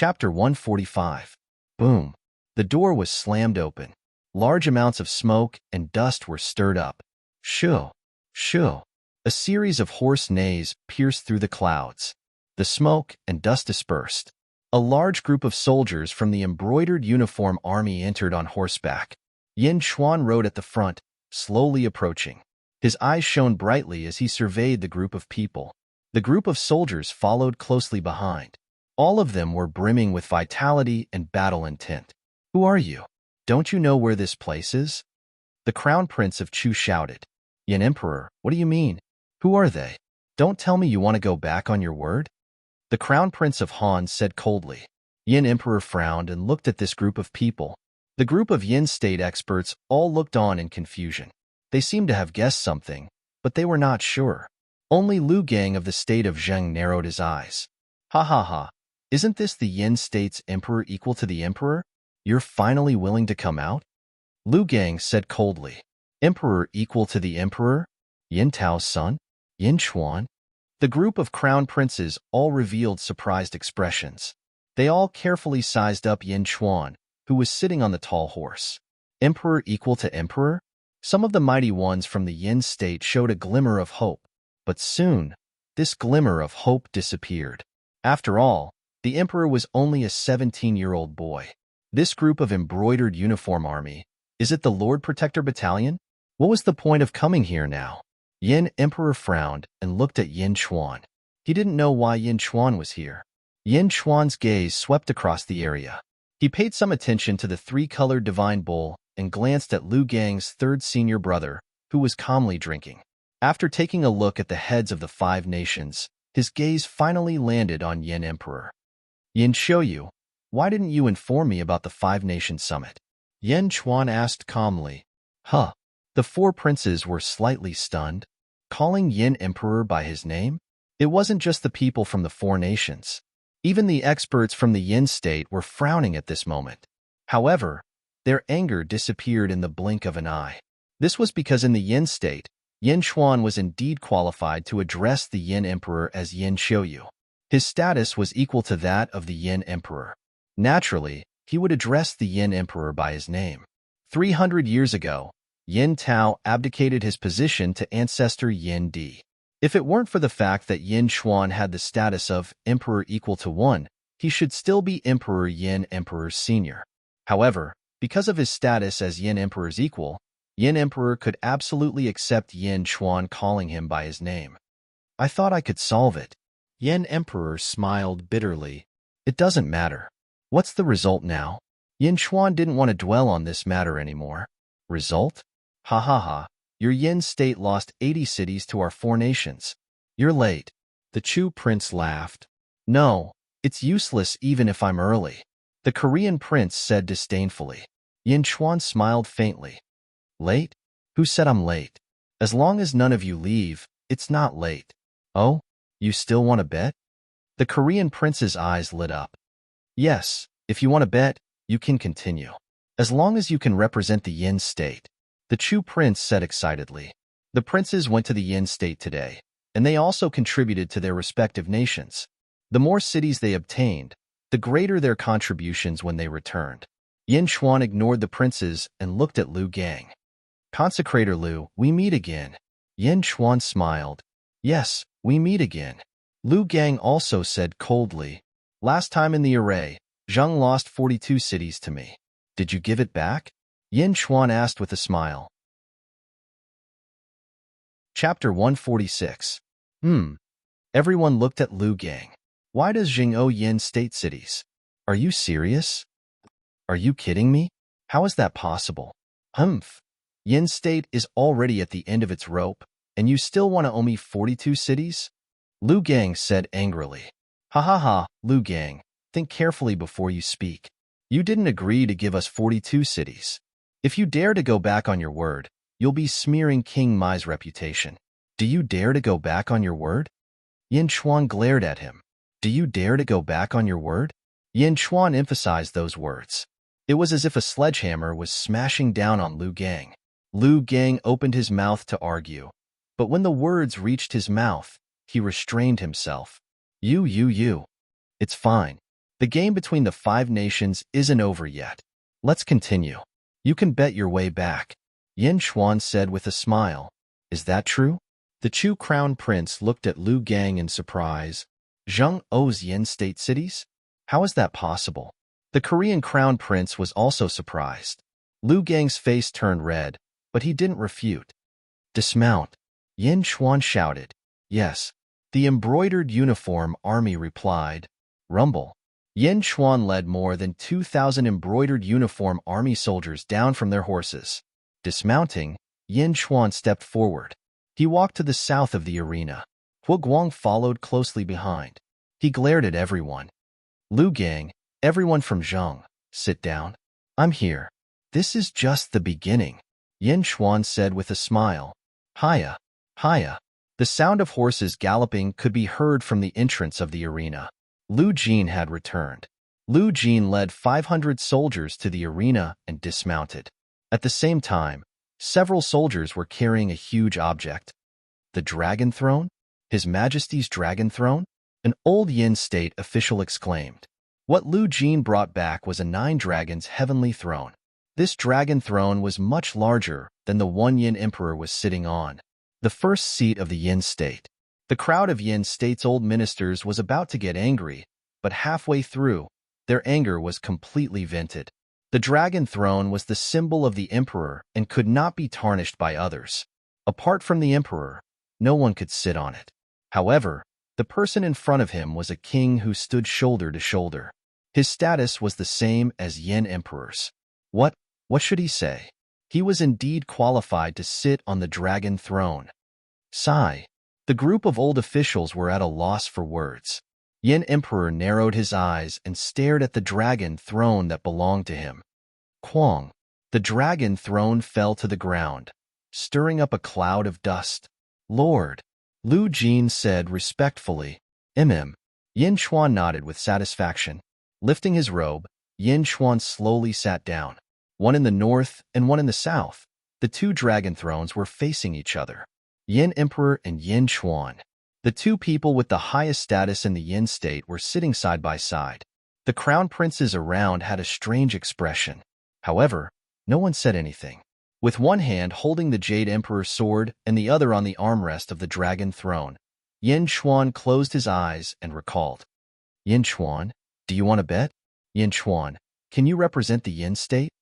Chapter 145. Boom. The door was slammed open. Large amounts of smoke and dust were stirred up. Shoo, shoo. A series of hoarse neighs pierced through the clouds. The smoke and dust dispersed. A large group of soldiers from the embroidered uniform army entered on horseback. Yin Chuan rode at the front, slowly approaching. His eyes shone brightly as he surveyed the group of people. The group of soldiers followed closely behind. All of them were brimming with vitality and battle intent. "Who are you? Don't you know where this place is?" The Crown Prince of Chu shouted. "Yin Emperor, what do you mean? Who are they? Don't tell me you want to go back on your word?" The Crown Prince of Han said coldly. Yin Emperor frowned and looked at this group of people. The group of Yin state experts all looked on in confusion. They seemed to have guessed something, but they were not sure. Only Lu Gang of the state of Zheng narrowed his eyes. "Ha ha ha. Isn't this the Yin state's emperor equal to the emperor? You're finally willing to come out?" Lu Gang said coldly. "Emperor equal to the emperor? Yin Tao's son? Yin Chuan?" The group of crown princes all revealed surprised expressions. They all carefully sized up Yin Chuan, who was sitting on the tall horse. Emperor equal to emperor? Some of the mighty ones from the Yin state showed a glimmer of hope, but soon, this glimmer of hope disappeared. After all, the emperor was only a 17-year-old boy. This group of embroidered uniform army, is it the Lord Protector Battalion? What was the point of coming here now? Yin Emperor frowned and looked at Yin Chuan. He didn't know why Yin Chuan was here. Yin Chuan's gaze swept across the area. He paid some attention to the three-colored divine bowl and glanced at Lu Gang's third senior brother, who was calmly drinking. After taking a look at the heads of the 5 nations, his gaze finally landed on Yin Emperor. "Yin Xiuyu, why didn't you inform me about the 5-nation summit?" Yin Chuan asked calmly. "Huh." The 4 princes were slightly stunned. Calling Yin Emperor by his name? It wasn't just the people from the 4 nations. Even the experts from the Yin state were frowning at this moment. However, their anger disappeared in the blink of an eye. This was because in the Yin state, Yin Chuan was indeed qualified to address the Yin Emperor as Yin Xiuyu. His status was equal to that of the Yin Emperor. Naturally, he would address the Yin Emperor by his name. 300 years ago, Yin Tao abdicated his position to ancestor Yin Di. If it weren't for the fact that Yin Chuan had the status of Emperor equal to 1, he should still be Emperor Yin Emperor's senior. However, because of his status as Yin Emperor's equal, Yin Emperor could absolutely accept Yin Chuan calling him by his name. "I thought I could solve it." Yin Emperor smiled bitterly. "It doesn't matter. What's the result now?" Yin Chuan didn't want to dwell on this matter anymore. "Result? Ha ha ha. Your Yin state lost 80 cities to our 4 nations. You're late." The Chu prince laughed. "No, it's useless even if I'm early," the Korean prince said disdainfully. Yin Chuan smiled faintly. "Late? Who said I'm late? As long as none of you leave, it's not late." "Oh, you still want to bet?" The Korean prince's eyes lit up. "Yes, if you want to bet, you can continue. As long as you can represent the Yin state," the Chu prince said excitedly. The princes went to the Yin state today, and they also contributed to their respective nations. The more cities they obtained, the greater their contributions when they returned. Yin Chuan ignored the princes and looked at Lu Gang. "Consecrator Lu, we meet again." Yin Chuan smiled. "Yes, we meet again." Lu Gang also said coldly, "Last time in the array, Zheng lost 42 cities to me. Did you give it back?" Yin Chuan asked with a smile. Chapter 146. Everyone looked at Lu Gang. "Why does Zheng owe Yin state cities? Are you serious? Are you kidding me? How is that possible? Yin state is already at the end of its rope, and you still want to owe me 42 cities? Lu Gang said angrily. "Ha ha ha, Lu Gang, think carefully before you speak. You didn't agree to give us 42 cities. If you dare to go back on your word, you'll be smearing King Mai's reputation. Do you dare to go back on your word?" Yin Chuan glared at him. "Do you dare to go back on your word?" Yin Chuan emphasized those words. It was as if a sledgehammer was smashing down on Lu Gang. Lu Gang opened his mouth to argue, but when the words reached his mouth, he restrained himself. You. It's fine. The game between the 5 nations isn't over yet. Let's continue. You can bet your way back, Yin Chuan said with a smile. Is that true? The Chu crown prince looked at Lu Gang in surprise. Zheng owes Yin state cities? How is that possible? The Korean crown prince was also surprised. Lu Gang's face turned red, but he didn't refute. Dismount, Yin Chuan shouted. Yes. The embroidered uniform army replied. Rumble. Yin Chuan led more than 2,000 embroidered uniform army soldiers down from their horses. Dismounting, Yin Chuan stepped forward. He walked to the south of the arena. Hu Guang followed closely behind. He glared at everyone. Lu Gang, everyone from Zheng, sit down. I'm here. This is just the beginning, Yin Chuan said with a smile. Hiya, hiya. The sound of horses galloping could be heard from the entrance of the arena. Lu Jin had returned. Lu Jin led 500 soldiers to the arena and dismounted. At the same time, several soldiers were carrying a huge object. The dragon throne? His Majesty's dragon throne? An old Yin state official exclaimed. What Lu Jin brought back was a 9 dragons heavenly throne. This dragon throne was much larger than the one Yin emperor was sitting on, the first seat of the Yin state. The crowd of Yin state's old ministers was about to get angry, but halfway through, their anger was completely vented. The dragon throne was the symbol of the emperor and could not be tarnished by others. Apart from the emperor, no one could sit on it. However, the person in front of him was a king who stood shoulder to shoulder. His status was the same as Yin emperors. What should he say? He was indeed qualified to sit on the dragon throne. Sigh. The group of old officials were at a loss for words. Yin emperor narrowed his eyes and stared at the dragon throne that belonged to him. Quang. The dragon throne fell to the ground, stirring up a cloud of dust. Lord, Lu Jin said respectfully. Yin Chuan nodded with satisfaction. Lifting his robe, Yin Chuan slowly sat down. One in the north and one in the south. The 2 dragon thrones were facing each other. Yin Emperor and Yin Chuan. The 2 people with the highest status in the Yin state were sitting side by side. The crown princes around had a strange expression. However, no one said anything. With one hand holding the Jade Emperor's sword and the other on the armrest of the dragon throne, Yin Chuan closed his eyes and recalled. Yin Chuan, do you want to bet? Yin Chuan, can you represent the Yin state?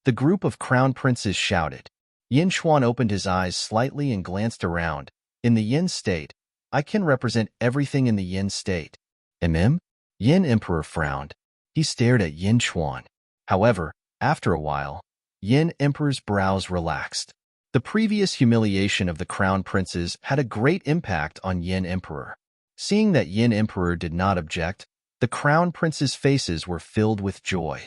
The group of crown princes shouted. Yin Chuan opened his eyes slightly and glanced around. In the Yin state, I can represent everything in the Yin state. Yin Emperor frowned. He stared at Yin Chuan. However, after a while, Yin Emperor's brows relaxed. The previous humiliation of the crown princes had a great impact on Yin Emperor. Seeing that Yin Emperor did not object, the crown princes' faces were filled with joy.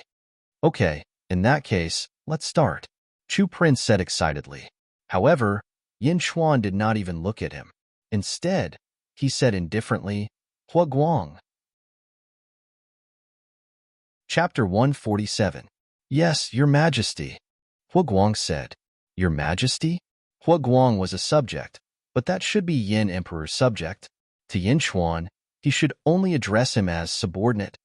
Okay, in that case, let's start, Chu Prince said excitedly. However, Yin Chuan did not even look at him. Instead, he said indifferently, Hu Guang. Chapter 147. Yes, Your Majesty, Hu Guang said. Your Majesty? Hu Guang was a subject, but that should be Yin Emperor's subject. To Yin Chuan, he should only address him as subordinate,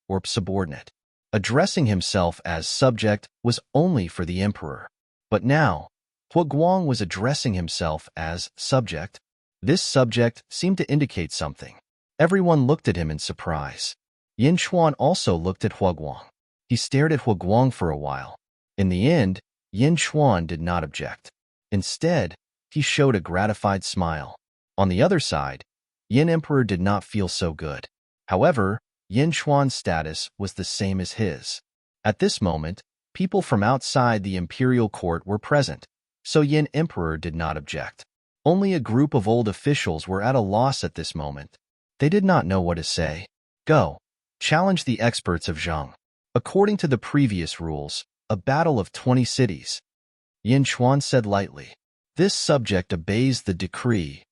or subordinate. Addressing himself as subject was only for the emperor. But now, Hu Guang was addressing himself as subject. This subject seemed to indicate something. Everyone looked at him in surprise. Yin Chuan also looked at Hu Guang. He stared at Hu Guang for a while. In the end, Yin Chuan did not object. Instead, he showed a gratified smile. On the other side, Yin Emperor did not feel so good. However, Yin Chuan's status was the same as his. At this moment, people from outside the imperial court were present, so Yin Emperor did not object. Only a group of old officials were at a loss at this moment. They did not know what to say. Go. Challenge the experts of Zheng. According to the previous rules, a battle of 20 cities. Yin Chuan said lightly. This subject obeys the decree.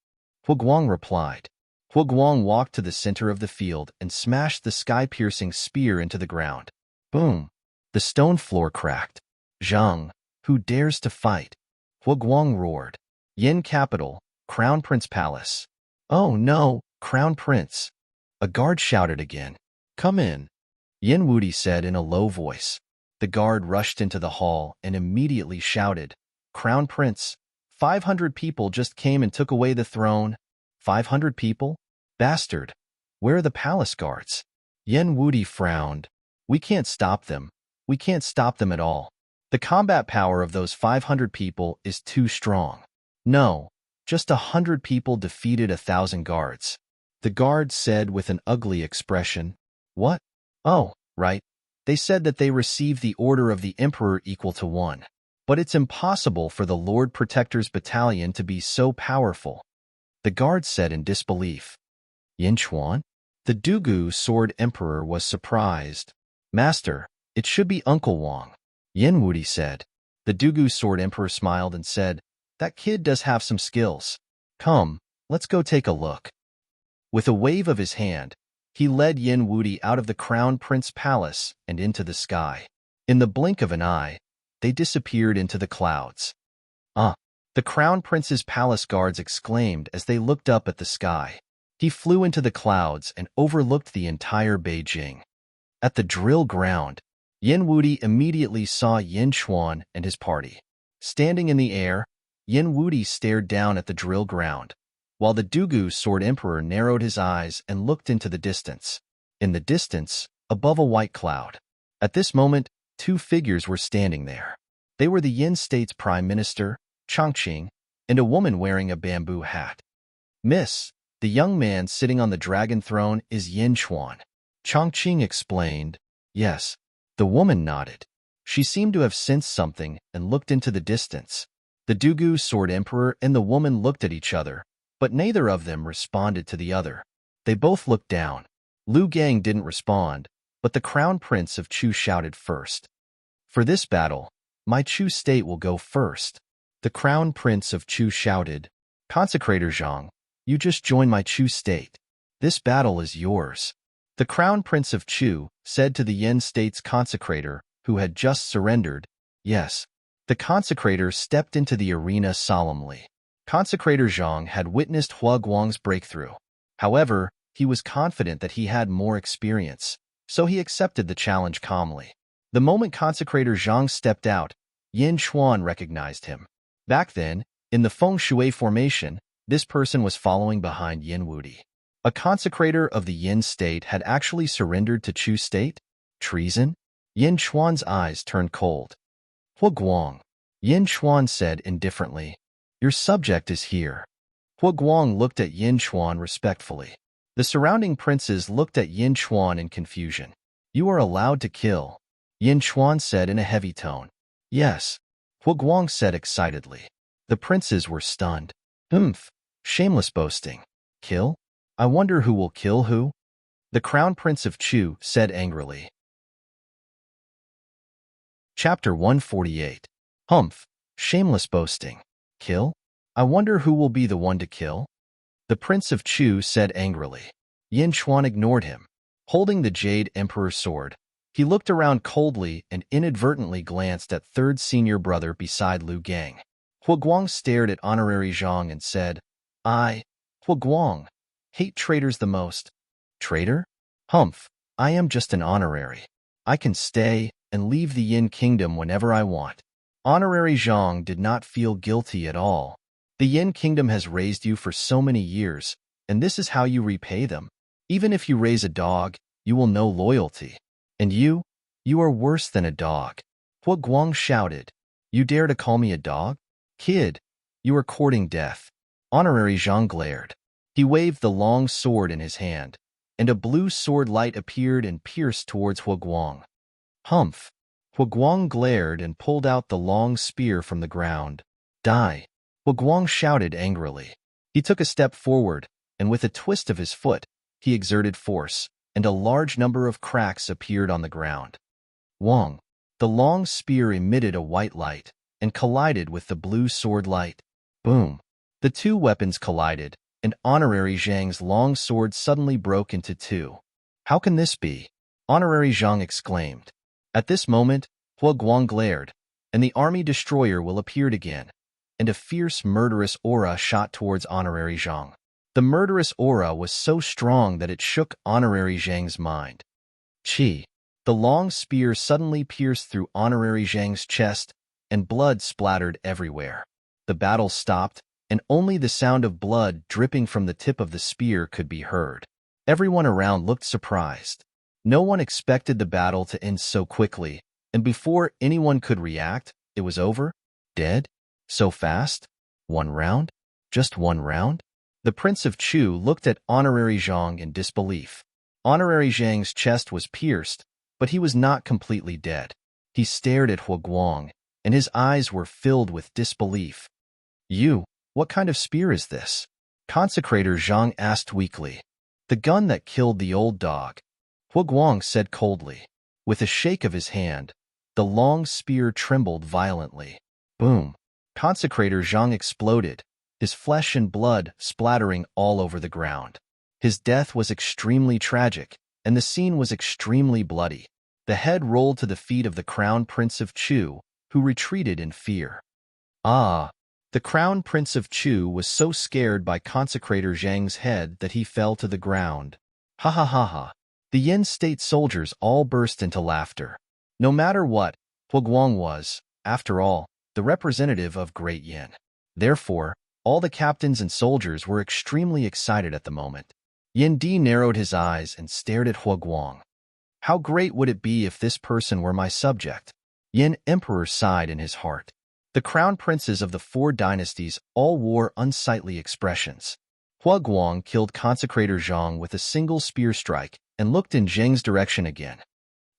Hu Guang replied. Hu Guang walked to the center of the field and smashed the sky-piercing spear into the ground. Boom! The stone floor cracked. Zheng, who dares to fight? Hu Guang roared. Yin capital, Crown Prince Palace. Oh no, Crown Prince! A guard shouted again. Come in, Yin Wudi said in a low voice. The guard rushed into the hall and immediately shouted, Crown Prince, 500 people just came and took away the throne. 500 people? Bastard! Where are the palace guards? Yin Wudi frowned. We can't stop them. We can't stop them at all. The combat power of those 500 people is too strong. No, just 100 people defeated 1,000 guards. The guard said with an ugly expression. What? Oh, right. They said that they received the order of the Emperor equal to 1. But it's impossible for the Lord Protector's battalion to be so powerful. The guard said in disbelief. Yin Chuan? The Dugu Sword Emperor was surprised. Master, it should be Uncle Wang, Yin Wudi said. The Dugu Sword Emperor smiled and said, That kid does have some skills. Come, let's go take a look. With a wave of his hand, he led Yin Wudi out of the Crown Prince Palace and into the sky. In the blink of an eye, they disappeared into the clouds. The Crown Prince's palace guards exclaimed as they looked up at the sky. He flew into the clouds and overlooked the entire Beijing. At the drill ground, Yin Wudi immediately saw Yin Chuan and his party. Standing in the air, Yin Wudi stared down at the drill ground, while the Dugu Sword Emperor narrowed his eyes and looked into the distance. In the distance, above a white cloud. At this moment, 2 figures were standing there. They were the Yin State's Prime Minister, Chongqing, and a woman wearing a bamboo hat. Miss, the young man sitting on the dragon throne is Yin Chuan. Chongqing explained. Yes. The woman nodded. She seemed to have sensed something and looked into the distance. The Dugu Sword Emperor and the woman looked at each other, but neither of them responded to the other. They both looked down. Lu Gang didn't respond, but the Crown Prince of Chu shouted first. For this battle, my Chu state will go first. The Crown Prince of Chu shouted, Consecrator Zhang, you just joined my Chu state. This battle is yours. The Crown Prince of Chu said to the Yin State's consecrator, who had just surrendered, Yes. The consecrator stepped into the arena solemnly. Consecrator Zhang had witnessed Hua Guang's breakthrough. However, he was confident that he had more experience, so he accepted the challenge calmly. The moment Consecrator Zhang stepped out, Yin Chuan recognized him. Back then, in the Feng Shui formation, this person was following behind Yin Wudi. A consecrator of the Yin state had actually surrendered to Chu state? Treason? Yin Chuan's eyes turned cold. Hua Guang, Yin Chuan said indifferently. Your subject is here. Hua Guang looked at Yin Chuan respectfully. The surrounding princes looked at Yin Chuan in confusion. You are allowed to kill, Yin Chuan said in a heavy tone. Yes, Hua Guang said excitedly. The princes were stunned. Shameless boasting. Kill? I wonder who will kill who? The Crown Prince of Chu said angrily. Chapter 148. Shameless boasting. Kill? I wonder who will be the one to kill? The Prince of Chu said angrily. Yin Chuan ignored him. Holding the Jade Emperor's sword, he looked around coldly and inadvertently glanced at third senior brother beside Lu Gang. Hua Guang stared at Honorary Zhang and said, Hua Guang, hate traitors the most. Traitor? I am just an honorary. I can stay and leave the Yin Kingdom whenever I want. Honorary Zhang did not feel guilty at all. The Yin Kingdom has raised you for so many years, and this is how you repay them. Even if you raise a dog, you will know loyalty. And you are worse than a dog. Hua Guang shouted. You dare to call me a dog? Kid, you are courting death. Honorary Zhang glared. He waved the long sword in his hand, and a blue sword light appeared and pierced towards Hua Guang. Hua Guang glared and pulled out the long spear from the ground. Die! Hua Guang shouted angrily. He took a step forward, and with a twist of his foot, he exerted force, and a large number of cracks appeared on the ground. Wang! The long spear emitted a white light, and collided with the blue sword light. Boom! The two weapons collided, and Honorary Zhang's long sword suddenly broke into two. How can this be? Honorary Zhang exclaimed. At this moment, Hua Guang glared, and the army destroyer will appear again, and a fierce murderous aura shot towards Honorary Zhang. The murderous aura was so strong that it shook Honorary Zhang's mind. Chi. The long spear suddenly pierced through Honorary Zhang's chest, and blood splattered everywhere. The battle stopped, and only the sound of blood dripping from the tip of the spear could be heard. Everyone around looked surprised. No one expected the battle to end so quickly, and before anyone could react, it was over? Dead? So fast? One round? Just one round? The Prince of Chu looked at Honorary Zhang in disbelief. Honorary Zhang's chest was pierced, but he was not completely dead. He stared at Huaguang, and his eyes were filled with disbelief. What kind of spear is this? Consecrator Zhang asked weakly. The gun that killed the old dog. Huaguang said coldly. With a shake of his hand, the long spear trembled violently. Boom! Consecrator Zhang exploded, his flesh and blood splattering all over the ground. His death was extremely tragic, and the scene was extremely bloody. The head rolled to the feet of the Crown Prince of Chu, who retreated in fear. Ah! The Crown Prince of Chu was so scared by Consecrator Zhang's head that he fell to the ground. Ha ha ha ha! The Yin state soldiers all burst into laughter. No matter what, Huaguang was, after all, the representative of Great Yin. Therefore, all the captains and soldiers were extremely excited at the moment. Yin Di narrowed his eyes and stared at Huaguang. How great would it be if this person were my subject? Yin Emperor sighed in his heart. The crown princes of the 4 dynasties all wore unsightly expressions. Huaguang killed Consecrator Zhang with a single spear strike and looked in Zheng's direction again.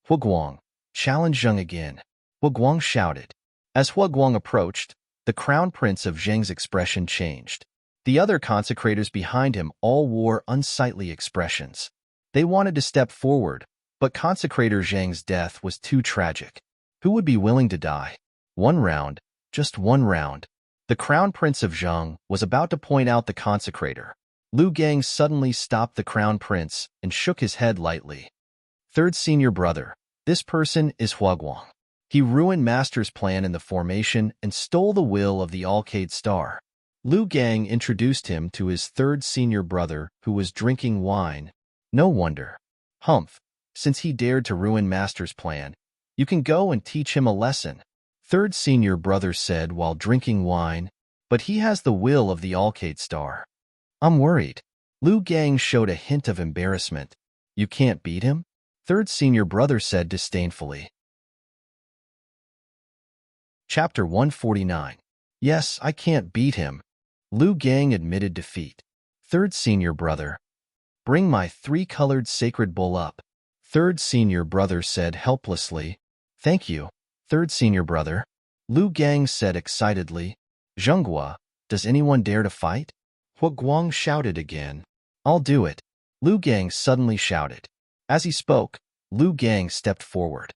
Huaguang, challenge Zheng again. Huaguang shouted. As Huaguang approached, the crown prince of Zheng's expression changed. The other consecrators behind him all wore unsightly expressions. They wanted to step forward, but Consecrator Zheng's death was too tragic. Who would be willing to die? 1 round. Just 1 round. The Crown Prince of Zheng was about to point out the consecrator. Lu Gang suddenly stopped the Crown Prince and shook his head lightly. Third senior brother. This person is Huaguang. He ruined Master's plan in the formation and stole the will of the Alcade Star. Lu Gang introduced him to his 3rd senior brother who was drinking wine. No wonder. Humph, since he dared to ruin Master's plan, you can go and teach him a lesson. 3rd senior brother said while drinking wine, but he has the will of the Alcade Star. I'm worried. Lu Gang showed a hint of embarrassment. You can't beat him? 3rd senior brother said disdainfully. Chapter 149. Yes, I can't beat him. Lu Gang admitted defeat. 3rd senior brother. Bring my 3-colored sacred bull up. 3rd senior brother said helplessly. Thank you. 3rd senior brother. Lu Gang said excitedly. Zhenghua, does anyone dare to fight? Huaguang shouted again. I'll do it. Lu Gang suddenly shouted. As he spoke, Lu Gang stepped forward.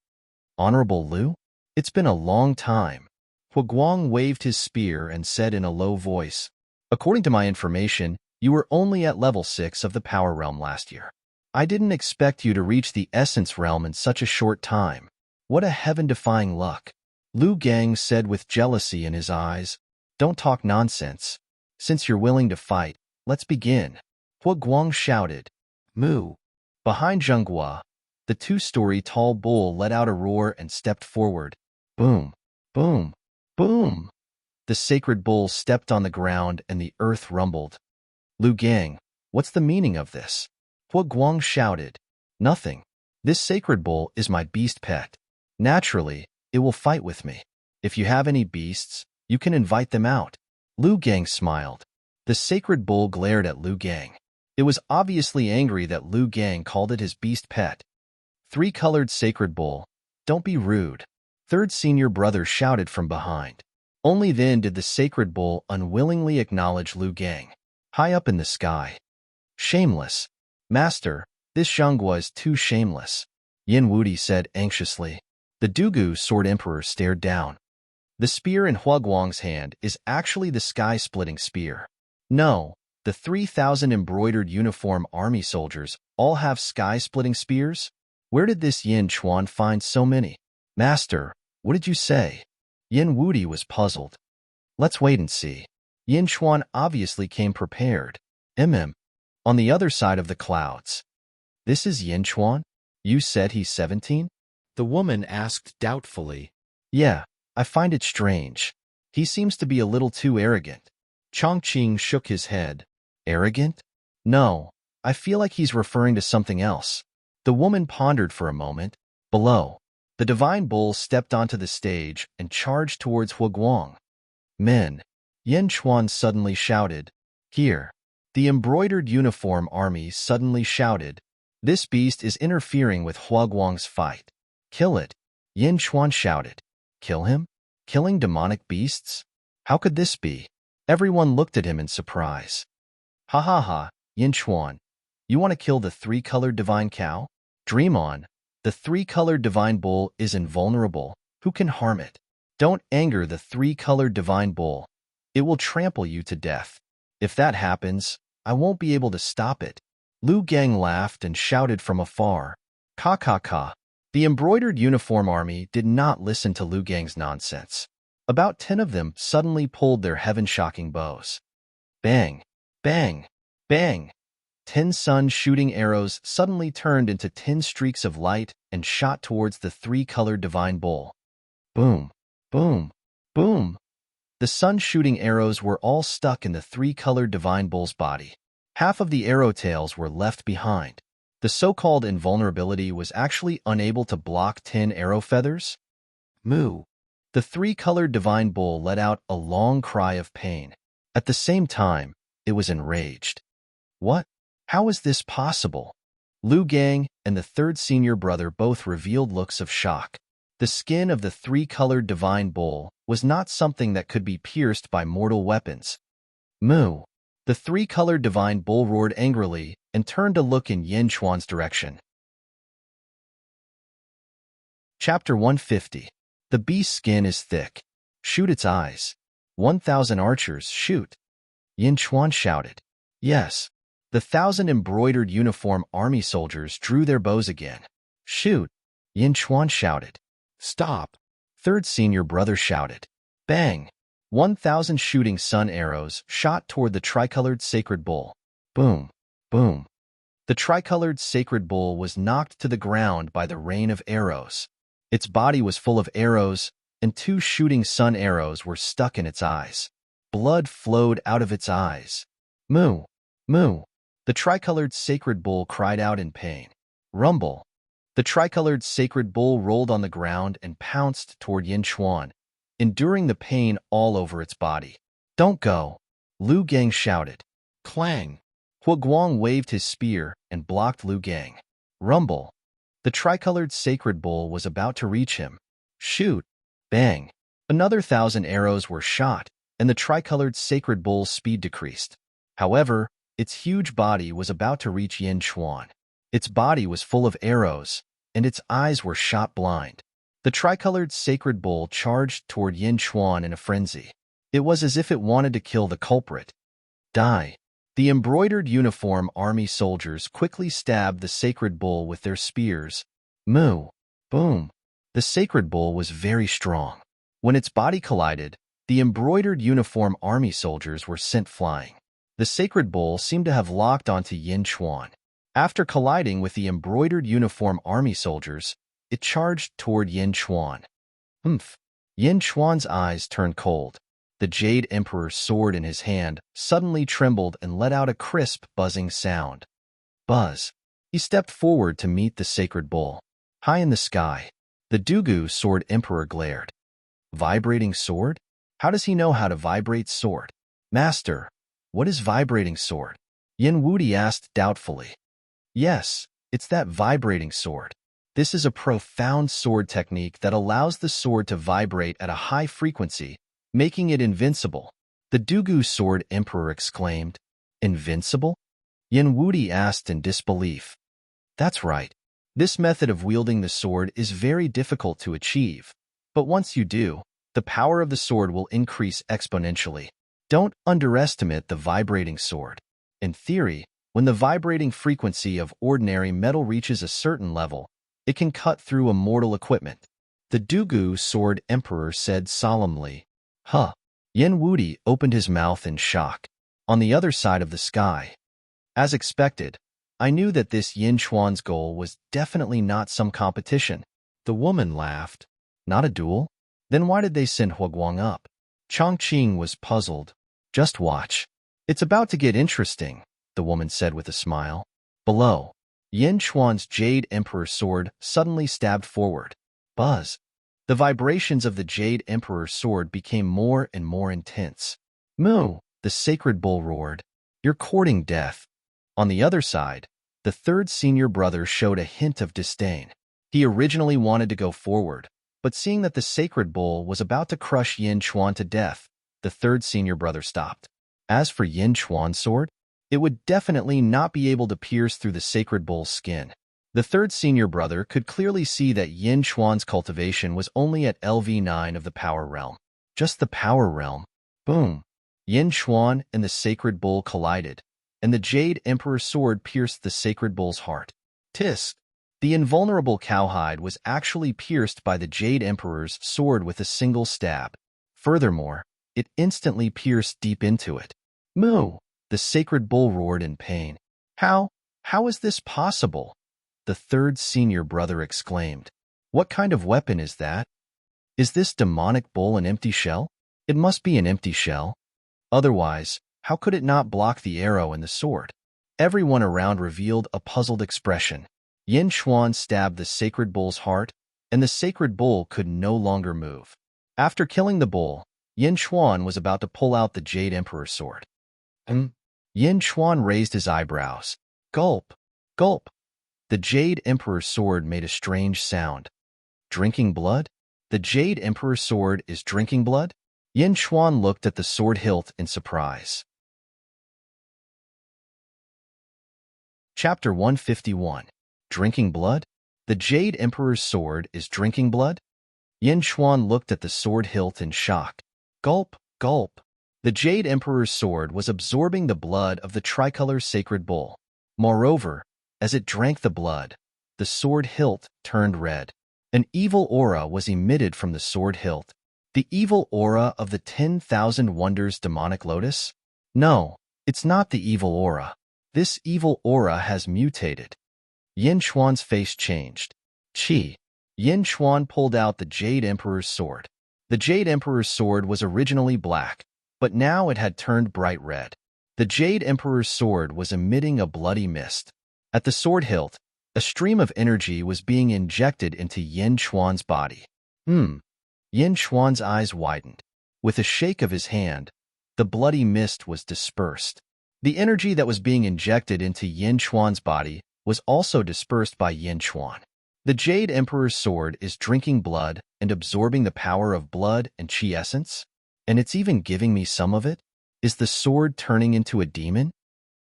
Honorable Lu? It's been a long time. Huaguang waved his spear and said in a low voice, according to my information, you were only at level 6 of the Power Realm last year. I didn't expect you to reach the Essence Realm in such a short time. What a heaven-defying luck. Lu Gang said with jealousy in his eyes. Don't talk nonsense. Since you're willing to fight, let's begin. Huaguang shouted. Moo. Behind Zhenghua, the 2-story tall bull let out a roar and stepped forward. Boom, boom, boom. The sacred bull stepped on the ground and the earth rumbled. Lu Gang, what's the meaning of this? Huaguang shouted. Nothing. This sacred bull is my beast pet. Naturally, it will fight with me. If you have any beasts, you can invite them out. Lu Gang smiled. The sacred bull glared at Lu Gang. It was obviously angry that Lu Gang called it his beast pet. 3-colored sacred bull. Don't be rude. 3rd senior brother shouted from behind. Only then did the sacred bull unwillingly acknowledge Lu Gang. High up in the sky. Shameless. Master, this Zhenghua is too shameless. Yin Wudi said anxiously. The Dugu Sword Emperor stared down. The spear in Huaguang's hand is actually the sky-splitting spear. No, the 3,000 embroidered uniform army soldiers all have sky-splitting spears? Where did this Yin Chuan find so many? Master, what did you say? Yin Wudi was puzzled. Let's wait and see. Yin Chuan obviously came prepared. On the other side of the clouds. This is Yin Chuan? You said he's 17? The woman asked doubtfully. Yeah, I find it strange. He seems to be a little too arrogant. Chongqing shook his head. Arrogant? No, I feel like he's referring to something else. The woman pondered for a moment. Below, the divine bull stepped onto the stage and charged towards Huaguang. Men, Yen Chuan suddenly shouted. Here. The embroidered uniform army suddenly shouted. This beast is interfering with Huaguang's fight. Kill it. Yen Chuan shouted. Kill him? Killing demonic beasts? How could this be? Everyone looked at him in surprise. Ha ha ha, Yen Chuan. You want to kill the three-colored divine cow? Dream on. The three-colored divine bull is invulnerable. Who can harm it? Don't anger the three-colored divine bull. It will trample you to death. If that happens, I won't be able to stop it. Lu Gang laughed and shouted from afar. Ka ka ka. The embroidered uniform army did not listen to Lu Gang's nonsense. About 10 of them suddenly pulled their heaven-shocking bows. Bang, bang, bang. 10 sun-shooting arrows suddenly turned into 10 streaks of light and shot towards the three-colored divine bull. Boom, boom, boom. The sun-shooting arrows were all stuck in the three-colored divine bull's body. Half of the arrow tails were left behind. The so-called invulnerability was actually unable to block 10 arrow feathers. Moo. The three-colored divine bull let out a long cry of pain. At the same time, it was enraged. What? How is this possible? Lu Gang and the third senior brother both revealed looks of shock. The skin of the three-colored divine bull was not something that could be pierced by mortal weapons. Moo. The three-colored divine bull roared angrily and turned to look in Yen Chuan's direction. Chapter 150. The beast's skin is thick. Shoot its eyes. 1,000 archers, shoot. Yen Chuan shouted. Yes. The 1,000 embroidered uniform army soldiers drew their bows again. Shoot. Yen Chuan shouted. Stop. Third senior brother shouted. Bang. 1,000 shooting sun arrows shot toward the tricolored sacred bull. Boom. Boom. The tricolored sacred bull was knocked to the ground by the rain of arrows. Its body was full of arrows, and 2 shooting sun arrows were stuck in its eyes. Blood flowed out of its eyes. Moo. Moo. The tricolored sacred bull cried out in pain. Rumble. The tricolored sacred bull rolled on the ground and pounced toward Yen Chuan, enduring the pain all over its body. Don't go. Lu Gang shouted. Clang. Huaguang waved his spear and blocked Lu Gang. Rumble. The tricolored sacred bull was about to reach him. Shoot. Bang. Another 1,000 arrows were shot, and the tricolored sacred bull's speed decreased. However, its huge body was about to reach Yen Chuan. Its body was full of arrows, and its eyes were shot blind. The tricolored sacred bull charged toward Yen Chuan in a frenzy. It was as if it wanted to kill the culprit. Die. The embroidered uniform army soldiers quickly stabbed the sacred bull with their spears. Moo. Boom. The sacred bull was very strong. When its body collided, the embroidered uniform army soldiers were sent flying. The sacred bull seemed to have locked onto Yen Chuan. After colliding with the embroidered uniform army soldiers, it charged toward Yen Chuan. Humph. Yen Chuan's eyes turned cold. The Jade Emperor's sword in his hand suddenly trembled and let out a crisp, buzzing sound. Buzz. He stepped forward to meet the sacred bull. High in the sky, the Dugu Sword Emperor glared. Vibrating sword? How does he know how to vibrate sword? Master, what is vibrating sword? Yen Wudi asked doubtfully. Yes, it's that vibrating sword. This is a profound sword technique that allows the sword to vibrate at a high frequency, making it invincible. The Dugu Sword Emperor exclaimed. Invincible? Yen Wudi asked in disbelief. That's right. This method of wielding the sword is very difficult to achieve, but once you do, the power of the sword will increase exponentially. Don't underestimate the vibrating sword. In theory, when the vibrating frequency of ordinary metal reaches a certain level, it can cut through a mortal equipment. The Dugu Sword Emperor said solemnly. Huh. Yen Wudi opened his mouth in shock. On the other side of the sky. As expected, I knew that this Yin Chuan's goal was definitely not some competition. The woman laughed. Not a duel? Then why did they send Huaguang up? Chongqing was puzzled. Just watch. It's about to get interesting, the woman said with a smile. Below, Yin Chuan's Jade Emperor sword suddenly stabbed forward. Buzz. The vibrations of the Jade Emperor sword became more and more intense. Moo, the sacred bull roared. You're courting death. On the other side, the third senior brother showed a hint of disdain. He originally wanted to go forward, but seeing that the sacred bull was about to crush Yin Chuan to death, the third senior brother stopped. As for Yin Chuan's sword, it would definitely not be able to pierce through the sacred bull's skin. The third senior brother could clearly see that Yin Chuan's cultivation was only at LV9 of the power realm. Just the power realm. Boom. Yin Chuan and the sacred bull collided, and the Jade Emperor's sword pierced the sacred bull's heart. Tisk. The invulnerable cowhide was actually pierced by the Jade Emperor's sword with a single stab. Furthermore, it instantly pierced deep into it. Moo! The sacred bull roared in pain. How is this possible? The third senior brother exclaimed. What kind of weapon is that? Is this demonic bull an empty shell? It must be an empty shell. Otherwise, how could it not block the arrow and the sword? Everyone around revealed a puzzled expression. Yin Chuan stabbed the sacred bull's heart, and the sacred bull could no longer move. After killing the bull, Yin Chuan was about to pull out the Jade Emperor's sword. Yin Chuan raised his eyebrows. Gulp, gulp. The Jade Emperor's sword made a strange sound. Drinking blood? The Jade Emperor's sword is drinking blood? Yin Chuan looked at the sword hilt in surprise. Chapter 151. Drinking blood? The Jade Emperor's sword is drinking blood? Yin Chuan looked at the sword hilt in shock. Gulp, gulp. The Jade Emperor's sword was absorbing the blood of the tricolor sacred bull. Moreover, as it drank the blood, the sword hilt turned red. An evil aura was emitted from the sword hilt. The evil aura of the 10,000 Wonders demonic lotus? No, it's not the evil aura. This evil aura has mutated. Yin Chuan's face changed. Qi. Yin Chuan pulled out the Jade Emperor's sword. The Jade Emperor's sword was originally black, but now it had turned bright red. The Jade Emperor's sword was emitting a bloody mist. At the sword hilt, a stream of energy was being injected into Yin Chuan's body. Yin Chuan's eyes widened. With a shake of his hand, the bloody mist was dispersed. The energy that was being injected into Yin Chuan's body was also dispersed by Yin Chuan. The Jade Emperor's sword is drinking blood and absorbing the power of blood and qi essence, and it's even giving me some of it? Is the sword turning into a demon?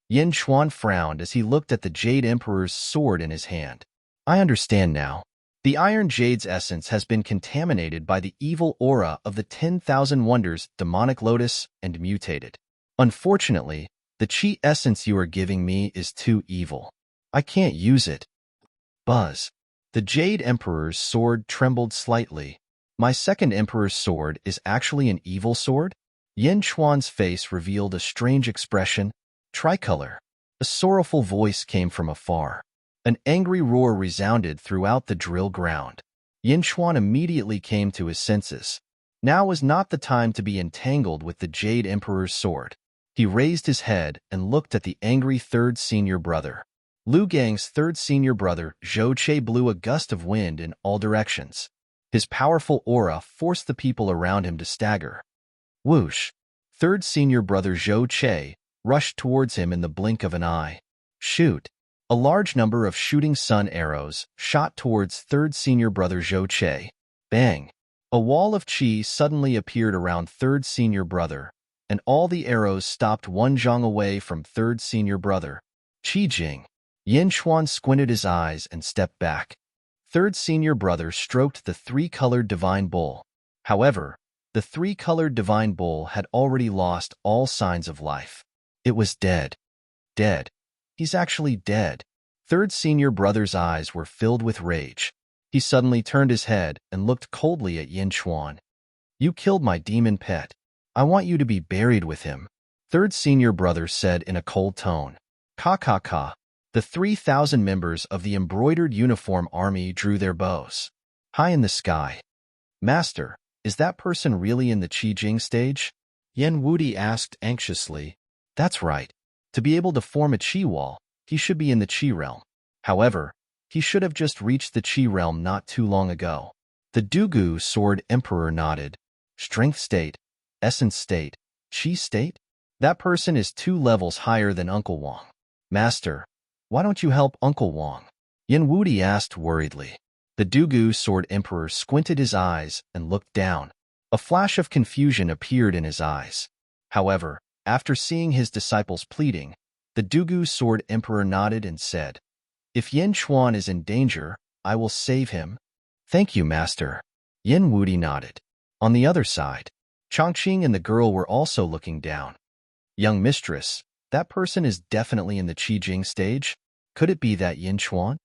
Yin Chuan frowned as he looked at the Jade Emperor's sword in his hand. I understand now. The Iron Jade's essence has been contaminated by the evil aura of the 10,000 Wonders demonic lotus and mutated. Unfortunately, the qi essence you are giving me is too evil. I can't use it. Buzz. The Jade Emperor's sword trembled slightly. My second Emperor's sword is actually an evil sword? Yin Chuan's face revealed a strange expression. Tricolor. A sorrowful voice came from afar. An angry roar resounded throughout the drill ground. Yin Chuan immediately came to his senses. Now was not the time to be entangled with the Jade Emperor's sword. He raised his head and looked at the angry third senior brother. Lu Gang's third senior brother, Zhou Che, blew a gust of wind in all directions. His powerful aura forced the people around him to stagger. Whoosh! Third senior brother Zhou Che rushed towards him in the blink of an eye. Shoot! A large number of shooting sun arrows shot towards third senior brother Zhou Che. Bang! A wall of qi suddenly appeared around third senior brother, and all the arrows stopped one zhang away from third senior brother. Qi Jing. Yin Chuan squinted his eyes and stepped back. Third senior brother stroked the three-colored divine bull. However, the three-colored divine bull had already lost all signs of life. It was dead. Dead. He's actually dead. Third senior brother's eyes were filled with rage. He suddenly turned his head and looked coldly at Yin Chuan. You killed my demon pet. I want you to be buried with him. Third senior brother said in a cold tone. Ka ka ka. The 3,000 members of the embroidered uniform army drew their bows. High in the sky. Master, is that person really in the Qi stage? Yen Wudi asked anxiously. That's right. To be able to form a Qi wall, he should be in the Qi realm. However, he should have just reached the Qi realm not too long ago. The Dugu Sword Emperor nodded. Strength state, essence state, Qi state? That person is 2 levels higher than Uncle Wang. Master, why don't you help Uncle Wang? Yen Wudi asked worriedly. The Dugu Sword Emperor squinted his eyes and looked down. A flash of confusion appeared in his eyes. However, after seeing his disciples pleading, the Dugu Sword Emperor nodded and said, If Yen Chuan is in danger, I will save him. Thank you, Master. Yen Wudi nodded. On the other side, Chongqing and the girl were also looking down. Young mistress, that person is definitely in the Qi stage. Could it be that Yen Chuan?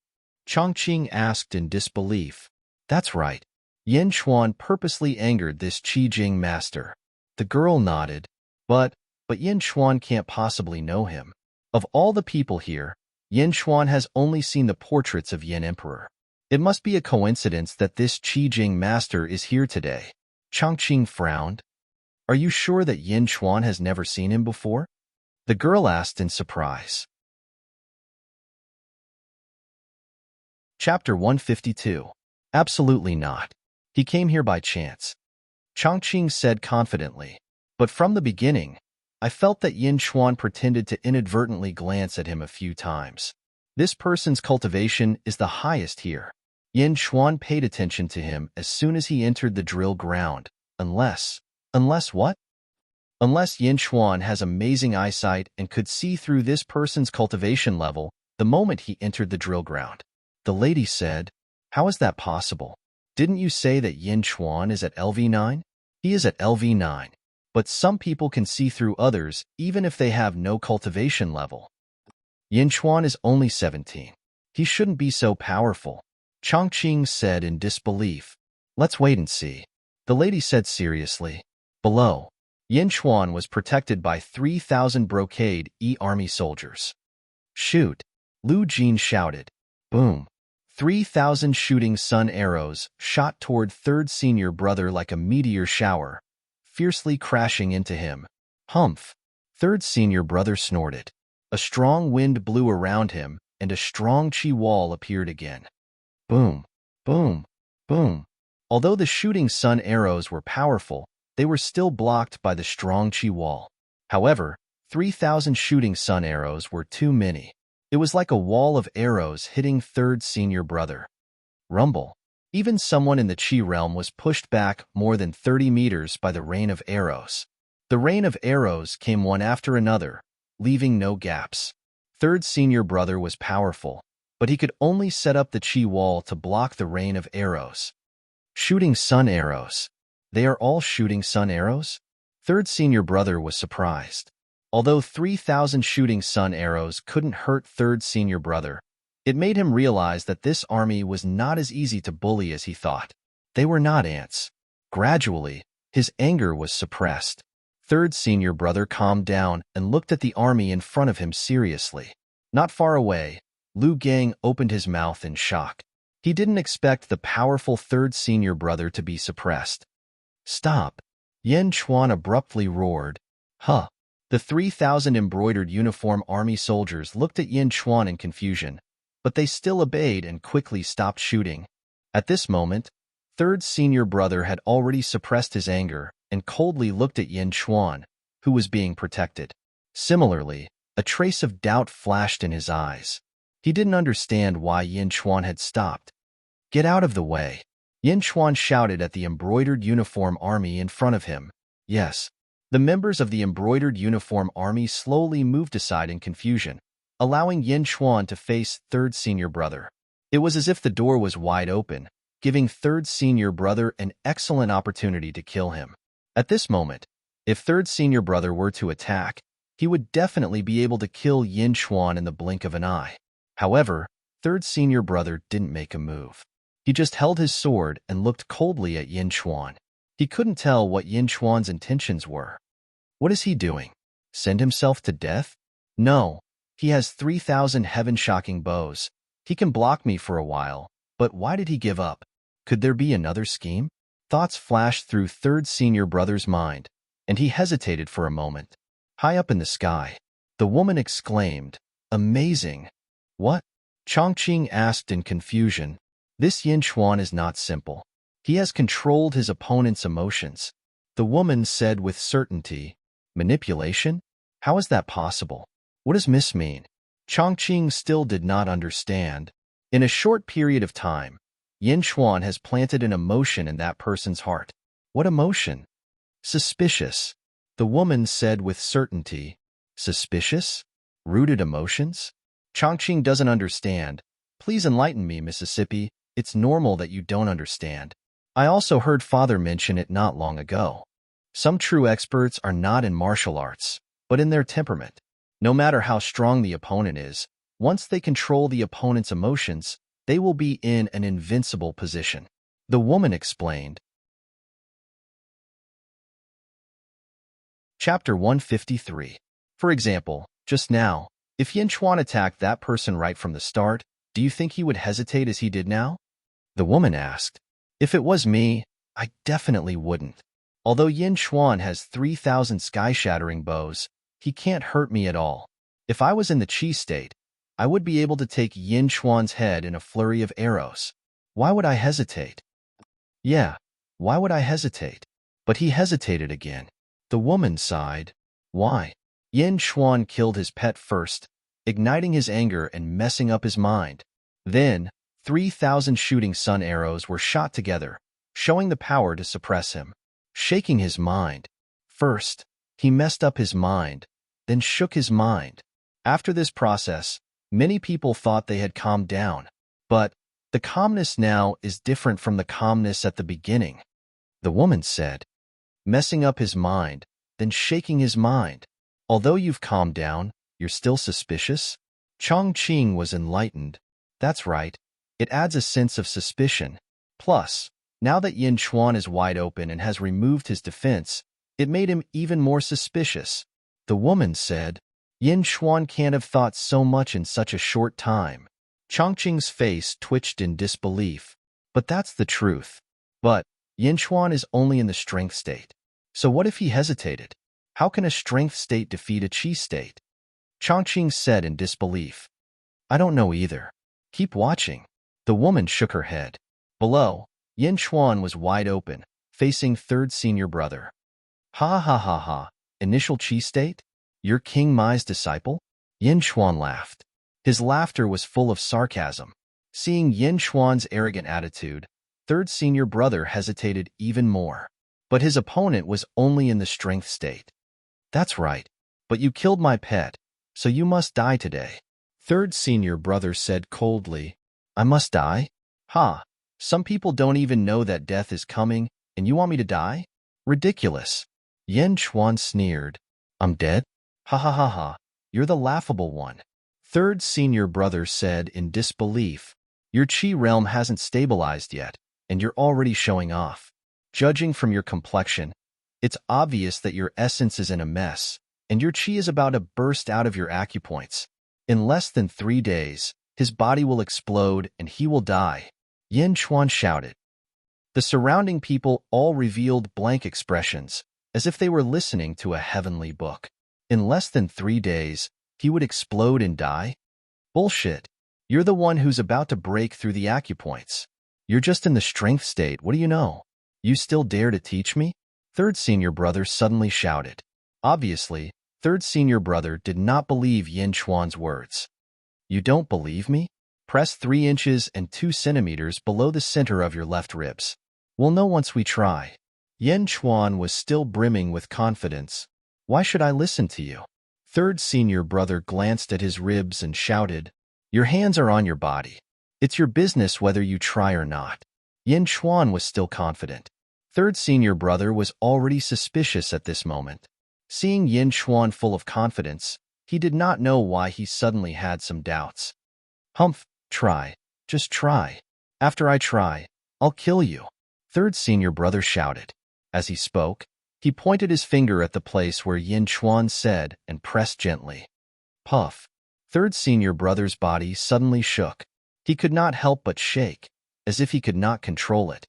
Chongqing asked in disbelief. That's right. Yen Chuan purposely angered this Qi master. The girl nodded. But Yen Chuan can't possibly know him. Of all the people here, Yen Chuan has only seen the portraits of Yen Emperor. It must be a coincidence that this Qi master is here today. Chongqing frowned. Are you sure that Yen Chuan has never seen him before? The girl asked in surprise. Chapter 152. Absolutely not. He came here by chance. Chongqing said confidently. But from the beginning, I felt that Yen Chuan pretended to inadvertently glance at him a few times. This person's cultivation is the highest here. Yen Chuan paid attention to him as soon as he entered the drill ground. Unless what? Unless Yen Chuan has amazing eyesight and could see through this person's cultivation level the moment he entered the drill ground. The lady said, How is that possible? Didn't you say that Yen Chuan is at LV9? He is at LV9. But some people can see through others even if they have no cultivation level. Yen Chuan is only 17. He shouldn't be so powerful. Chongqing said in disbelief. Let's wait and see. The lady said seriously. Below, Yen Chuan was protected by 3,000 brocade army soldiers. Shoot! Lu Jin shouted. Boom! 3,000 shooting sun arrows shot toward third senior brother like a meteor shower, fiercely crashing into him. Humph! Third senior brother snorted. A strong wind blew around him, and a strong Qi wall appeared again. Boom! Boom! Boom! Although the shooting sun arrows were powerful, they were still blocked by the strong Qi wall. However, 3,000 shooting sun arrows were too many. It was like a wall of arrows hitting third senior brother. Rumble. Even someone in the Qi realm was pushed back more than 30 meters by the rain of arrows. The rain of arrows came one after another, leaving no gaps. Third senior brother was powerful, but he could only set up the Qi wall to block the rain of arrows. Shooting sun arrows. They are all shooting sun arrows? Third senior brother was surprised. Although 3,000 shooting sun arrows couldn't hurt third senior brother, it made him realize that this army was not as easy to bully as he thought. They were not ants. Gradually, his anger was suppressed. Third senior brother calmed down and looked at the army in front of him seriously. Not far away, Lu Gang opened his mouth in shock. He didn't expect the powerful third senior brother to be suppressed. Stop! Yen Chuan abruptly roared. Huh! The 3,000 embroidered uniform army soldiers looked at Yen Chuan in confusion, but they still obeyed and quickly stopped shooting. At this moment, third senior brother had already suppressed his anger and coldly looked at Yen Chuan, who was being protected. Similarly, a trace of doubt flashed in his eyes. He didn't understand why Yen Chuan had stopped. Get out of the way! Yen Chuan shouted at the embroidered uniform army in front of him. Yes. The members of the embroidered uniform army slowly moved aside in confusion, allowing Yen Chuan to face third senior brother. It was as if the door was wide open, giving third senior brother an excellent opportunity to kill him. At this moment, if third senior brother were to attack, he would definitely be able to kill Yen Chuan in the blink of an eye. However, third senior brother didn't make a move. He just held his sword and looked coldly at Yen Chuan. He couldn't tell what Yen Chuan's intentions were. What is he doing? Send himself to death? No, He has 3,000 heaven-shocking bows. He can block me for a while, but why did he give up? Could there be another scheme? Thoughts flashed through third senior brother's mind, and he hesitated for a moment. High up in the sky, the woman exclaimed, "Amazing!" "What?" Chongqing asked in confusion. "This Yin Chuan is not simple. He has controlled his opponent's emotions." The woman said with certainty, "Manipulation? How is that possible? What does Miss mean?" Chongqing still did not understand. In a short period of time, Yin Chuan has planted an emotion in that person's heart. What emotion? Suspicious. The woman said with certainty. Suspicious? Rooted emotions? Chongqing doesn't understand. Please enlighten me, Mississippi. It's normal that you don't understand. I also heard Father mention it not long ago. Some true experts are not in martial arts, but in their temperament. No matter how strong the opponent is, once they control the opponent's emotions, they will be in an invincible position. The woman explained. Chapter 153. For example, just now, if Yin Chuan attacked that person right from the start, do you think he would hesitate as he did now? The woman asked. If it was me, I definitely wouldn't. Although Yin Chuan has 3,000 sky-shattering bows, he can't hurt me at all. If I was in the Qi state, I would be able to take Yin Chuan's head in a flurry of arrows. Why would I hesitate? Yeah, why would I hesitate? But he hesitated again. The woman sighed. Why? Yin Chuan killed his pet first, igniting his anger and messing up his mind. Then, 3,000 shooting sun arrows were shot together, showing the power to suppress him, shaking his mind. First, he messed up his mind, then shook his mind. After this process, many people thought they had calmed down, but the calmness now is different from the calmness at the beginning. The woman said, messing up his mind, then shaking his mind. Although you've calmed down, you're still suspicious? Chongqing was enlightened. That's right. It adds a sense of suspicion. Plus, now that Yin Chuan is wide open and has removed his defense, it made him even more suspicious. The woman said, Yin Chuan can't have thought so much in such a short time. Chongqing's face twitched in disbelief. But that's the truth. But Yin Chuan is only in the strength state. So what if he hesitated? How can a strength state defeat a Qi state? Chongqing said in disbelief. I don't know either. Keep watching. The woman shook her head. Below, Yin Chuan was wide open, facing third senior brother. Ha ha ha ha. Initial Qi state? You're King Mai's disciple? Yin Chuan laughed. His laughter was full of sarcasm. Seeing Yin Chuan's arrogant attitude, third senior brother hesitated even more. But his opponent was only in the strength state. That's right. But you killed my pet, so you must die today. Third senior brother said coldly. I must die? Ha! Some people don't even know that death is coming, and you want me to die? Ridiculous. Yin Chuan sneered. I'm dead? Ha ha ha ha. You're the laughable one. Third senior brother said in disbelief. Your Qi realm hasn't stabilized yet, and you're already showing off. Judging from your complexion, it's obvious that your essence is in a mess, and your Qi is about to burst out of your acupoints. In less than 3 days, his body will explode and he will die. Yin Chuan shouted. The surrounding people all revealed blank expressions, as if they were listening to a heavenly book. In less than 3 days, he would explode and die? Bullshit. You're the one who's about to break through the acupoints. You're just in the strength state, what do you know? You still dare to teach me? Third senior brother suddenly shouted. Obviously, third senior brother did not believe Yin Chuan's words. You don't believe me? Press 3 inches and 2 centimeters below the center of your left ribs. We'll know once we try. Yin Chuan was still brimming with confidence. Why should I listen to you? Third senior brother glanced at his ribs and shouted, Your hands are on your body. It's your business whether you try or not. Yin Chuan was still confident. Third senior brother was already suspicious at this moment. Seeing Yin Chuan full of confidence, he did not know why he suddenly had some doubts. Humph, try. Just try. After I try, I'll kill you. Third senior brother shouted. As he spoke, he pointed his finger at the place where Yin Chuan said and pressed gently. Puff. Third senior brother's body suddenly shook. He could not help but shake, as if he could not control it.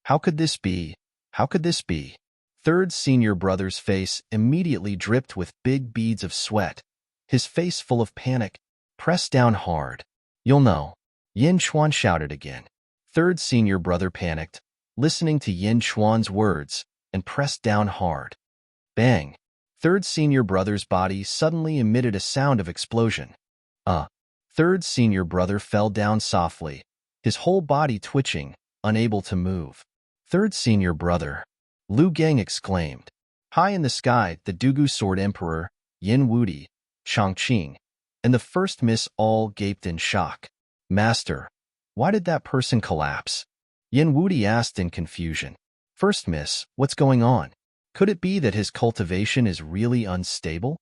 How could this be? How could this be? Third senior brother's face immediately dripped with big beads of sweat, his face full of panic, pressed down hard. You'll know. Yin Chuan shouted again. Third senior brother panicked, listening to Yin Chuan's words, and pressed down hard. Bang! Third senior brother's body suddenly emitted a sound of explosion. Third senior brother fell down softly, his whole body twitching, unable to move. Third senior brother, Lu Gang exclaimed. High in the sky, the Dugu Sword Emperor, Yin Wudi, Chongqing, and the first miss all gaped in shock. Master, why did that person collapse? Yin Wudi asked in confusion. First miss, what's going on? Could it be that his cultivation is really unstable?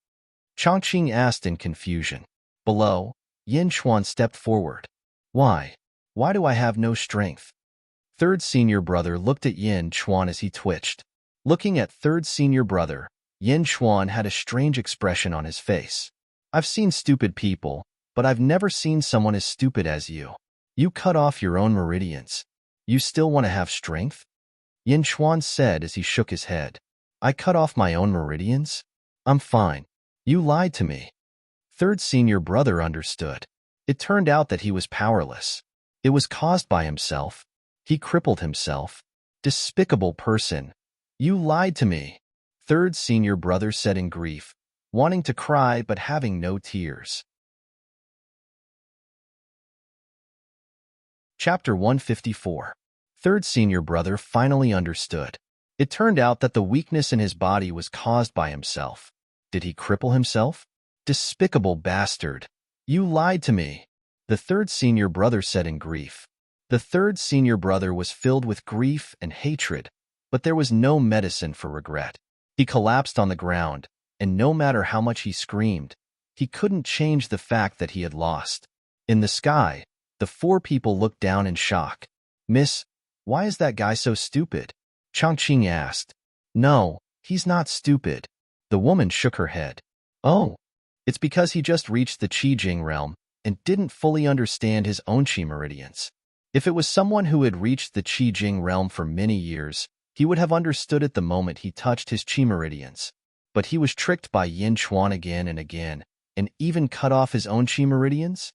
Chongqing asked in confusion. Below, Yin Chuan stepped forward. Why? Why do I have no strength? Third senior brother looked at Yin Chuan as he twitched. Looking at third senior brother, Yin Chuan had a strange expression on his face. I've seen stupid people, but I've never seen someone as stupid as you. You cut off your own meridians. You still want to have strength? Yin Chuan said as he shook his head. I cut off my own meridians? I'm fine. You lied to me. Third senior brother understood. It turned out that he was powerless. It was caused by himself. He crippled himself. Despicable person. You lied to me. Third senior brother said in grief, wanting to cry but having no tears. Chapter 154. Third senior brother finally understood. It turned out that the weakness in his body was caused by himself. Did he cripple himself? Despicable bastard. You lied to me. The third senior brother said in grief. The third senior brother was filled with grief and hatred, but there was no medicine for regret. He collapsed on the ground, and no matter how much he screamed, he couldn't change the fact that he had lost. In the sky, the four people looked down in shock. Miss, why is that guy so stupid? Chongqing asked. No, he's not stupid. The woman shook her head. Oh, it's because he just reached the Qijing realm and didn't fully understand his own Qi meridians. If it was someone who had reached the Qijing realm for many years, he would have understood it the moment he touched his Qi meridians. But he was tricked by Yin Chuan again and even cut off his own Qi meridians?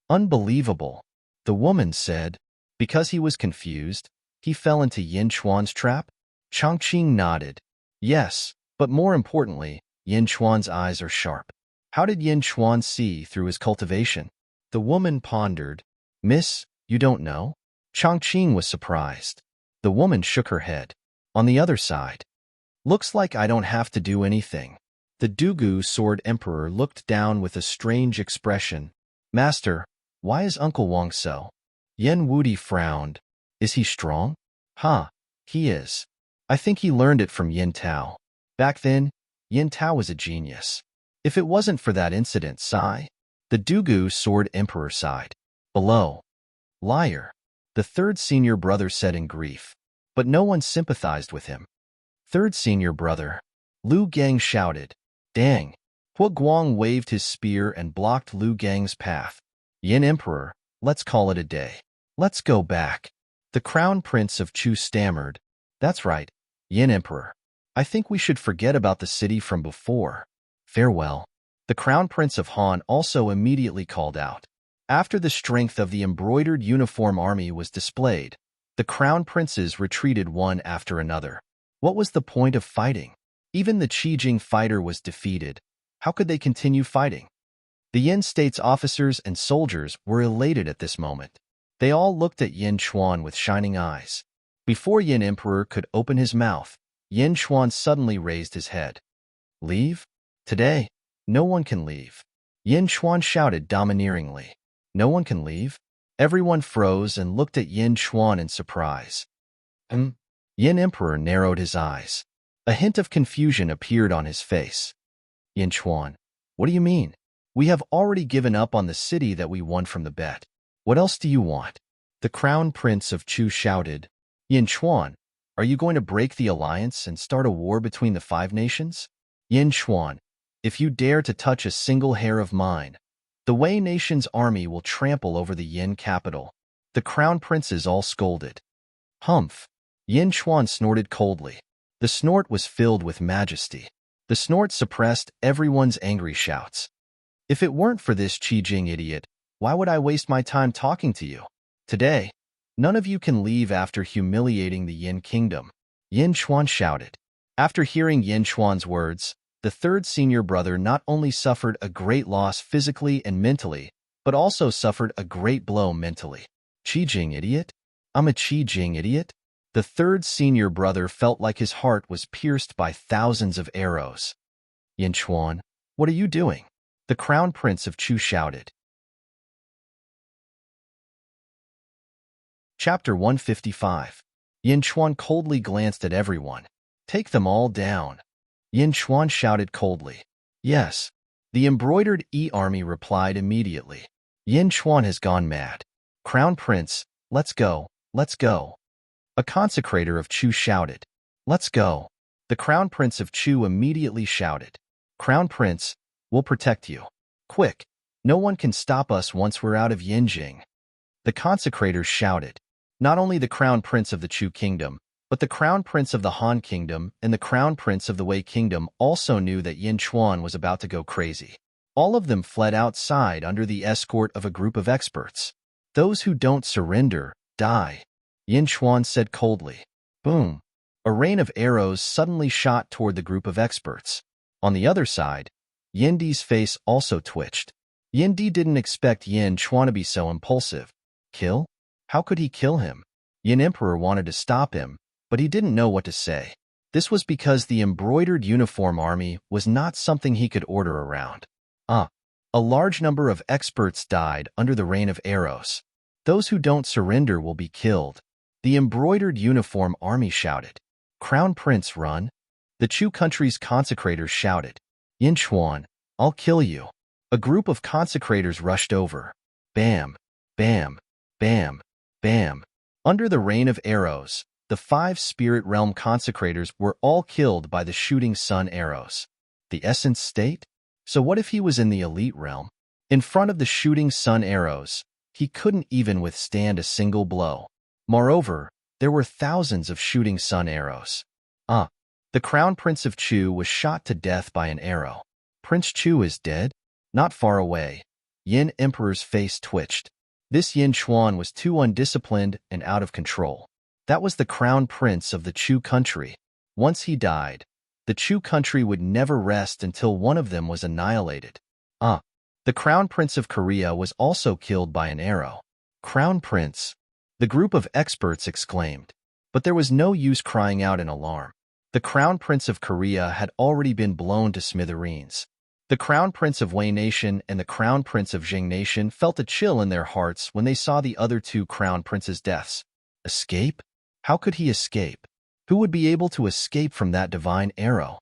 Unbelievable. The woman said. Because he was confused, he fell into Yin Chuan's trap? Chongqing nodded. Yes, but more importantly, Yin Chuan's eyes are sharp. How did Yin Chuan see through his cultivation? The woman pondered. Miss, you don't know? Chongqing was surprised. The woman shook her head. On the other side. Looks like I don't have to do anything. The Dugu Sword Emperor looked down with a strange expression. Master, why is Uncle Wang so? Yin Wudi frowned. Is he strong? He is. I think he learned it from Yin Tao. Back then, Yin Tao was a genius. If it wasn't for that incident, sigh. The Dugu Sword Emperor sighed. Below. Liar. The third senior brother said in grief. But no one sympathized with him. Third senior brother. Lu Gang shouted. Dang. Hua Guang waved his spear and blocked Lu Gang's path. Yin Emperor, let's call it a day. Let's go back. The Crown Prince of Chu stammered. That's right, Yin Emperor. I think we should forget about the city from before. Farewell. The Crown Prince of Han also immediately called out. After the strength of the embroidered uniform army was displayed, the Crown Princes retreated one after another. What was the point of fighting? Even the Qijing fighter was defeated. How could they continue fighting? The Yin State's officers and soldiers were elated at this moment. They all looked at Yin Chuan with shining eyes. Before Yin Emperor could open his mouth, Yin Chuan suddenly raised his head. Leave? Today, no one can leave. Yin Chuan shouted domineeringly. No one can leave? Everyone froze and looked at Yin Chuan in surprise. Yin Emperor narrowed his eyes. A hint of confusion appeared on his face. Yin Chuan, what do you mean? We have already given up on the city that we won from the bet. What else do you want? The Crown Prince of Chu shouted. Yin Chuan, are you going to break the alliance and start a war between the 5 nations? Yin Chuan, If you dare to touch a single hair of mine, the Wei nation's army will trample over the Yin capital. The crown princes all scolded. Humph! Yin Chuan snorted coldly. The snort was filled with majesty. The snort suppressed everyone's angry shouts. If it weren't for this Qi Jing idiot, why would I waste my time talking to you? Today, none of you can leave after humiliating the Yin kingdom. Yin Chuan shouted. After hearing Yin Chuan's words, the third senior brother not only suffered a great loss physically and mentally, but also suffered a great blow mentally. Qi Jing idiot? I'm a Qi Jing idiot? The third senior brother felt like his heart was pierced by thousands of arrows. Yin Chuan, what are you doing? The crown prince of Chu shouted. Chapter 155. Yin Chuan coldly glanced at everyone. Take them all down. Yin Chuan shouted coldly. Yes. The embroidered E-army replied immediately. Yin Chuan has gone mad. Crown Prince, let's go, let's go. A consecrator of Chu shouted. Let's go. The Crown Prince of Chu immediately shouted. Crown Prince, we'll protect you. Quick, no one can stop us once we're out of Yinjing. The consecrators shouted. Not only the Crown Prince of the Chu Kingdom, but the Crown Prince of the Han Kingdom and the Crown Prince of the Wei Kingdom also knew that Yin Chuan was about to go crazy. All of them fled outside under the escort of a group of experts. Those who don't surrender, die, Yin Chuan said coldly. Boom! A rain of arrows suddenly shot toward the group of experts. On the other side, Yin Di's face also twitched. Yin Di didn't expect Yin Chuan to be so impulsive. Kill? How could he kill him? Yin Emperor wanted to stop him, but he didn't know what to say. This was because the embroidered uniform army was not something he could order around. A large number of experts died under the rain of arrows. Those who don't surrender will be killed. The embroidered uniform army shouted. Crown Prince, run. The Chu country's consecrators shouted. Yin Chuan, I'll kill you. A group of consecrators rushed over. Bam, bam, bam, bam. Under the rain of arrows, the 5 spirit realm consecrators were all killed by the shooting sun arrows. The essence state? So what if he was in the elite realm? In front of the shooting sun arrows, he couldn't even withstand a single blow. Moreover, there were thousands of shooting sun arrows. The Crown Prince of Chu was shot to death by an arrow. Prince Chu is dead? Not far away. Yin Emperor's face twitched. This Yin Chuan was too undisciplined and out of control. That was the Crown Prince of the Chu country. Once he died, the Chu country would never rest until one of them was annihilated. The Crown Prince of Korea was also killed by an arrow. Crown Prince, the group of experts exclaimed. But there was no use crying out in alarm. The Crown Prince of Korea had already been blown to smithereens. The Crown Prince of Wei Nation and the Crown Prince of Jing Nation felt a chill in their hearts when they saw the other 2 Crown Princes' deaths. Escape? How could he escape? Who would be able to escape from that divine arrow?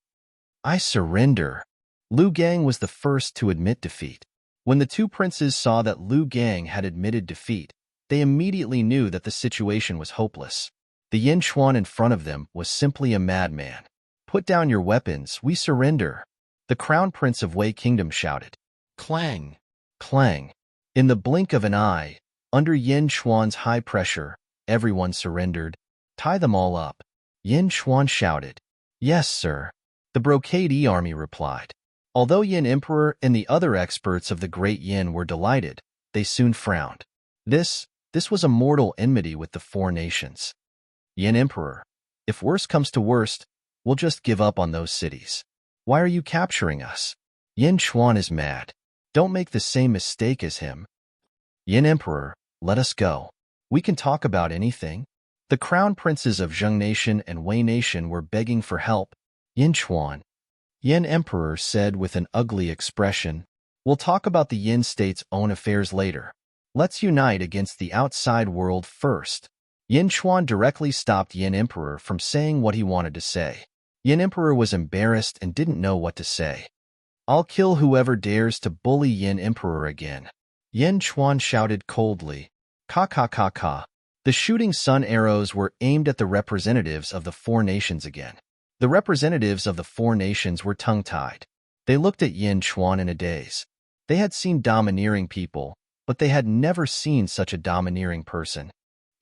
I surrender. Lu Gang was the first to admit defeat. When the 2 princes saw that Lu Gang had admitted defeat, they immediately knew that the situation was hopeless. The Yin Chuan in front of them was simply a madman. Put down your weapons, we surrender. The Crown Prince of Wei Kingdom shouted. Clang! Clang! In the blink of an eye, under Yin Chuan's high pressure, everyone surrendered. Tie them all up. Yin Chuan shouted. Yes, sir. The Brocade E-army replied. Although Yin Emperor and the other experts of the Great Yin were delighted, they soon frowned. This was a mortal enmity with the 4 nations. Yin Emperor, if worse comes to worst, we'll just give up on those cities. Why are you capturing us? Yin Chuan is mad. Don't make the same mistake as him. Yin Emperor, let us go. We can talk about anything. The Crown Princes of Zheng Nation and Wei Nation were begging for help. Yin Chuan, Yin Emperor said with an ugly expression, we'll talk about the Yin state's own affairs later. Let's unite against the outside world first. Yin Chuan directly stopped Yin Emperor from saying what he wanted to say. Yin Emperor was embarrassed and didn't know what to say. I'll kill whoever dares to bully Yin Emperor again. Yin Chuan shouted coldly. Ka ka ka ka. The shooting sun arrows were aimed at the representatives of the 4 nations again. The representatives of the 4 nations were tongue-tied. They looked at Yin Chuan in a daze. They had seen domineering people, but they had never seen such a domineering person.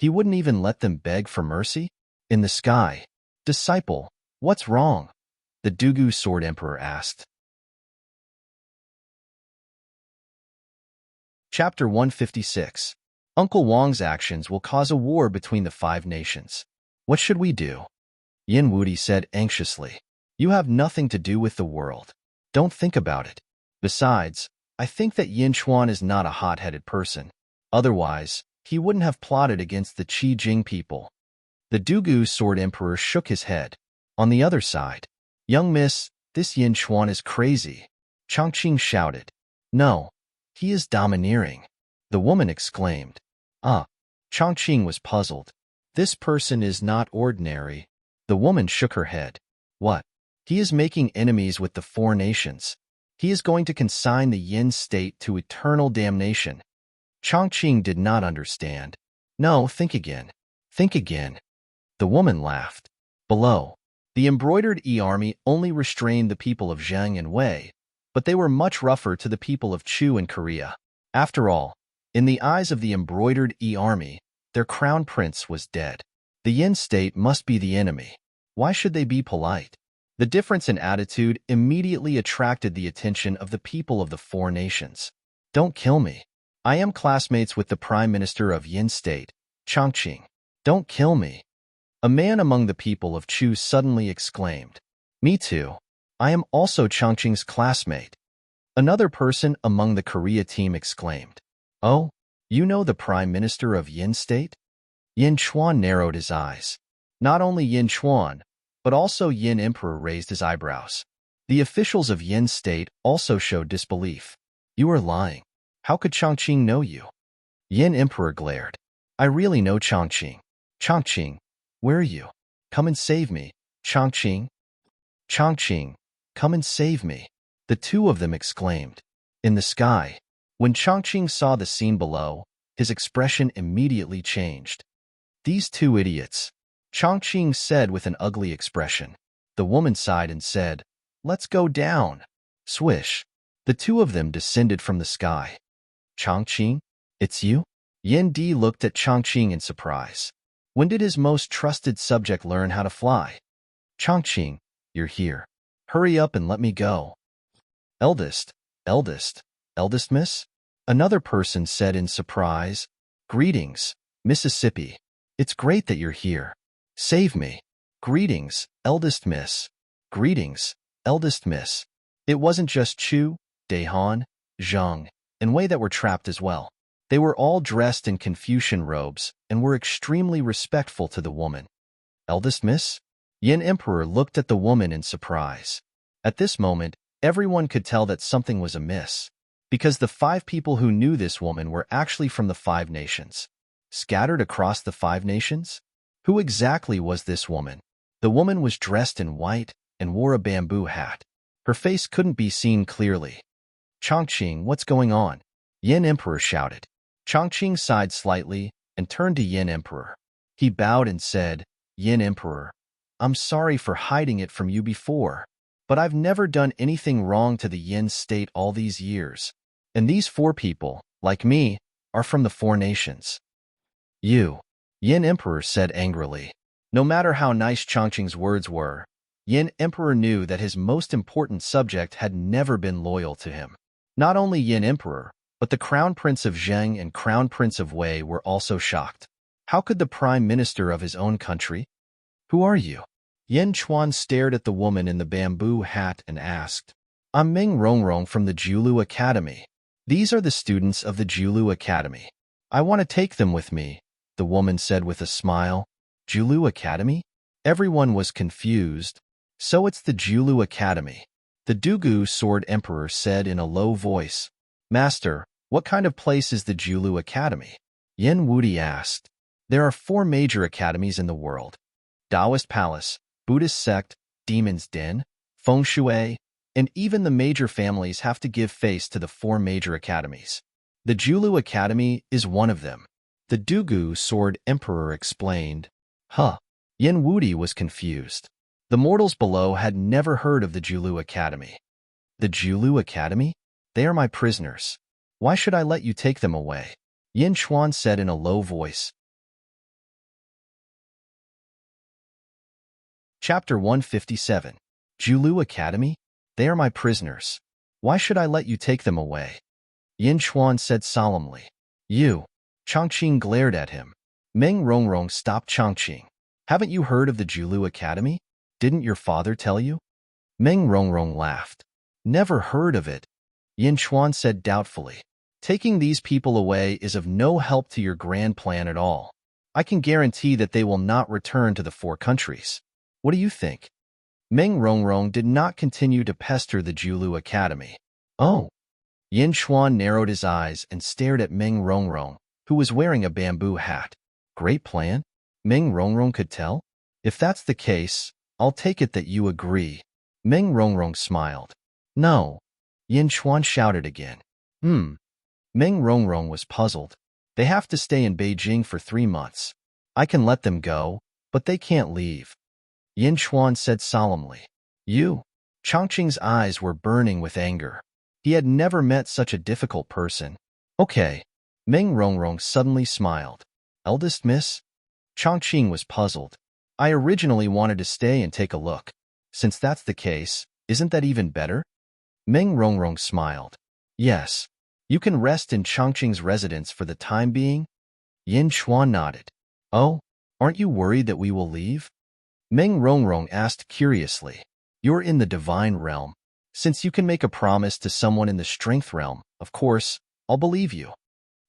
He wouldn't even let them beg for mercy? In the sky. Disciple, what's wrong? The Dugu Sword Emperor asked. Chapter 156. Uncle Wang's actions will cause a war between the 5 nations. What should we do? Yin Wudi said anxiously. You have nothing to do with the world. Don't think about it. Besides, I think that Yin Chuan is not a hot-headed person. Otherwise, he wouldn't have plotted against the Qi Jing people. The Dugu Sword Emperor shook his head. On the other side, young miss, this Yin Chuan is crazy. Chongqing shouted. No, he is domineering. The woman exclaimed. Chongqing was puzzled. This person is not ordinary. The woman shook her head. What? He is making enemies with the 4 nations. He is going to consign the Yin state to eternal damnation. Chongqing did not understand. No, think again. Think again. The woman laughed. Below, the embroidered E-army only restrained the people of Zheng and Wei, but they were much rougher to the people of Chu and Korea. After all, in the eyes of the embroidered E-army, their crown prince was dead. The Yin state must be the enemy. Why should they be polite? The difference in attitude immediately attracted the attention of the people of the 4 nations. Don't kill me. I am classmates with the Prime Minister of Yin State, Chongqing. Don't kill me. A man among the people of Chu suddenly exclaimed. Me too. I am also Chongqing's classmate. Another person among the Korea team exclaimed. Oh, you know the Prime Minister of Yin State? Yin Chuan narrowed his eyes. Not only Yin Chuan, but also Yin Emperor raised his eyebrows. The officials of Yin State also showed disbelief. You are lying. How could Chongqing know you? Yin Emperor glared. I really know Chongqing. Chongqing, where are you? Come and save me. Chongqing? Chongqing, come and save me. The 2 of them exclaimed. In the sky. When Chongqing saw the scene below, his expression immediately changed. These 2 idiots. Chongqing said with an ugly expression. The woman sighed and said, Let's go down. Swish. The 2 of them descended from the sky. Chongqing, it's you? Yin Di looked at Chongqing in surprise. When did his most trusted subject learn how to fly? Chongqing, you're here. Hurry up and let me go. Eldest miss? Another person said in surprise. Greetings, Mississippi. It's great that you're here. Save me. Greetings, eldest miss. Greetings, eldest miss. It wasn't just Chu, Dahan, Zhang, and Wei that were trapped as well. They were all dressed in Confucian robes and were extremely respectful to the woman. Eldest miss? Yin Emperor looked at the woman in surprise. At this moment, everyone could tell that something was amiss, because the 5 people who knew this woman were actually from the 5 nations. Scattered across the 5 nations? Who exactly was this woman? The woman was dressed in white and wore a bamboo hat. Her face couldn't be seen clearly. Chongqing, what's going on? Yin Emperor shouted. Chongqing sighed slightly and turned to Yin Emperor. He bowed and said, Yin Emperor, I'm sorry for hiding it from you before, but I've never done anything wrong to the Yin state all these years. And these 4 people, like me, are from the 4 nations. You, Yin Emperor said angrily. No matter how nice Chongqing's words were, Yin Emperor knew that his most important subject had never been loyal to him. Not only Yin Emperor, but the Crown Prince of Zheng and Crown Prince of Wei were also shocked. How could the Prime Minister of his own country? Who are you? Yin Chuan stared at the woman in the bamboo hat and asked. I'm Meng Rongrong from the Jiulu Academy. These are the students of the Jiulu Academy. I want to take them with me, the woman said with a smile. Jiulu Academy? Everyone was confused. So it's the Jiulu Academy. The Dugu Sword Emperor said in a low voice. Master, what kind of place is the Jiulu Academy? Yin Wudi asked. There are 4 major academies in the world. Taoist Palace, Buddhist Sect, Demon's Den, Feng Shui, and even the major families have to give face to the 4 major academies. The Jiulu Academy is one of them. The Dugu Sword Emperor explained. Yin Wudi was confused. The mortals below had never heard of the Jiulu Academy. The Julu Academy? They are my prisoners. Why should I let you take them away? Yin Chuan said in a low voice. Chapter 157. Julu Academy? They are my prisoners. Why should I let you take them away? Yin Chuan said solemnly. You. Chongqing glared at him. Meng Rongrong stopped Chongqing. Haven't you heard of the Julu Academy? Didn't your father tell you? Meng Rongrong laughed. Never heard of it. Yin Chuan said doubtfully. Taking these people away is of no help to your grand plan at all. I can guarantee that they will not return to the four countries. What do you think? Meng Rongrong did not continue to pester the Julu Academy. Oh. Yin Chuan narrowed his eyes and stared at Meng Rongrong, who was wearing a bamboo hat. Great plan? Meng Rongrong could tell? If that's the case, I'll take it that you agree. Meng Rongrong smiled. No. Yin Chuan shouted again. Meng Rongrong was puzzled. They have to stay in Beijing for 3 months. I can let them go, but they can't leave. Yin Chuan said solemnly. You? Chongqing's eyes were burning with anger. He had never met such a difficult person. Okay. Meng Rongrong suddenly smiled. Eldest miss? Chongqing was puzzled. I originally wanted to stay and take a look. Since that's the case, isn't that even better? Meng Rongrong smiled. Yes. You can rest in Chongqing's residence for the time being? Yin Chuan nodded. Oh, aren't you worried that we will leave? Meng Rongrong asked curiously. You're in the divine realm. Since you can make a promise to someone in the strength realm, of course, I'll believe you.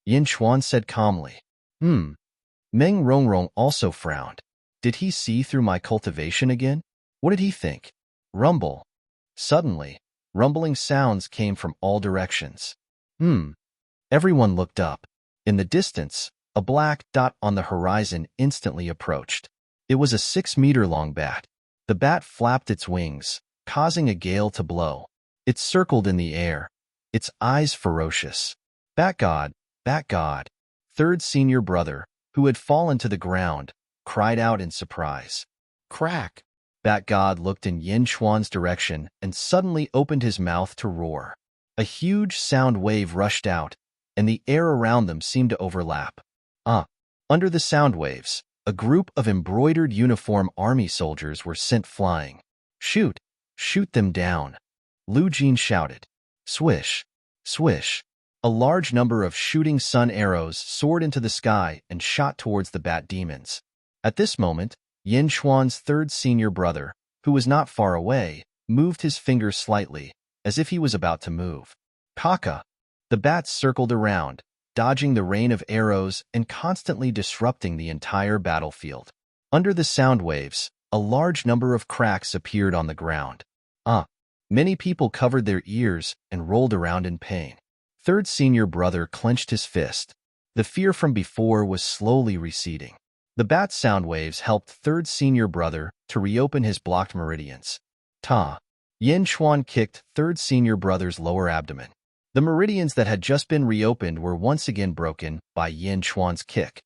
Yin Chuan said calmly. Meng Rongrong also frowned. Did he see through my cultivation again? What did he think? Rumble. Suddenly, rumbling sounds came from all directions. Everyone looked up. In the distance, a black dot on the horizon instantly approached. It was a 6-meter-long bat. The bat flapped its wings, causing a gale to blow. It circled in the air, its eyes ferocious. Bat God, third senior brother, who had fallen to the ground, cried out in surprise. Crack! Bat God looked in Yin Chuan's direction and suddenly opened his mouth to roar. A huge sound wave rushed out, and the air around them seemed to overlap. Under the sound waves, a group of embroidered uniform army soldiers were sent flying. Shoot! Shoot them down! Lu Jin shouted. Swish! Swish! A large number of shooting sun arrows soared into the sky and shot towards the bat demons. At this moment, Yin Chuan's third senior brother, who was not far away, moved his finger slightly, as if he was about to move. Kaka! The bats circled around, dodging the rain of arrows and constantly disrupting the entire battlefield. Under the sound waves, a large number of cracks appeared on the ground. Many people covered their ears and rolled around in pain. Third senior brother clenched his fist. The fear from before was slowly receding. The bat sound waves helped third senior brother to reopen his blocked meridians. Yin Chuan kicked third senior brother's lower abdomen. The meridians that had just been reopened were once again broken by Yin Chuan's kick.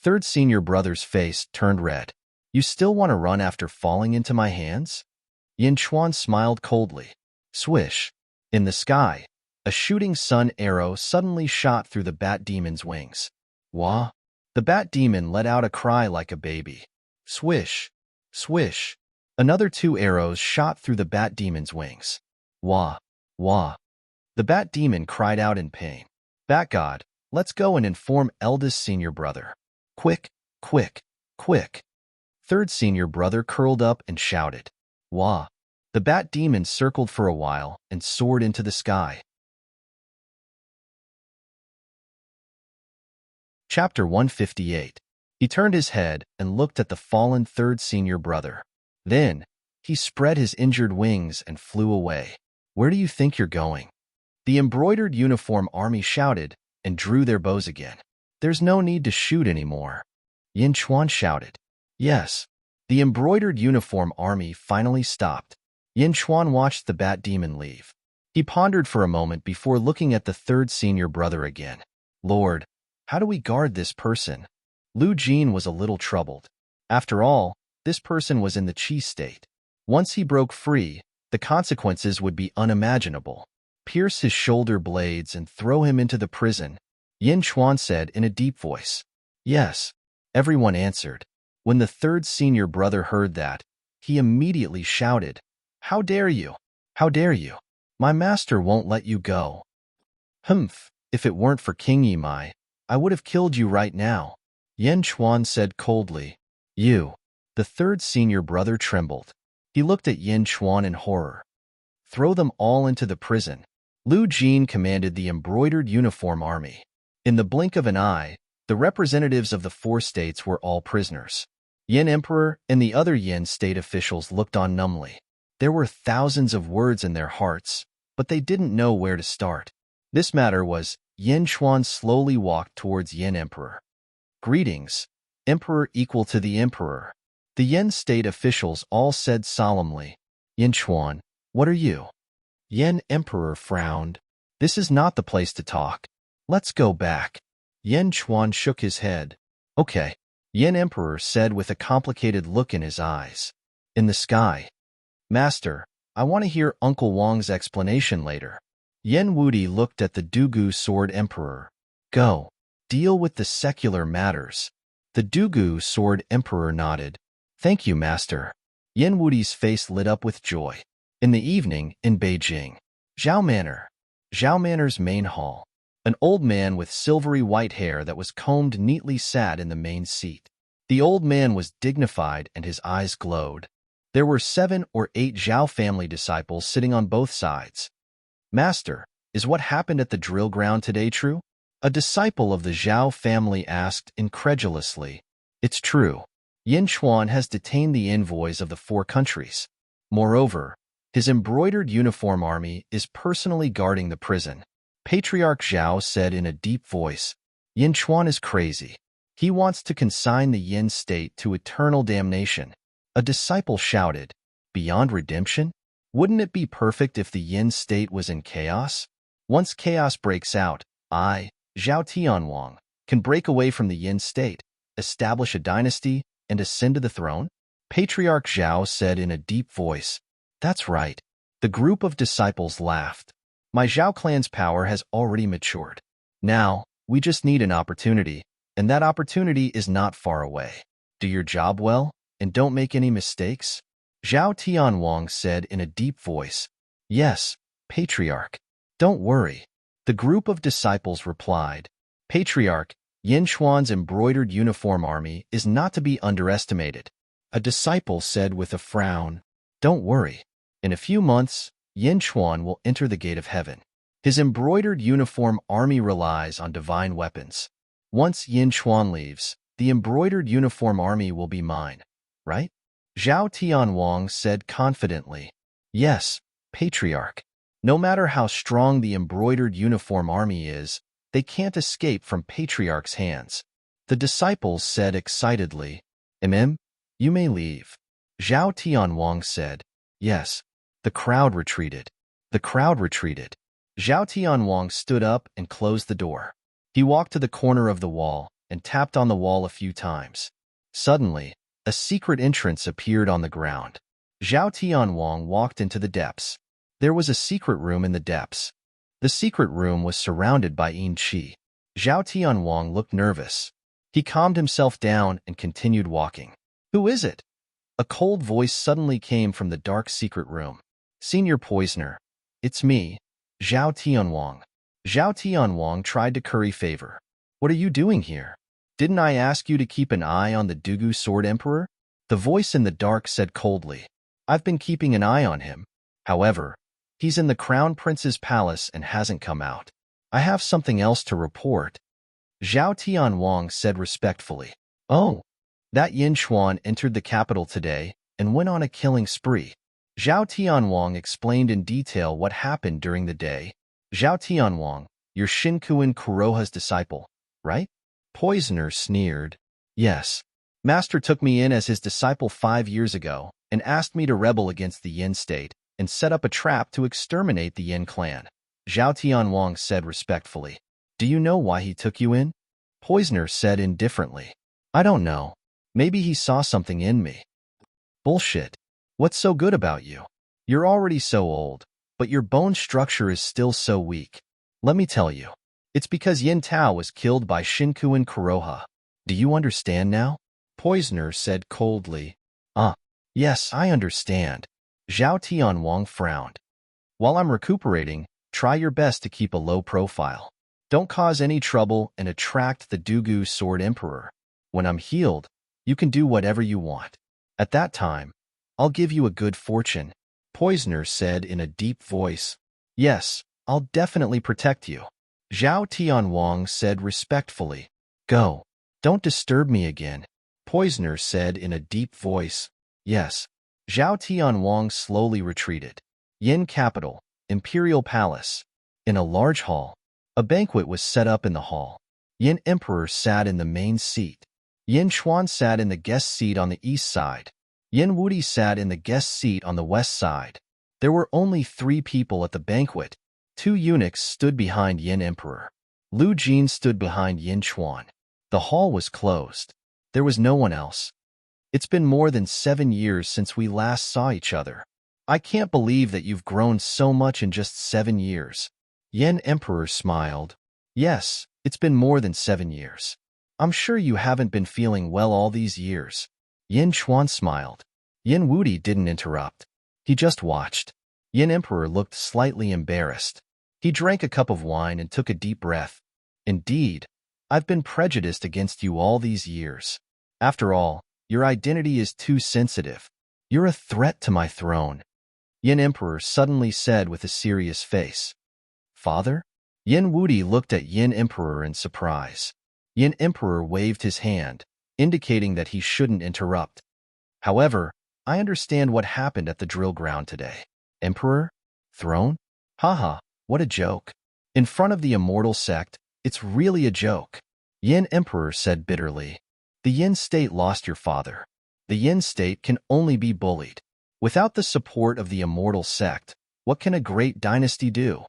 Third senior brother's face turned red. You still want to run after falling into my hands? Yin Chuan smiled coldly. Swish! In the sky, a shooting sun arrow suddenly shot through the bat demon's wings. Wah! The bat demon let out a cry like a baby. Swish! Swish! Another 2 arrows shot through the bat demon's wings. Wah! Wah! The bat demon cried out in pain. Bat God, let's go and inform eldest senior brother. Quick, quick, quick. Third senior brother curled up and shouted. Wah! The bat demon circled for a while and soared into the sky. Chapter 158. He turned his head and looked at the fallen third senior brother. Then, he spread his injured wings and flew away. Where do you think you're going? The embroidered uniform army shouted and drew their bows again. There's no need to shoot anymore. Yin Chuan shouted. Yes. The embroidered uniform army finally stopped. Yin Chuan watched the bat demon leave. He pondered for a moment before looking at the third senior brother again. Lord, how do we guard this person? Lu Jin was a little troubled. After all, this person was in the Qi state. Once he broke free, The consequences would be unimaginable. Pierce his shoulder blades and throw him into the prison, Yin Chuan said in a deep voice. Yes, everyone answered. When the third senior brother heard that, he immediately shouted, How dare you? How dare you? My master won't let you go. Humph, if it weren't for King Yimai, I would have killed you right now, Yin Chuan said coldly. You. The third senior brother trembled. He looked at Yin Chuan in horror. Throw them all into the prison. Lu Jin commanded the embroidered uniform army. In the blink of an eye, the representatives of the 4 states were all prisoners. Yin Emperor and the other Yin state officials looked on numbly. There were thousands of words in their hearts, but they didn't know where to start. This matter was, Yin Chuan slowly walked towards Yin Emperor. Greetings, Emperor equal to the Emperor. The Yin state officials all said solemnly, Yin Chuan, what are you? Yin Emperor frowned. This is not the place to talk. Let's go back. Yin Chuan shook his head. Okay, Yin Emperor said with a complicated look in his eyes. In the sky. Master, I want to hear Uncle Wang's explanation later. Yen Wudi looked at the Dugu Sword Emperor. Go. Deal with the secular matters. The Dugu Sword Emperor nodded. Thank you, Master. Yen Wudi's face lit up with joy. In the evening, in Beijing. Zhao Manor. Zhao Manor's main hall. An old man with silvery white hair that was combed neatly sat in the main seat. The old man was dignified and his eyes glowed. There were 7 or 8 Zhao family disciples sitting on both sides. Master, is what happened at the drill ground today true? A disciple of the Zhao family asked incredulously. It's true. Yin Chuan has detained the envoys of the 4 countries. Moreover, his embroidered uniform army is personally guarding the prison. Patriarch Zhao said in a deep voice, Yin Chuan is crazy. He wants to consign the Yin state to eternal damnation. A disciple shouted, Beyond redemption? Wouldn't it be perfect if the Yin state was in chaos? Once chaos breaks out, I, Zhao Tianwang, can break away from the Yin state, establish a dynasty, and ascend to the throne? Patriarch Zhao said in a deep voice. That's right. The group of disciples laughed. My Zhao clan's power has already matured. Now, we just need an opportunity, and that opportunity is not far away. Do your job well, and don't make any mistakes. Zhao Tianwang said in a deep voice. Yes, Patriarch. Don't worry. The group of disciples replied. Patriarch, Yin Chuan's embroidered uniform army is not to be underestimated. A disciple said with a frown. Don't worry. In a few months, Yin Chuan will enter the gate of heaven. His embroidered uniform army relies on divine weapons. Once Yin Chuan leaves, the embroidered uniform army will be mine, right? Zhao Tianwang said confidently. Yes, Patriarch. No matter how strong the embroidered uniform army is, they can't escape from Patriarch's hands. The disciples said excitedly. You may leave. Zhao Tianwang said. Yes. The crowd retreated. The crowd retreated. Zhao Tianwang stood up and closed the door. He walked to the corner of the wall and tapped on the wall a few times. Suddenly, a secret entrance appeared on the ground. Zhao Tianwang walked into the depths. There was a secret room in the depths. The secret room was surrounded by Yin Qi. Zhao Tianwang looked nervous. He calmed himself down and continued walking. Who is it? A cold voice suddenly came from the dark secret room. Senior Poisoner. It's me, Zhao Tianwang. Zhao Tianwang tried to curry favor. What are you doing here? Didn't I ask you to keep an eye on the Dugu Sword Emperor? The voice in the dark said coldly. I've been keeping an eye on him. However, he's in the Crown Prince's palace and hasn't come out. I have something else to report. Zhao Tianwang said respectfully. Oh, that Yin Chuan entered the capital today and went on a killing spree. Zhao Tianwang explained in detail what happened during the day. Zhao Tianwang, you're Shinkuan Kuroha's disciple, right? Poisoner sneered. Yes. Master took me in as his disciple 5 years ago and asked me to rebel against the Yin state and set up a trap to exterminate the Yin clan. Zhao Tianwang said respectfully. Do you know why he took you in? Poisoner said indifferently. I don't know. Maybe he saw something in me. Bullshit. What's so good about you? You're already so old, but your bone structure is still so weak. Let me tell you. It's because Yin Tao was killed by Shinkuan Kuroha. Do you understand now? Poisoner said coldly. Yes, I understand. Zhao Tianwang frowned. While I'm recuperating, try your best to keep a low profile. Don't cause any trouble and attract the Dugu Sword Emperor. When I'm healed, you can do whatever you want. At that time, I'll give you a good fortune. Poisoner said in a deep voice. Yes, I'll definitely protect you. Zhao Tianwang said respectfully. Go. Don't disturb me again. Poisoner said in a deep voice. Yes. Zhao Tianwang slowly retreated. Yin Capital, Imperial Palace. In a large hall, a banquet was set up in the hall. Yin Emperor sat in the main seat. Yin Chuan sat in the guest seat on the east side. Yin Wudi sat in the guest seat on the west side. There were only 3 people at the banquet. 2 eunuchs stood behind Yin Emperor. Lu Jin stood behind Yin Chuan. The hall was closed. There was no one else. It's been more than 7 years since we last saw each other. I can't believe that you've grown so much in just 7 years. Yin Emperor smiled. Yes, it's been more than 7 years. I'm sure you haven't been feeling well all these years. Yin Chuan smiled. Yin Wudi didn't interrupt. He just watched. Yin Emperor looked slightly embarrassed. He drank a cup of wine and took a deep breath. Indeed, I've been prejudiced against you all these years. After all, your identity is too sensitive. You're a threat to my throne. Yin Emperor suddenly said with a serious face. Father? Yin Wudi looked at Yin Emperor in surprise. Yin Emperor waved his hand, indicating that he shouldn't interrupt. However, I understand what happened at the drill ground today. Emperor? Throne? Haha, what a joke. In front of the Immortal sect, it's really a joke. Yin Emperor said bitterly. The Yin state lost your father. The Yin state can only be bullied. Without the support of the Immortal sect, what can a great dynasty do?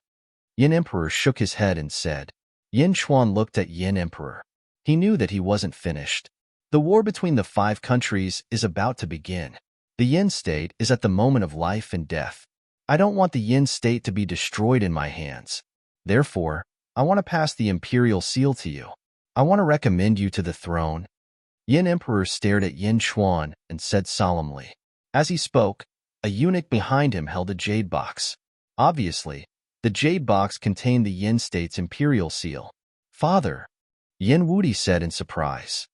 Yin Emperor shook his head and said. Yin Chuan looked at Yin Emperor. He knew that he wasn't finished. The war between the 5 countries is about to begin. The Yin state is at the moment of life and death. I don't want the Yin state to be destroyed in my hands. Therefore, I want to pass the imperial seal to you. I want to recommend you to the throne. Yin Emperor stared at Yin Chuan and said solemnly. As he spoke, a eunuch behind him held a jade box. Obviously, the jade box contained the Yin state's imperial seal. Father, Yin Wudi said in surprise.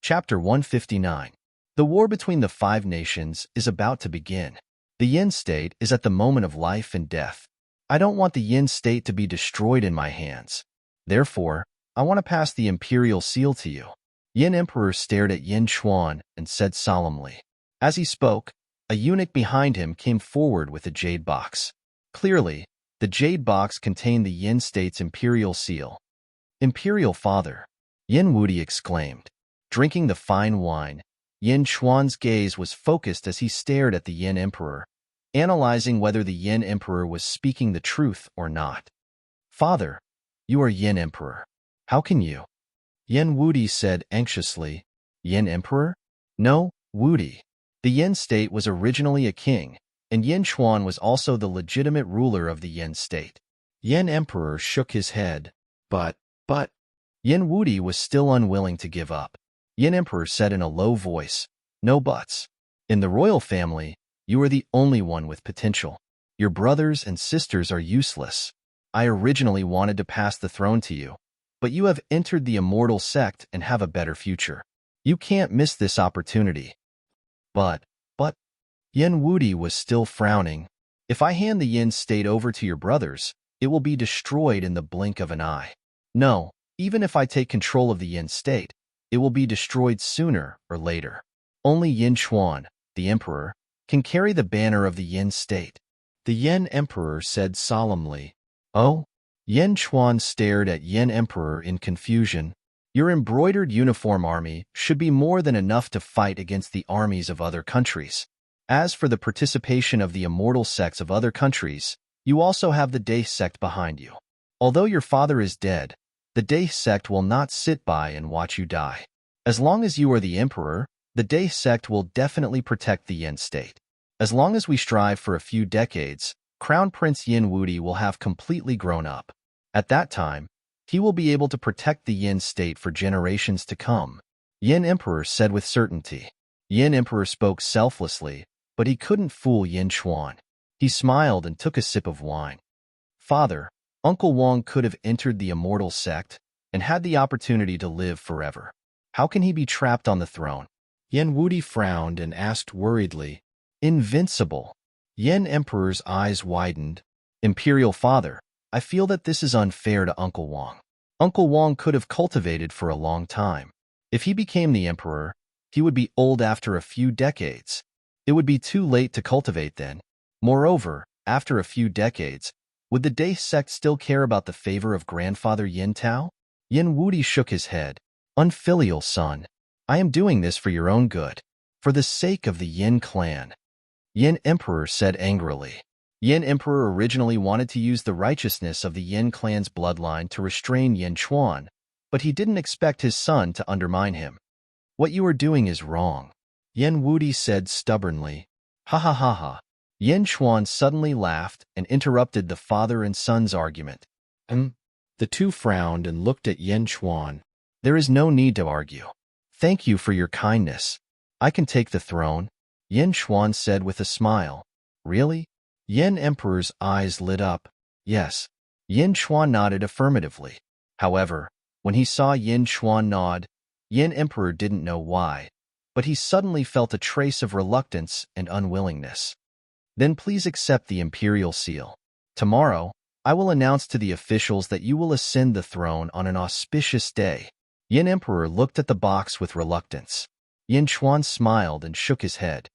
Chapter 159. The war between the 5 nations is about to begin. The Yin state is at the moment of life and death. I don't want the Yin state to be destroyed in my hands. Therefore, I want to pass the imperial seal to you. Yin Emperor stared at Yin Chuan and said solemnly. As he spoke, a eunuch behind him came forward with a jade box. Clearly, the jade box contained the Yin state's imperial seal. Imperial Father, Yin Wudi exclaimed. Drinking the fine wine, Yin Chuan's gaze was focused as he stared at the Yin Emperor, analyzing whether the Yin Emperor was speaking the truth or not. Father, you are Yin Emperor. How can you? Yin Wudi said anxiously. Yin Emperor? No, Wudi. The Yin state was originally a king, and Yin Chuan was also the legitimate ruler of the Yin state. Yin Emperor shook his head. But. Yin Wudi was still unwilling to give up. Yin Emperor said in a low voice, no buts. In the royal family, you are the only one with potential. Your brothers and sisters are useless. I originally wanted to pass the throne to you, but you have entered the Immortal sect and have a better future. You can't miss this opportunity. But, Yin Wudi was still frowning. If I hand the Yin state over to your brothers, it will be destroyed in the blink of an eye. No, even if I take control of the Yin state, it will be destroyed sooner or later. Only Yin Chuan, the Emperor, can carry the banner of the Yin state. The Yin Emperor said solemnly. Oh? Yin Chuan stared at Yin Emperor in confusion. Your embroidered uniform army should be more than enough to fight against the armies of other countries. As for the participation of the Immortal sects of other countries, you also have the Daith sect behind you. Although your father is dead, the Daith sect will not sit by and watch you die. As long as you are the Emperor, The Day sect will definitely protect the Yin state. As long as we strive for a few decades, Crown Prince Yin Wudi will have completely grown up. At that time, he will be able to protect the Yin state for generations to come, Yin Emperor said with certainty. Yin Emperor spoke selflessly, but he couldn't fool Yin Chuan. He smiled and took a sip of wine. Father, Uncle Wang could have entered the Immortal sect and had the opportunity to live forever. How can he be trapped on the throne? Yin Wudi frowned and asked worriedly. Invincible. Yin Emperor's eyes widened. Imperial Father, I feel that this is unfair to Uncle Wang. Uncle Wang could have cultivated for a long time. If he became the Emperor, he would be old after a few decades. It would be too late to cultivate then. Moreover, after a few decades, would the Day sect still care about the favor of Grandfather Yin Tao? Yin Wudi shook his head. Unfilial son, I am doing this for your own good, for the sake of the Yin clan. Yin Emperor said angrily. Yin Emperor originally wanted to use the righteousness of the Yin clan's bloodline to restrain Yin Chuan, but he didn't expect his son to undermine him. What you are doing is wrong, Yin Wudi said stubbornly. Ha ha ha ha. Yin Chuan suddenly laughed and interrupted the father and son's argument. The two frowned and looked at Yin Chuan. There is no need to argue. Thank you for your kindness. I can take the throne, Yin Chuan said with a smile. Really? Yin Emperor's eyes lit up. Yes. Yin Chuan nodded affirmatively. However, when he saw Yin Chuan nod, Yin Emperor didn't know why, but he suddenly felt a trace of reluctance and unwillingness. Then please accept the imperial seal. Tomorrow, I will announce to the officials that you will ascend the throne on an auspicious day. Yin Emperor looked at the box with reluctance. Yin Chuan smiled and shook his head.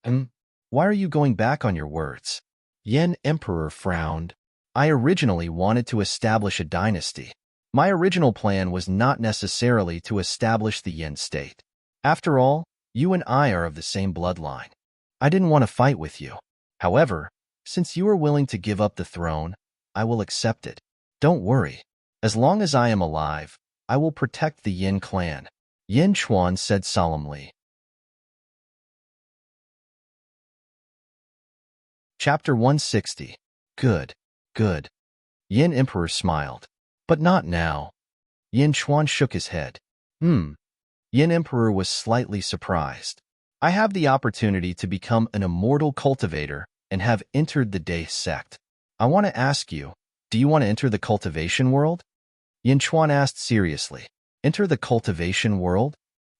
Why are you going back on your words? Yin Emperor frowned. I originally wanted to establish a dynasty. My original plan was not necessarily to establish the Yin state. After all, you and I are of the same bloodline. I didn't want to fight with you. However, since you are willing to give up the throne, I will accept it. Don't worry. As long as I am alive, I will protect the Yin clan, Yin Chuan said solemnly. Chapter 160. Good, good. Yin Emperor smiled. But not now. Yin Chuan shook his head. Yin Emperor was slightly surprised. I have the opportunity to become an immortal cultivator and have entered the Day sect. I want to ask you, do you want to enter the cultivation world? Yin Chuan asked seriously. Enter the cultivation world?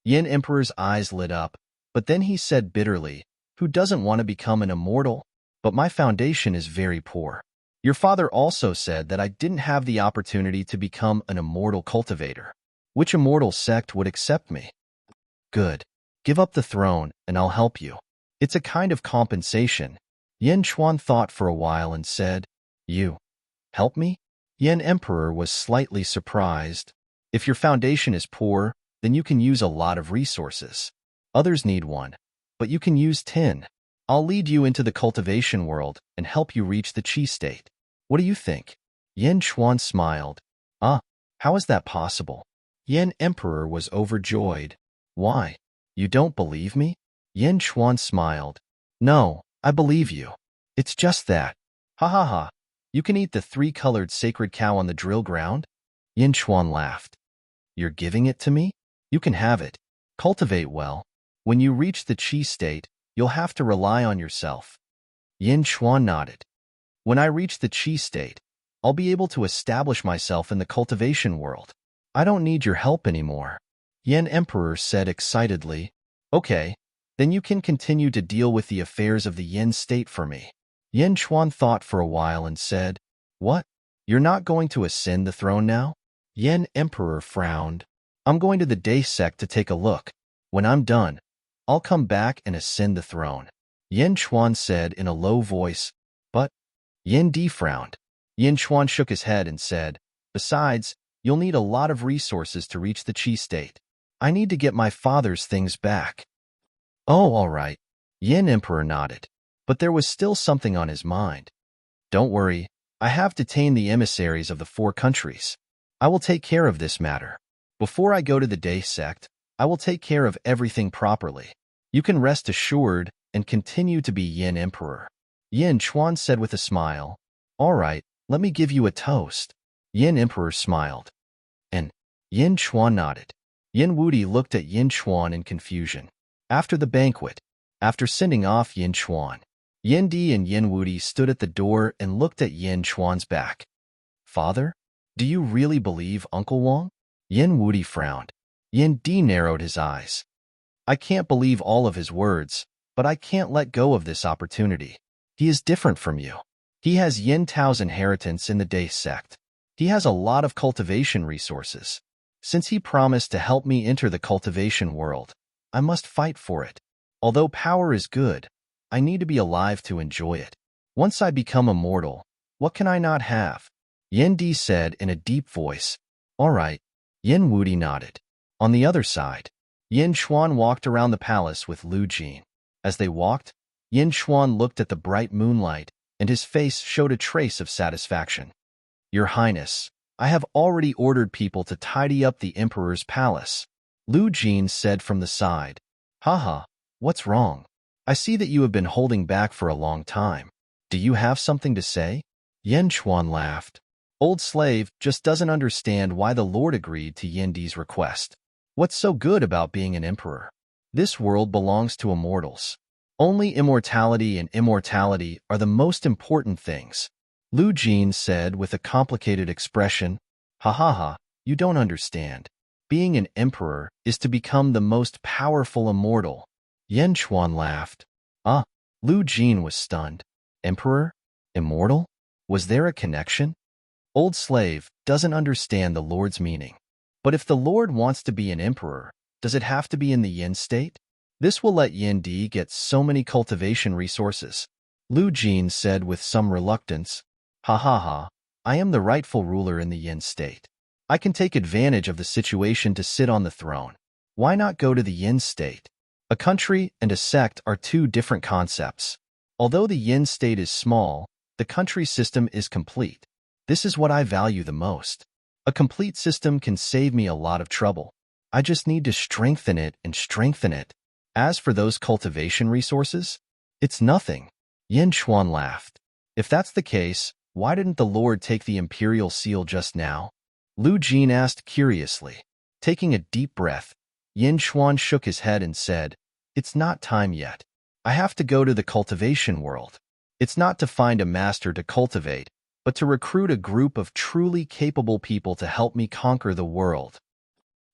Yin Emperor's eyes lit up, but then he said bitterly, who doesn't want to become an immortal? But my foundation is very poor. Your father also said that I didn't have the opportunity to become an immortal cultivator. Which immortal sect would accept me? Good. Give up the throne, and I'll help you. It's a kind of compensation. Yin Chuan thought for a while and said, You help me? Yin Emperor was slightly surprised. If your foundation is poor, then you can use a lot of resources. Others need one, but you can use 10. I'll lead you into the cultivation world and help you reach the Qi state. What do you think? Yin Chuan smiled. How is that possible? Yin Emperor was overjoyed. Why? You don't believe me? Yin Chuan smiled. No, I believe you. It's just that. Ha ha ha. You can eat the 3-colored sacred cow on the drill ground? Yin Chuan laughed. You're giving it to me? You can have it. Cultivate well. When you reach the Qi state, you'll have to rely on yourself. Yin Chuan nodded. When I reach the Qi state, I'll be able to establish myself in the cultivation world. I don't need your help anymore. Yin Emperor said excitedly. Okay, then you can continue to deal with the affairs of the Yin state for me. Yin Chuan thought for a while and said, What? You're not going to ascend the throne now? Yin Emperor frowned. I'm going to the Day sect to take a look. When I'm done, I'll come back and ascend the throne. Yin Chuan said in a low voice. But Yin Di frowned. Yin Chuan shook his head and said, Besides, you'll need a lot of resources to reach the Qi state. I need to get my father's things back. Oh, all right. Yin Emperor nodded. But there was still something on his mind. Don't worry, I have detained the emissaries of the 4 countries. I will take care of this matter. Before I go to the Day sect, I will take care of everything properly. You can rest assured and continue to be Yin Emperor. Yin Chuan said with a smile. All right, let me give you a toast. Yin Emperor smiled. And Yin Chuan nodded. Yin Wudi looked at Yin Chuan in confusion. After the banquet, after sending off Yin Chuan, Yin Di and Yin Wudi stood at the door and looked at Yin Chuan's back. Father, do you really believe Uncle Wang? Yin Wudi frowned. Yin Di narrowed his eyes. I can't believe all of his words, but I can't let go of this opportunity. He is different from you. He has Yin Tao's inheritance in the Day sect. He has a lot of cultivation resources. Since he promised to help me enter the cultivation world, I must fight for it. Although power is good, I need to be alive to enjoy it. Once I become immortal, what can I not have? Yin Di said in a deep voice. All right. Yin Wudi nodded. On the other side, Yin Chuan walked around the palace with Lu Jin. As they walked, Yin Chuan looked at the bright moonlight, and his face showed a trace of satisfaction. Your Highness, I have already ordered people to tidy up the Emperor's palace. Lu Jin said from the side. Haha, what's wrong? I see that you have been holding back for a long time. Do you have something to say? Yin Chuan laughed. Old slave just doesn't understand why the Lord agreed to Yin Di's request. What's so good about being an emperor? This world belongs to immortals. Only immortality and immortality are the most important things. Lu Jin said with a complicated expression. Ha ha ha, you don't understand. Being an emperor is to become the most powerful immortal. Yin Chuan laughed. Ah, Lu Jin was stunned. Emperor? Immortal? Was there a connection? Old slave doesn't understand the Lord's meaning. But if the Lord wants to be an emperor, does it have to be in the Yin state? This will let Yin Di get so many cultivation resources. Lu Jin said with some reluctance. Ha ha ha, I am the rightful ruler in the Yin state. I can take advantage of the situation to sit on the throne. Why not go to the Yin state? A country and a sect are two different concepts. Although the Yin state is small, the country system is complete. This is what I value the most. A complete system can save me a lot of trouble. I just need to strengthen it and strengthen it. As for those cultivation resources, it's nothing. Yin Chuan laughed. If that's the case, why didn't the Lord take the imperial seal just now? Lu Jin asked curiously. Taking a deep breath, Yin Chuan shook his head and said, It's not time yet. I have to go to the cultivation world. It's not to find a master to cultivate, but to recruit a group of truly capable people to help me conquer the world.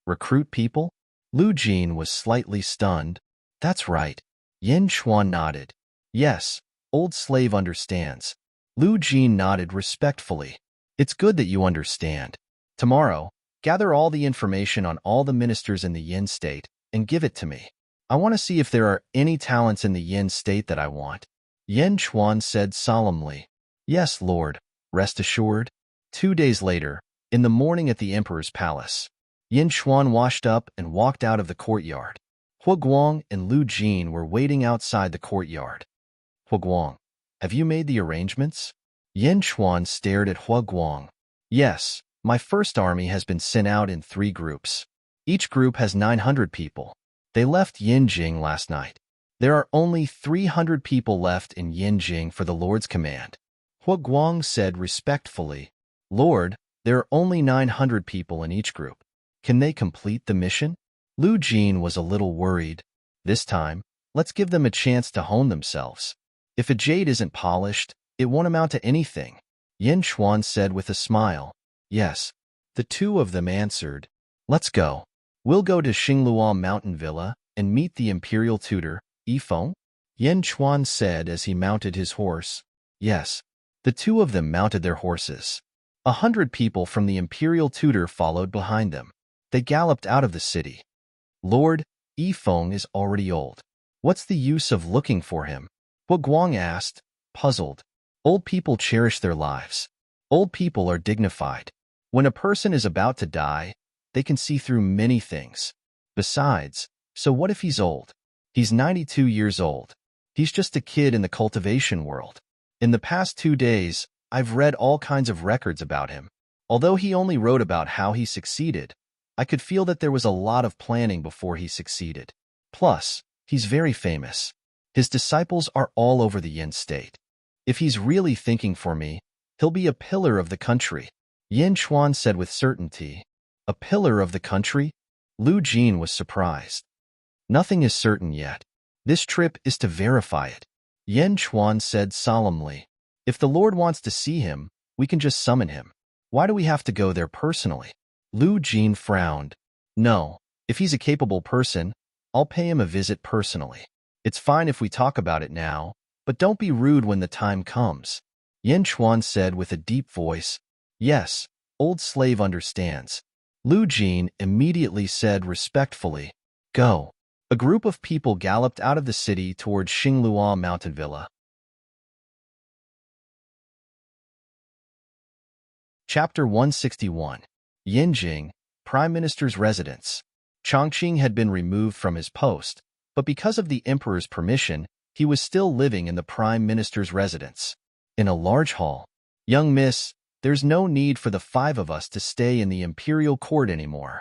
Recruit people? Lu Jin was slightly stunned. That's right. Yin Chuan nodded. Yes, old slave understands. Lu Jin nodded respectfully. It's good that you understand. Tomorrow, gather all the information on all the ministers in the Yin state and give it to me. I want to see if there are any talents in the Yin state that I want. Yin Chuan said solemnly. Yes, Lord. Rest assured. 2 days later, in the morning at the Emperor's palace, Yin Chuan washed up and walked out of the courtyard. Hua Guang and Lu Jin were waiting outside the courtyard. Hua Guang, have you made the arrangements? Yin Chuan stared at Hua Guang. Yes, my first army has been sent out in 3 groups. Each group has 900 people. They left Yinjing last night. There are only 300 people left in Yinjing for the Lord's command. Hua Guang said respectfully, Lord, there are only 900 people in each group. Can they complete the mission? Lu Jin was a little worried. This time, let's give them a chance to hone themselves. If a jade isn't polished, it won't amount to anything. Yin Chuan said with a smile. Yes. The 2 of them answered. Let's go. We'll go to Xingluo Mountain Villa and meet the imperial tutor, Yifeng. Yin Chuan said as he mounted his horse. Yes. The 2 of them mounted their horses. 100 people from the imperial tutor followed behind them. They galloped out of the city. Lord, Yifeng is already old. What's the use of looking for him? Hua Guang asked, puzzled. Old people cherish their lives. Old people are dignified. When a person is about to die, they can see through many things. Besides, so what if he's old? He's 92 years old. He's just a kid in the cultivation world. In the past 2 days, I've read all kinds of records about him. Although he only wrote about how he succeeded, I could feel that there was a lot of planning before he succeeded. Plus, he's very famous. His disciples are all over the Yin state. If he's really thinking for me, he'll be a pillar of the country. Yin Chuan said with certainty. A pillar of the country? Lu Jin was surprised. Nothing is certain yet. This trip is to verify it. Yin Chuan said solemnly. If the Lord wants to see him, we can just summon him. Why do we have to go there personally? Lu Jin frowned. No, if he's a capable person, I'll pay him a visit personally. It's fine if we talk about it now, but don't be rude when the time comes. Yin Chuan said with a deep voice. Yes, old slave understands. Lu Jin immediately said respectfully, Go. A group of people galloped out of the city towards Xinglua Mountain Villa. Chapter 161. Yinjing, Prime Minister's Residence. Chongqing had been removed from his post, but because of the emperor's permission, he was still living in the Prime Minister's residence. In a large hall. Young miss, there's no need for the 5 of us to stay in the imperial court anymore.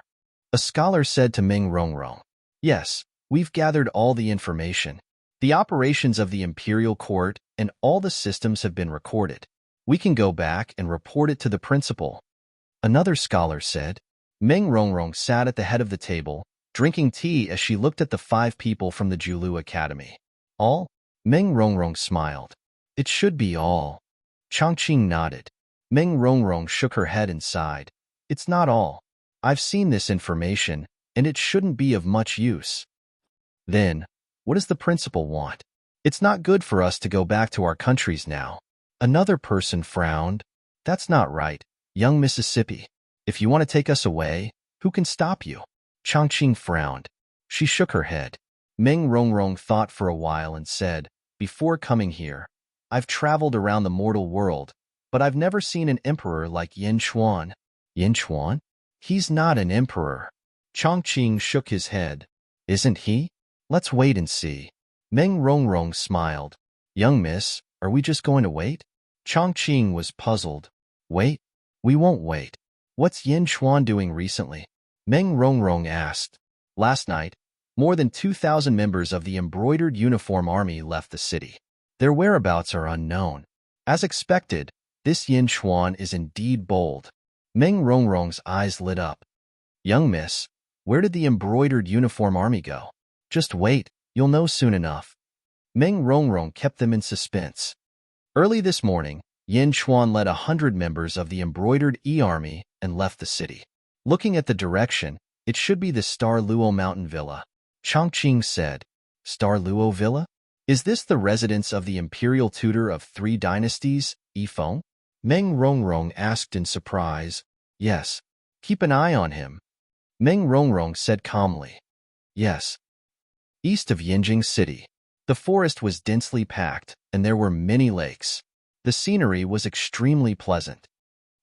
A scholar said to Ming Rongrong. Yes, we've gathered all the information. The operations of the imperial court and all the systems have been recorded. We can go back and report it to the principal. Another scholar said. Meng Rongrong sat at the head of the table, drinking tea as she looked at the 5 people from the Julu Academy. All? Meng Rongrong smiled. It should be all. Chongqing nodded. Meng Rongrong shook her head and sighed. It's not all. I've seen this information, and it shouldn't be of much use. Then, what does the principal want? It's not good for us to go back to our countries now. Another person frowned. That's not right, young Mississippi. If you want to take us away, who can stop you? Chongqing frowned. She shook her head. Meng Rongrong thought for a while and said, Before coming here, I've traveled around the mortal world, but I've never seen an emperor like Yin Chuan. Yin Chuan? He's not an emperor. Chongqing shook his head. Isn't he? Let's wait and see. Meng Rongrong smiled. Young miss, are we just going to wait? Chongqing was puzzled. Wait? We won't wait. What's Yin Chuan doing recently? Meng Rongrong asked. Last night, more than 2,000 members of the embroidered uniform army left the city. Their whereabouts are unknown. As expected, this Yin Chuan is indeed bold. Meng Rongrong's eyes lit up. Young miss, where did the embroidered uniform army go? Just wait, you'll know soon enough. Meng Rongrong kept them in suspense. Early this morning, Yin Chuan led 100 members of the embroidered army and left the city. Looking at the direction, it should be the Star Luo Mountain Villa. Chongqing said, Star Luo Villa? Is this the residence of the imperial tutor of 3 dynasties, Yifeng? Meng Rongrong asked in surprise. Yes. Keep an eye on him. Meng Rongrong said calmly. Yes. East of Yinjing City. The forest was densely packed, and there were many lakes. The scenery was extremely pleasant.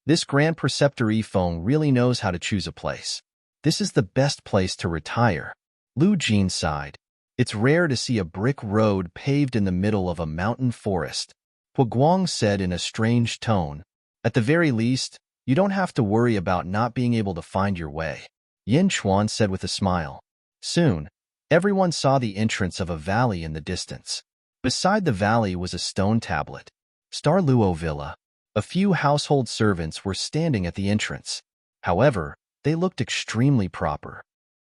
This Grand Preceptor Yifeng really knows how to choose a place. This is the best place to retire. Lu Jin sighed. It's rare to see a brick road paved in the middle of a mountain forest. Hu Guang said in a strange tone. At the very least, you don't have to worry about not being able to find your way. Yin Chuan said with a smile. Soon, everyone saw the entrance of a valley in the distance. Beside the valley was a stone tablet. Star Luo Villa. A few household servants were standing at the entrance. However, they looked extremely proper.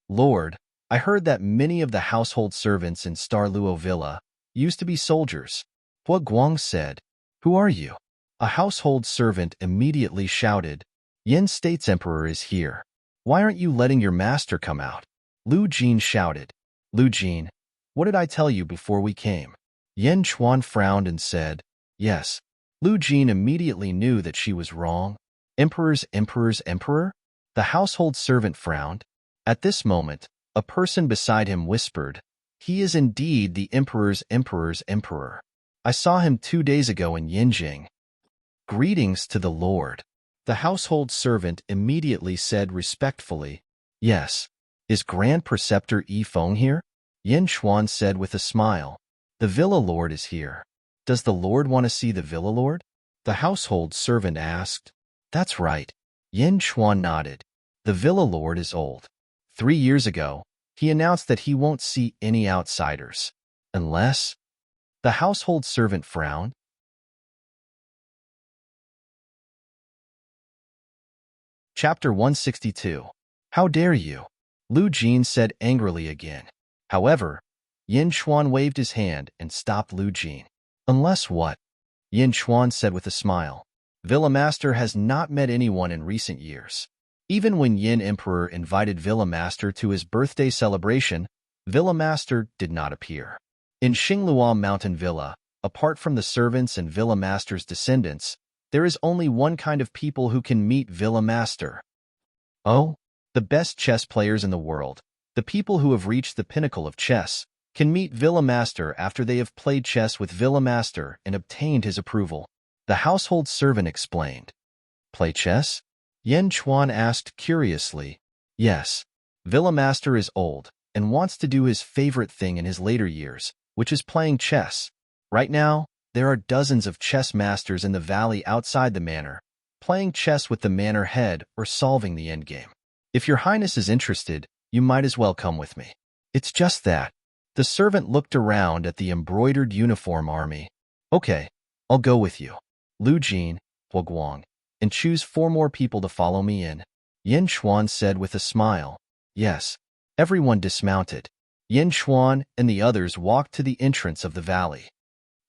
Lord, I heard that many of the household servants in Star Luo Villa used to be soldiers. Hu Guang said. Who are you? A household servant immediately shouted. Yin State's emperor is here. Why aren't you letting your master come out? Lu Jin shouted. Lu Jin, what did I tell you before we came? Yin Chuan frowned and said, Yes. Lu Jin immediately knew that she was wrong. Emperor's emperor? The household servant frowned. At this moment, a person beside him whispered, He is indeed the emperor's emperor. I saw him 2 days ago in Yinjing. Greetings to the Lord. The household servant immediately said respectfully, Yes. Is Grand Preceptor Yifeng here? Yin Chuan said with a smile. The Villa Lord is here. Does the Lord want to see the Villa Lord? The household servant asked. That's right. Yin Chuan nodded. The villa lord is old. 3 years ago, he announced that he won't see any outsiders. Unless... The household servant frowned. Chapter 162. How dare you? Lu Jin said angrily again. However, Yin Xuan waved his hand and stopped Lu Jin. Unless what? Yin Xuan said with a smile. Villa Master has not met anyone in recent years. Even when Yin Emperor invited Villa Master to his birthday celebration, Villa Master did not appear. In Xinglua Mountain Villa, apart from the servants and Villa Master's descendants, there is only one kind of people who can meet Villa Master. Oh, the best chess players in the world, the people who have reached the pinnacle of chess, can meet Villa Master after they have played chess with Villa Master and obtained his approval. The household servant explained. Play chess? Yen Chuan asked curiously. Yes. Villa Master is old and wants to do his favorite thing in his later years, which is playing chess. Right now, there are dozens of chess masters in the valley outside the manor, playing chess with the manor head or solving the endgame. If your highness is interested, you might as well come with me. It's just that. The servant looked around at the embroidered uniform army. Okay, I'll go with you. Lu Jin, Hua Guang, and choose 4 more people to follow me in. Yin Xuan said with a smile. Yes. Everyone dismounted. Yin Xuan and the others walked to the entrance of the valley.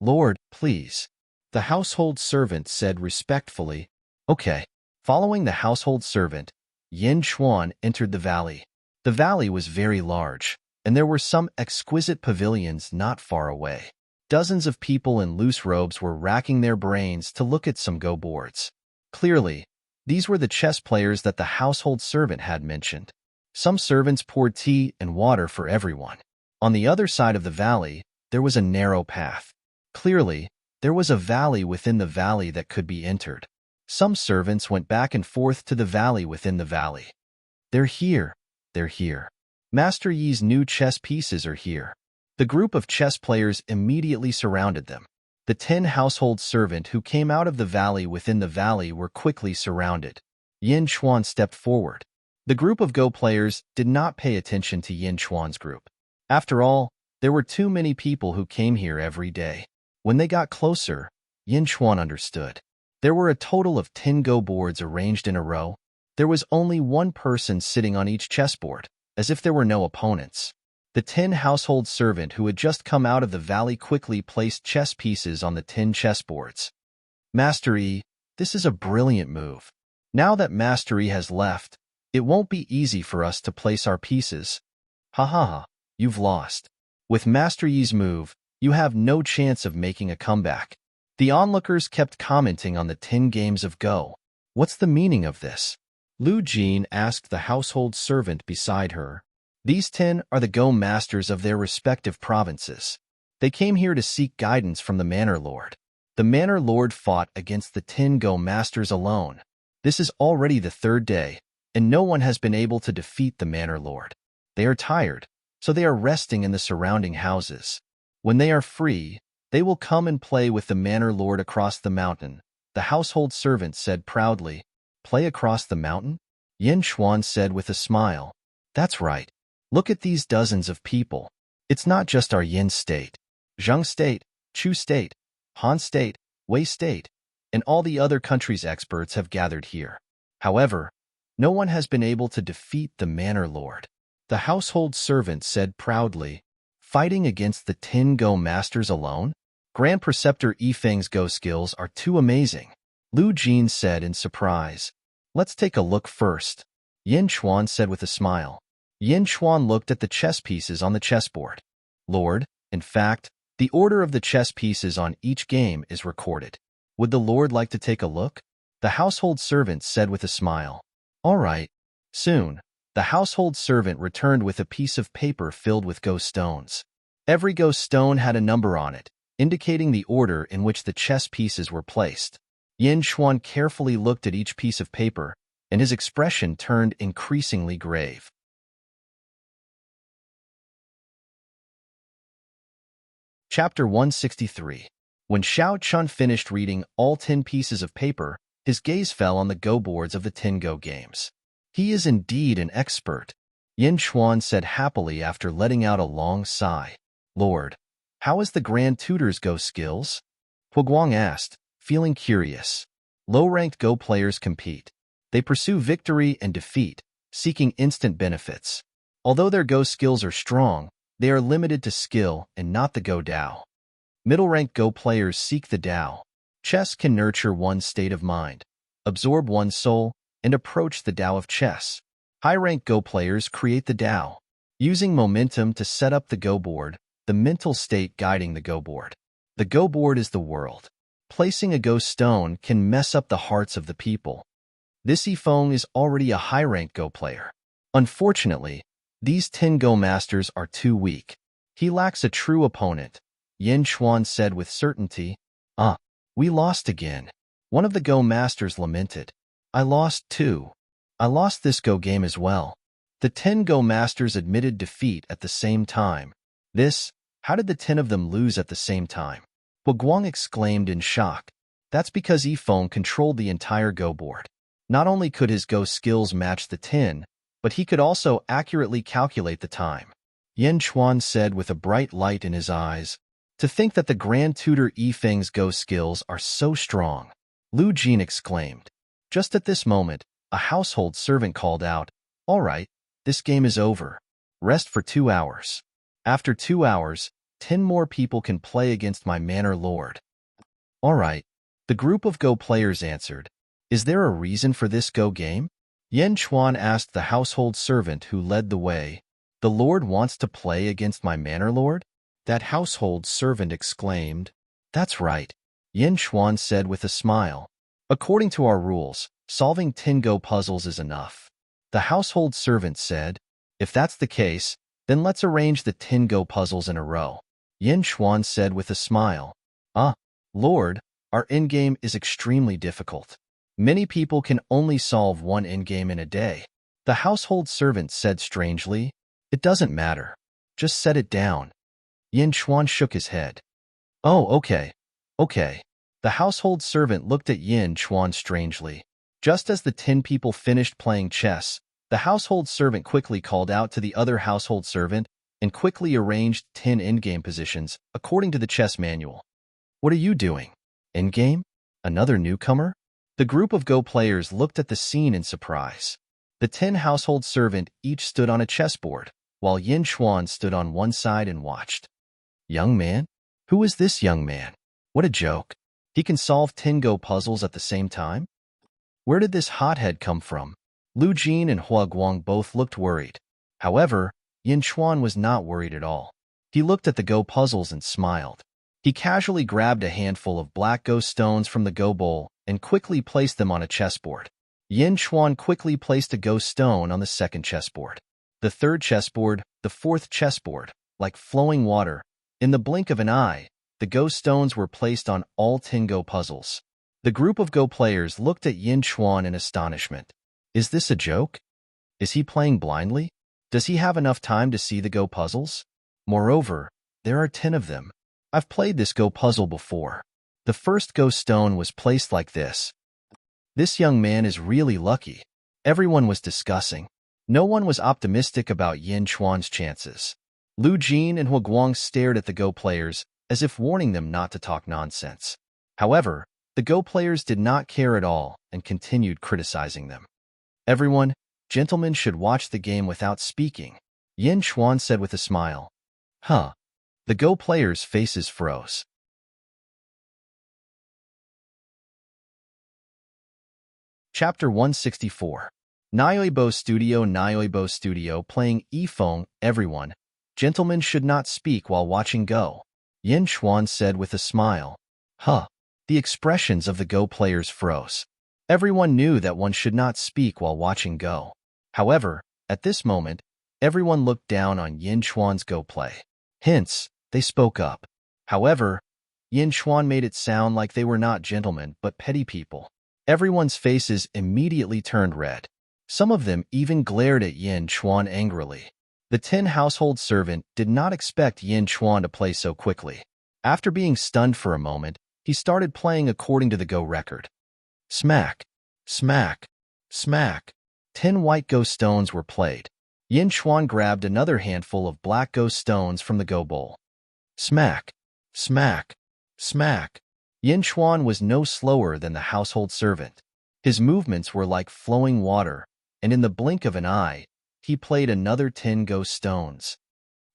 Lord, please. The household servant said respectfully. Okay. Following the household servant, Yin Xuan entered the valley. The valley was very large, and there were some exquisite pavilions not far away. Dozens of people in loose robes were racking their brains to look at some Go boards. Clearly, these were the chess players that the household servant had mentioned. Some servants poured tea and water for everyone. On the other side of the valley, there was a narrow path. Clearly, there was a valley within the valley that could be entered. Some servants went back and forth to the valley within the valley. They're here. They're here. Master Yi's new chess pieces are here. The group of chess players immediately surrounded them. The 10 household servant who came out of the valley within the valley were quickly surrounded. Yin Xuan stepped forward. The group of Go players did not pay attention to Yin Xuan's group. After all, there were too many people who came here every day. When they got closer, Yin Xuan understood. There were a total of 10 Go boards arranged in a row. There was only one person sitting on each chessboard, as if there were no opponents. The 10 household servant who had just come out of the valley quickly placed chess pieces on the 10 chessboards. Master Yi, this is a brilliant move. Now that Master Yi has left, it won't be easy for us to place our pieces. Ha ha ha, you've lost. With Master Yi's move, you have no chance of making a comeback. The onlookers kept commenting on the 10 games of Go. What's the meaning of this? Lu Jin asked the household servant beside her. These 10 are the Go masters of their respective provinces. They came here to seek guidance from the Manor Lord. The Manor Lord fought against the 10 Go masters alone. This is already the 3rd day, and no one has been able to defeat the Manor Lord. They are tired, so they are resting in the surrounding houses. When they are free, they will come and play with the Manor Lord across the mountain, the household servant said proudly. Play across the mountain? Yin Xuan said with a smile. That's right. Look at these dozens of people. It's not just our Yin state. Zheng state, Chu state, Han state, Wei state, and all the other countries' experts have gathered here. However, no one has been able to defeat the Manor Lord. The household servant said proudly. Fighting against the 10 Go masters alone? Grand Preceptor Yifeng's Go skills are too amazing. Lu Jin said in surprise. Let's take a look first. Yin Xuan said with a smile. Yin Xuan looked at the chess pieces on the chessboard. Lord, in fact, the order of the chess pieces on each game is recorded. Would the Lord like to take a look? The household servant said with a smile. All right. Soon, the household servant returned with a piece of paper filled with Go stones. Every Go stone had a number on it, indicating the order in which the chess pieces were placed. Yin Xuan carefully looked at each piece of paper, and his expression turned increasingly grave. Chapter 163. When Xiao Chun finished reading all 10 pieces of paper, his gaze fell on the Go boards of the 10 Go games. He is indeed an expert, Yin Chuan said happily after letting out a long sigh. Lord, how is the Grand Tutor's Go skills? Huguang asked, feeling curious. Low-ranked Go players compete. They pursue victory and defeat, seeking instant benefits. Although their Go skills are strong, they are limited to skill and not the Go Dao. Middle-ranked Go players seek the Dao. Chess can nurture one's state of mind, absorb one's soul, and approach the Dao of chess. High-ranked Go players create the Dao, using momentum to set up the Go board, the mental state guiding the Go board. The Go board is the world. Placing a Go stone can mess up the hearts of the people. This Yifeng is already a high-ranked Go player. Unfortunately, these 10 Go masters are too weak. He lacks a true opponent, Yin Chuan said with certainty. We lost again. One of the Go masters lamented. I lost too. I lost this Go game as well. The 10 Go masters admitted defeat at the same time. How did the 10 of them lose at the same time? Huguang exclaimed in shock. That's because Yifeng controlled the entire Go board. Not only could his Go skills match the 10, but he could also accurately calculate the time. Yin Chuan said with a bright light in his eyes. To think that the Grand Tutor Yifeng's Go skills are so strong. Lu Jin exclaimed. Just at this moment, a household servant called out, All right, this game is over. Rest for 2 hours. After 2 hours, 10 more people can play against my manor lord. All right, the group of Go players answered. Is there a reason for this Go game? Yin Chuan asked the household servant who led the way. The lord wants to play against my manor lord? That household servant exclaimed. That's right, Yin Chuan said with a smile. According to our rules, solving 10 Go puzzles is enough. The household servant said. If that's the case, then let's arrange the 10 Go puzzles in a row. Yin Chuan said with a smile. Lord, our endgame is extremely difficult. Many people can only solve one endgame in a day. The household servant said strangely. It doesn't matter. Just set it down. Yin Chuan shook his head. Oh, okay. The household servant looked at Yin Chuan strangely. Just as the 10 people finished playing chess, the household servant quickly called out to the other household servant and quickly arranged 10 endgame positions according to the chess manual. What are you doing? Endgame? Another newcomer? The group of Go players looked at the scene in surprise. The 10 household servant each stood on a chessboard, while Yin Chuan stood on one side and watched. Young man? Who is this young man? What a joke. He can solve 10 Go puzzles at the same time? Where did this hothead come from? Lu Jin and Huguang both looked worried. However, Yin Chuan was not worried at all. He looked at the Go puzzles and smiled. He casually grabbed a handful of black Go stones from the Go bowl and quickly placed them on a chessboard. Yin Chuan quickly placed a Go stone on the second chessboard. The third chessboard, the fourth chessboard, like flowing water. In the blink of an eye, the Go stones were placed on all 10 Go puzzles. The group of Go players looked at Yin Chuan in astonishment. Is this a joke? Is he playing blindly? Does he have enough time to see the Go puzzles? Moreover, there are 10 of them. I've played this Go puzzle before. The first Go stone was placed like this. This young man is really lucky. Everyone was discussing. No one was optimistic about Yin Chuan's chances. Lu Jin and Huguang stared at the Go players as if warning them not to talk nonsense. However, the Go players did not care at all and continued criticizing them. Everyone, gentlemen should watch the game without speaking, Yin Chuan said with a smile. The Go players' faces froze. Chapter 164. Nyoibo Studio playing Yifeng. Everyone, gentlemen should not speak while watching Go, Yin Chuan said with a smile. The expressions of the Go players froze. Everyone knew that one should not speak while watching Go. However, at this moment, everyone looked down on Yin Chuan's Go play. Hence, they spoke up. However, Yin Chuan made it sound like they were not gentlemen but petty people. Everyone's faces immediately turned red. Some of them even glared at Yin Chuan angrily. The 10 household servant did not expect Yin Chuan to play so quickly. After being stunned for a moment, he started playing according to the Go record. Smack, smack, smack. 10 white ghost stones were played. Yin Xuan grabbed another handful of black ghost stones from the go bowl. Smack, smack, smack. Yin Xuan was no slower than the household servant. His movements were like flowing water, and in the blink of an eye, he played another 10 ghost stones.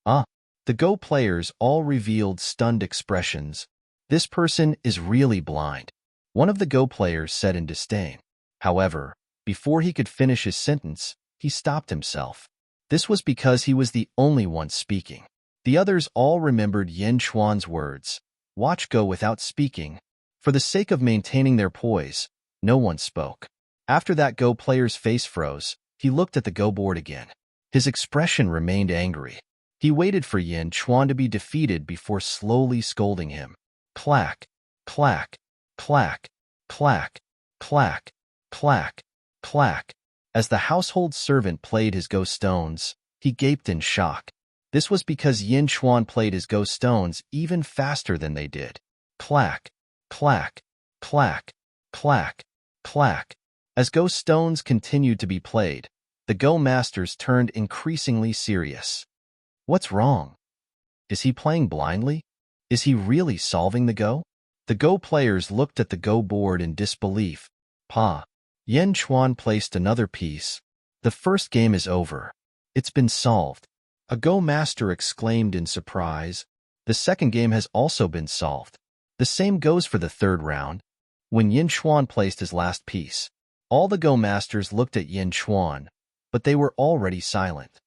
The Go players all revealed stunned expressions. This person is really blind, one of the Go players said in disdain. However, before he could finish his sentence, he stopped himself. This was because he was the only one speaking. The others all remembered Yin Xuan's words. Watch Go without speaking. For the sake of maintaining their poise, no one spoke. After that Go player's face froze, he looked at the Go board again. His expression remained angry. He waited for Yin Xuan to be defeated before slowly scolding him. Clack, clack, clack, clack, clack, clack, clack. As the household servant played his ghost stones, he gaped in shock. This was because Yin Xuan played his ghost stones even faster than they did. Clack, clack, clack, clack, clack. As ghost stones continued to be played, the Go masters turned increasingly serious. What's wrong? Is he playing blindly? Is he really solving the Go? The Go players looked at the Go board in disbelief. Yin Xuan placed another piece. The first game is over. It's been solved. A Go master exclaimed in surprise. The second game has also been solved. The same goes for the third round. When Yin Xuan placed his last piece, all the Go masters looked at Yin Xuan, but they were already silent.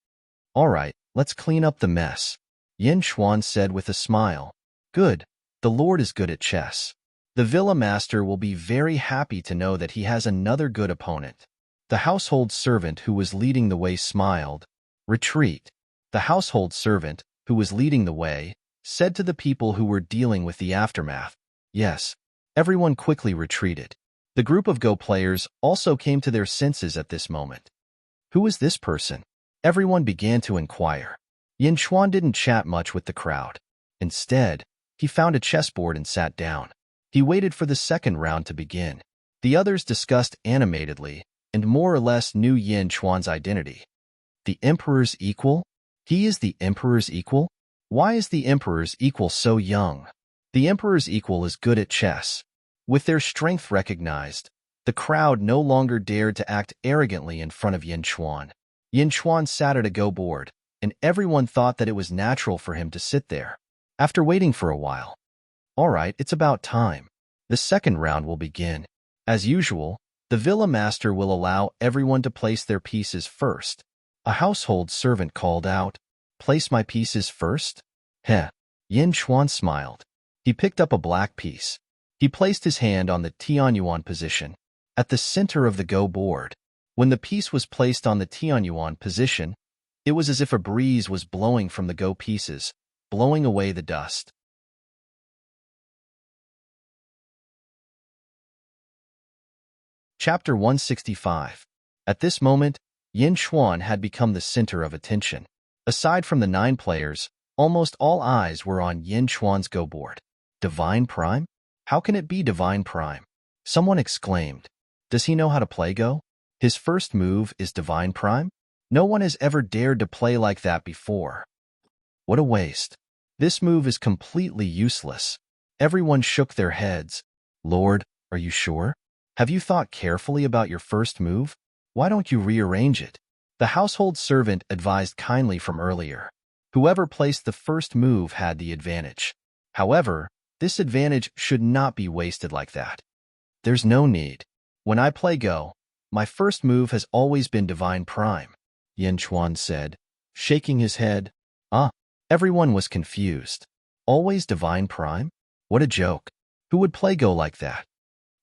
All right, let's clean up the mess, Yin Xuan said with a smile. Good. The Lord is good at chess. The Villa Master will be very happy to know that he has another good opponent. The household servant who was leading the way smiled. Retreat. The household servant, who was leading the way, said to the people who were dealing with the aftermath. Yes. Everyone quickly retreated. The group of Go players also came to their senses at this moment. Who is this person? Everyone began to inquire. Yin Xuan didn't chat much with the crowd. Instead, he found a chessboard and sat down. He waited for the second round to begin. The others discussed animatedly and more or less knew Yin Xuan's identity. The Emperor's equal? He is the Emperor's equal? Why is the Emperor's equal so young? The Emperor's equal is good at chess. With their strength recognized, the crowd no longer dared to act arrogantly in front of Yin Xuan. Yin Xuan sat at a Go board, and everyone thought that it was natural for him to sit there. After waiting for a while, all right, it's about time. The second round will begin. As usual, the Villa Master will allow everyone to place their pieces first. A household servant called out, Place my pieces first? Heh. Yin Xuan smiled. He picked up a black piece. He placed his hand on the Tianyuan position, at the center of the Go board. When the piece was placed on the Tianyuan position, it was as if a breeze was blowing from the Go pieces, blowing away the dust. Chapter 165. At this moment, Yin Xuan had become the center of attention. Aside from the 9 players, almost all eyes were on Yin Xuan's Go board. Divine Prime? How can it be Divine Prime? Someone exclaimed. Does he know how to play Go? His first move is Divine Prime? No one has ever dared to play like that before. What a waste. This move is completely useless. Everyone shook their heads. Lord, are you sure? Have you thought carefully about your first move? Why don't you rearrange it? The household servant advised kindly from earlier. Whoever placed the first move had the advantage. However, this advantage should not be wasted like that. There's no need. When I play Go, my first move has always been Divine Prime, Yin Xuan said, shaking his head. Everyone was confused. Always Divine Prime? What a joke. Who would play Go like that?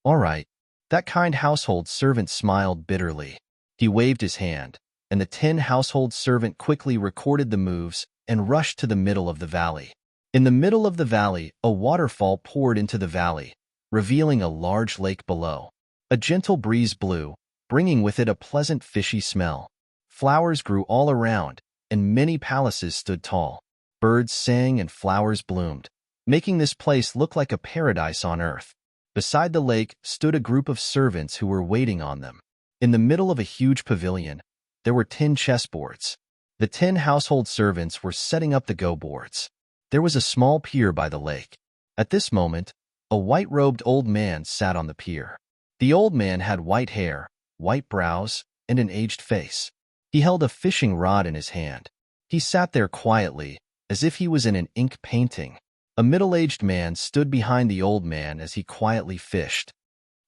All right. That kind household servant smiled bitterly. He waved his hand, and the 10 household servant quickly recorded the moves and rushed to the middle of the valley. In the middle of the valley, a waterfall poured into the valley, revealing a large lake below. A gentle breeze blew, bringing with it a pleasant fishy smell. Flowers grew all around, and many palaces stood tall. Birds sang and flowers bloomed, making this place look like a paradise on earth. Beside the lake stood a group of servants who were waiting on them. In the middle of a huge pavilion, there were 10 chessboards. The 10 household servants were setting up the go boards. There was a small pier by the lake. At this moment, a white-robed old man sat on the pier. The old man had white hair, white brows, and an aged face. He held a fishing rod in his hand. He sat there quietly, as if he was in an ink painting. A middle-aged man stood behind the old man as he quietly fished.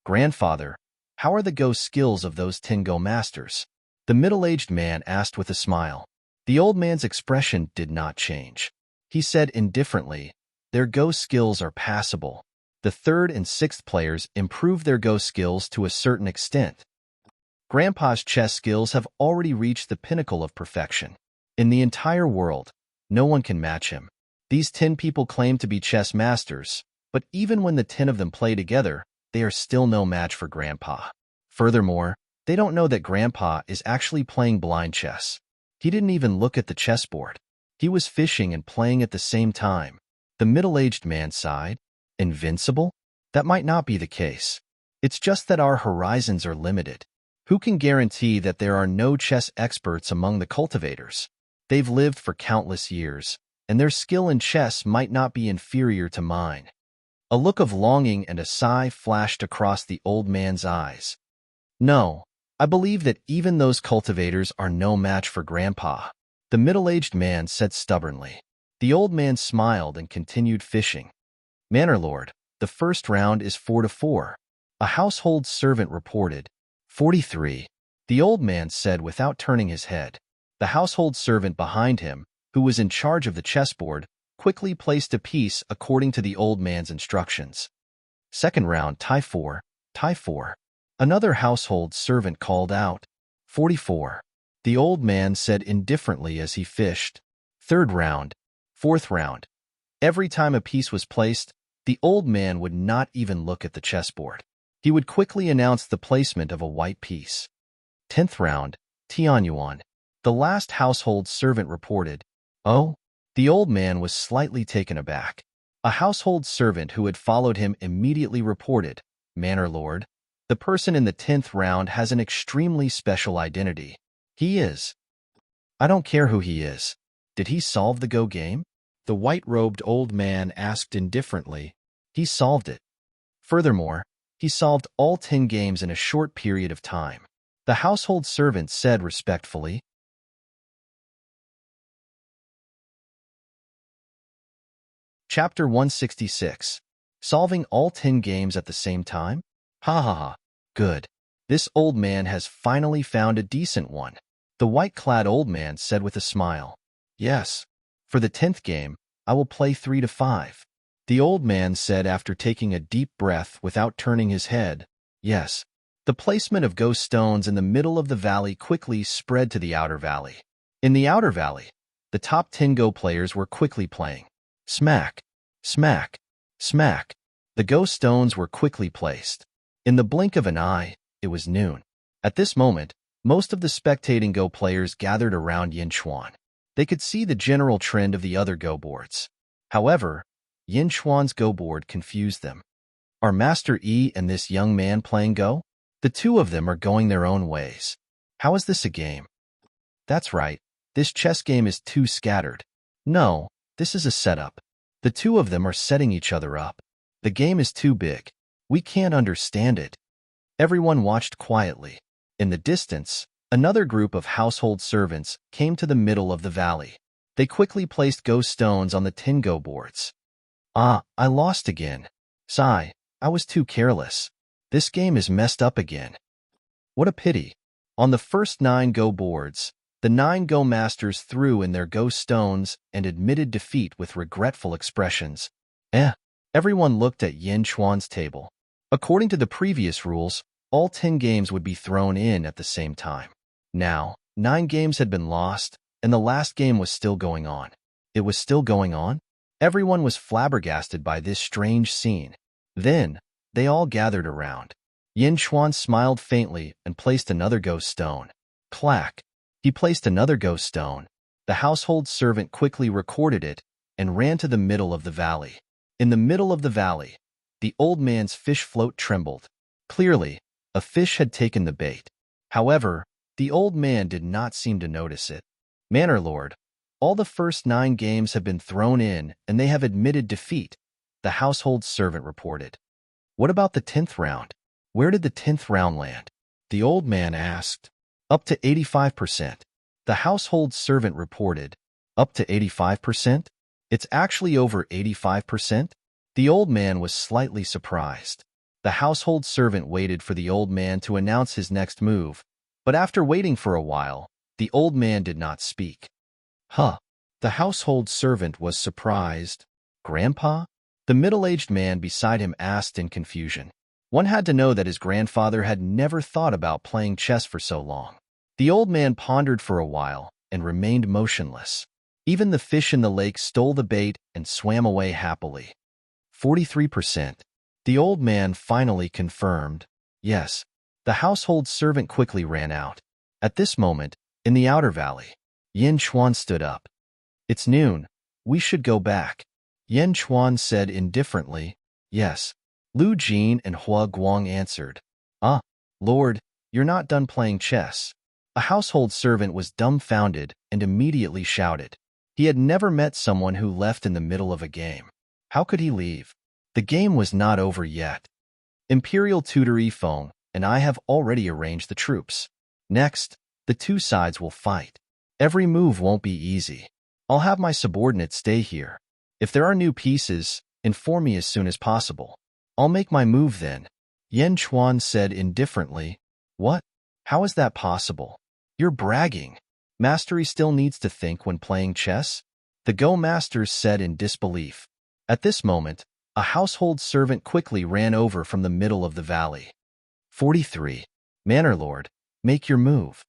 "Grandfather, how are the go skills of those 10 go masters?" The middle-aged man asked with a smile. The old man's expression did not change. He said indifferently, "Their go skills are passable. The 3rd and 6th players improve their go skills to a certain extent. Grandpa's chess skills have already reached the pinnacle of perfection. In the entire world, no one can match him. These 10 people claim to be chess masters, but even when the 10 of them play together, they are still no match for Grandpa. Furthermore, they don't know that Grandpa is actually playing blind chess. He didn't even look at the chessboard. He was fishing and playing at the same time." The middle-aged man sighed. "Invincible? That might not be the case. It's just that our horizons are limited. Who can guarantee that there are no chess experts among the cultivators? They've lived for countless years, and their skill in chess might not be inferior to mine." A look of longing and a sigh flashed across the old man's eyes. "No, I believe that even those cultivators are no match for Grandpa," the middle-aged man said stubbornly. The old man smiled and continued fishing. "Manor Lord, the first round is 4-4. A household servant reported. 43. The old man said without turning his head. The household servant behind him, who was in charge of the chessboard, quickly placed a piece according to the old man's instructions. Second round, tie 4. Another household servant called out. 44. The old man said indifferently as he fished. Third round, fourth round. Every time a piece was placed, the old man would not even look at the chessboard. He would quickly announce the placement of a white piece. 10th round, Tianyuan. The last household servant reported. "Oh?" The old man was slightly taken aback. A household servant who had followed him immediately reported, "Manor Lord, the person in the 10th round has an extremely special identity. He is. I don't care who he is. Did he solve the Go game?" The white-robed old man asked indifferently. "He solved it. Furthermore, he solved all 10 games in a short period of time," the household servant said respectfully. Chapter 166. Solving all 10 games at the same time? Ha ha ha. Good. This old man has finally found a decent one, the white-clad old man said with a smile. "Yes. For the 10th game, I will play 3-5. The old man said after taking a deep breath without turning his head. Yes. The placement of ghost stones in the middle of the valley quickly spread to the outer valley. In the outer valley, the top 10 Go players were quickly playing. Smack, smack, smack. The ghost stones were quickly placed. In the blink of an eye, it was noon. At this moment, most of the spectating Go players gathered around Yin Xuan. They could see the general trend of the other Go boards. However, Yin Xuan's Go board confused them. Are Master Yi and this young man playing Go? The two of them are going their own ways. How is this a game? That's right, this chess game is too scattered. No, this is a setup. The two of them are setting each other up. The game is too big. We can't understand it. Everyone watched quietly. In the distance, another group of household servants came to the middle of the valley. They quickly placed Go stones on the 10 Go boards. "Ah, I lost again. Sigh, I was too careless. This game is messed up again. What a pity." On the first 9 Go boards, the 9 Go masters threw in their Go stones and admitted defeat with regretful expressions. Everyone looked at Yin Xuan's table. According to the previous rules, all 10 games would be thrown in at the same time. Now, 9 games had been lost, and the last game was still going on. It was still going on? Everyone was flabbergasted by this strange scene. Then, they all gathered around. Yin Xuan smiled faintly and placed another Go stone. Clack! He placed another Go stone. The household servant quickly recorded it and ran to the middle of the valley. In the middle of the valley, the old man's fish float trembled. Clearly, a fish had taken the bait. However, the old man did not seem to notice it. Manor Lord, all the first 9 games have been thrown in and they have admitted defeat, the household servant reported. What about the 10th round? Where did the 10th round land? The old man asked. Up to 85%. The household servant reported. Up to 85%? It's actually over 85%? The old man was slightly surprised. The household servant waited for the old man to announce his next move, but after waiting for a while, the old man did not speak. Huh. The household servant was surprised. Grandpa? The middle-aged man beside him asked in confusion. One had to know that his grandfather had never thought about playing chess for so long. The old man pondered for a while and remained motionless. Even the fish in the lake stole the bait and swam away happily. 43%. The old man finally confirmed. Yes. The household servant quickly ran out. At this moment, in the outer valley, Yin Chuan stood up. It's noon. We should go back. Yin Chuan said indifferently. Yes. Lu Jin and Hua Guang answered. Ah, Lord, you're not done playing chess. A household servant was dumbfounded and immediately shouted. He had never met someone who left in the middle of a game. How could he leave? The game was not over yet. Imperial Tutor Yifeng and I have already arranged the troops. Next, the 2 sides will fight. Every move won't be easy. I'll have my subordinates stay here. If there are new pieces, inform me as soon as possible. I'll make my move then. Yen Chuan said indifferently. What? How is that possible? You're bragging. Mastery still needs to think when playing chess? The Go Masters said in disbelief. At this moment, a household servant quickly ran over from the middle of the valley. 43. Manor Lord, make your move.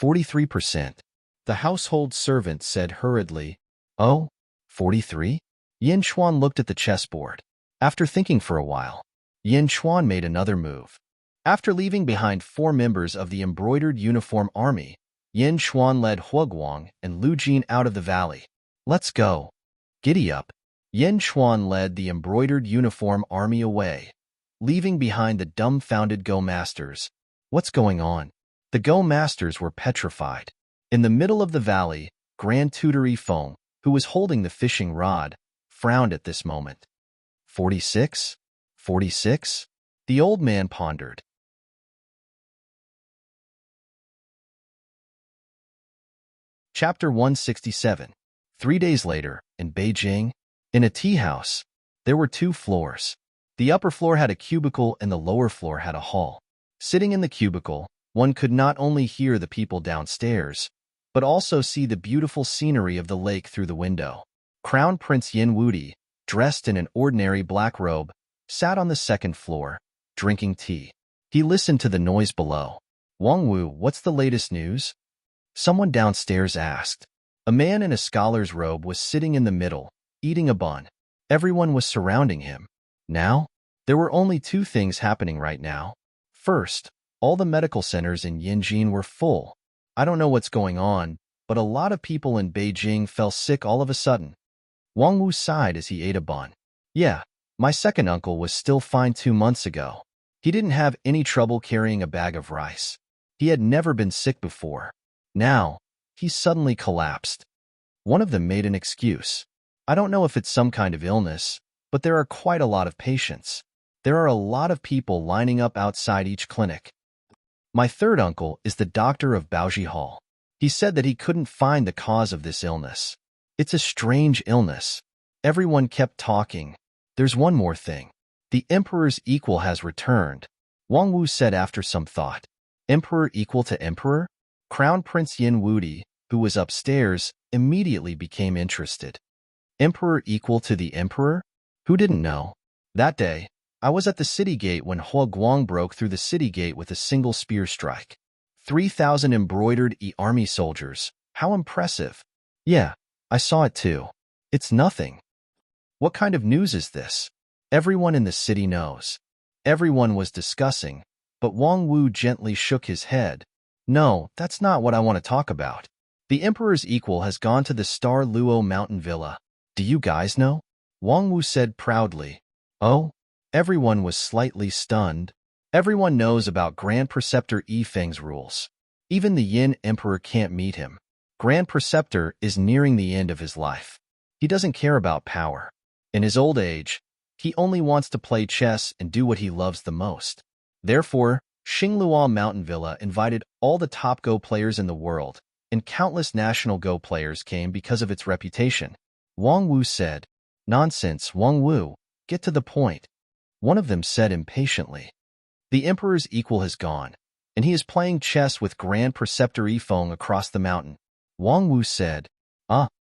43%. The household servant said hurriedly. Oh, 43? Yin Chuan looked at the chessboard. After thinking for a while, Yin Chuan made another move. After leaving behind 4 members of the embroidered uniform army, Yin Chuan led Hua Guang and Lu Jin out of the valley. Let's go. Giddy up. Yin Chuan led the embroidered uniform army away, leaving behind the dumbfounded Go Masters. What's going on? The Go Masters were petrified. In the middle of the valley, Grand Tutor Yifeng, who was holding the fishing rod, frowned at this moment. 46? 46? The old man pondered. Chapter 167. 3 days later, in Beijing, in a tea house, there were 2 floors. The upper floor had a cubicle and the lower floor had a hall. Sitting in the cubicle, one could not only hear the people downstairs, but also see the beautiful scenery of the lake through the window. Crown Prince Yin Wudi, dressed in an ordinary black robe, sat on the 2nd floor, drinking tea. He listened to the noise below. Wang Wu, what's the latest news? Someone downstairs asked. A man in a scholar's robe was sitting in the middle, eating a bun. Everyone was surrounding him. Now, there were only 2 things happening right now. First, all the medical centers in Yinjin were full. I don't know what's going on, but a lot of people in Beijing fell sick all of a sudden. Wang Wu sighed as he ate a bun. Yeah, my second uncle was still fine 2 months ago. He didn't have any trouble carrying a bag of rice. He had never been sick before. Now, he suddenly collapsed. One of them made an excuse. I don't know if it's some kind of illness, but there are quite a lot of patients. There are a lot of people lining up outside each clinic. My third uncle is the doctor of Baoji Hall. He said that he couldn't find the cause of this illness. It's a strange illness. Everyone kept talking. There's one more thing. The emperor's equal has returned, Wang Wu said after some thought. Emperor equal to emperor? Crown Prince Yin Wudi, who was upstairs, immediately became interested. Emperor equal to the emperor? Who didn't know? That day, I was at the city gate when Hua Guang broke through the city gate with a single spear strike. 3,000 embroidered army soldiers. How impressive. Yeah, I saw it too. It's nothing. What kind of news is this? Everyone in the city knows. Everyone was discussing, but Wang Wu gently shook his head. No, that's not what I want to talk about. The emperor's equal has gone to the Star Luo mountain villa. Do you guys know? Wang Wu said proudly. Oh? Everyone was slightly stunned. Everyone knows about Grand Preceptor Yifeng's rules. Even the Yin Emperor can't meet him. Grand Preceptor is nearing the end of his life. He doesn't care about power. In his old age, he only wants to play chess and do what he loves the most. Therefore, Xinglua Mountain Villa invited all the top Go players in the world, and countless national Go players came because of its reputation. Wang Wu said, "Nonsense, Wang Wu, get to the point." One of them said impatiently. The Emperor's equal has gone, and he is playing chess with Grand Preceptor Yifeng across the mountain. Wang Wu said,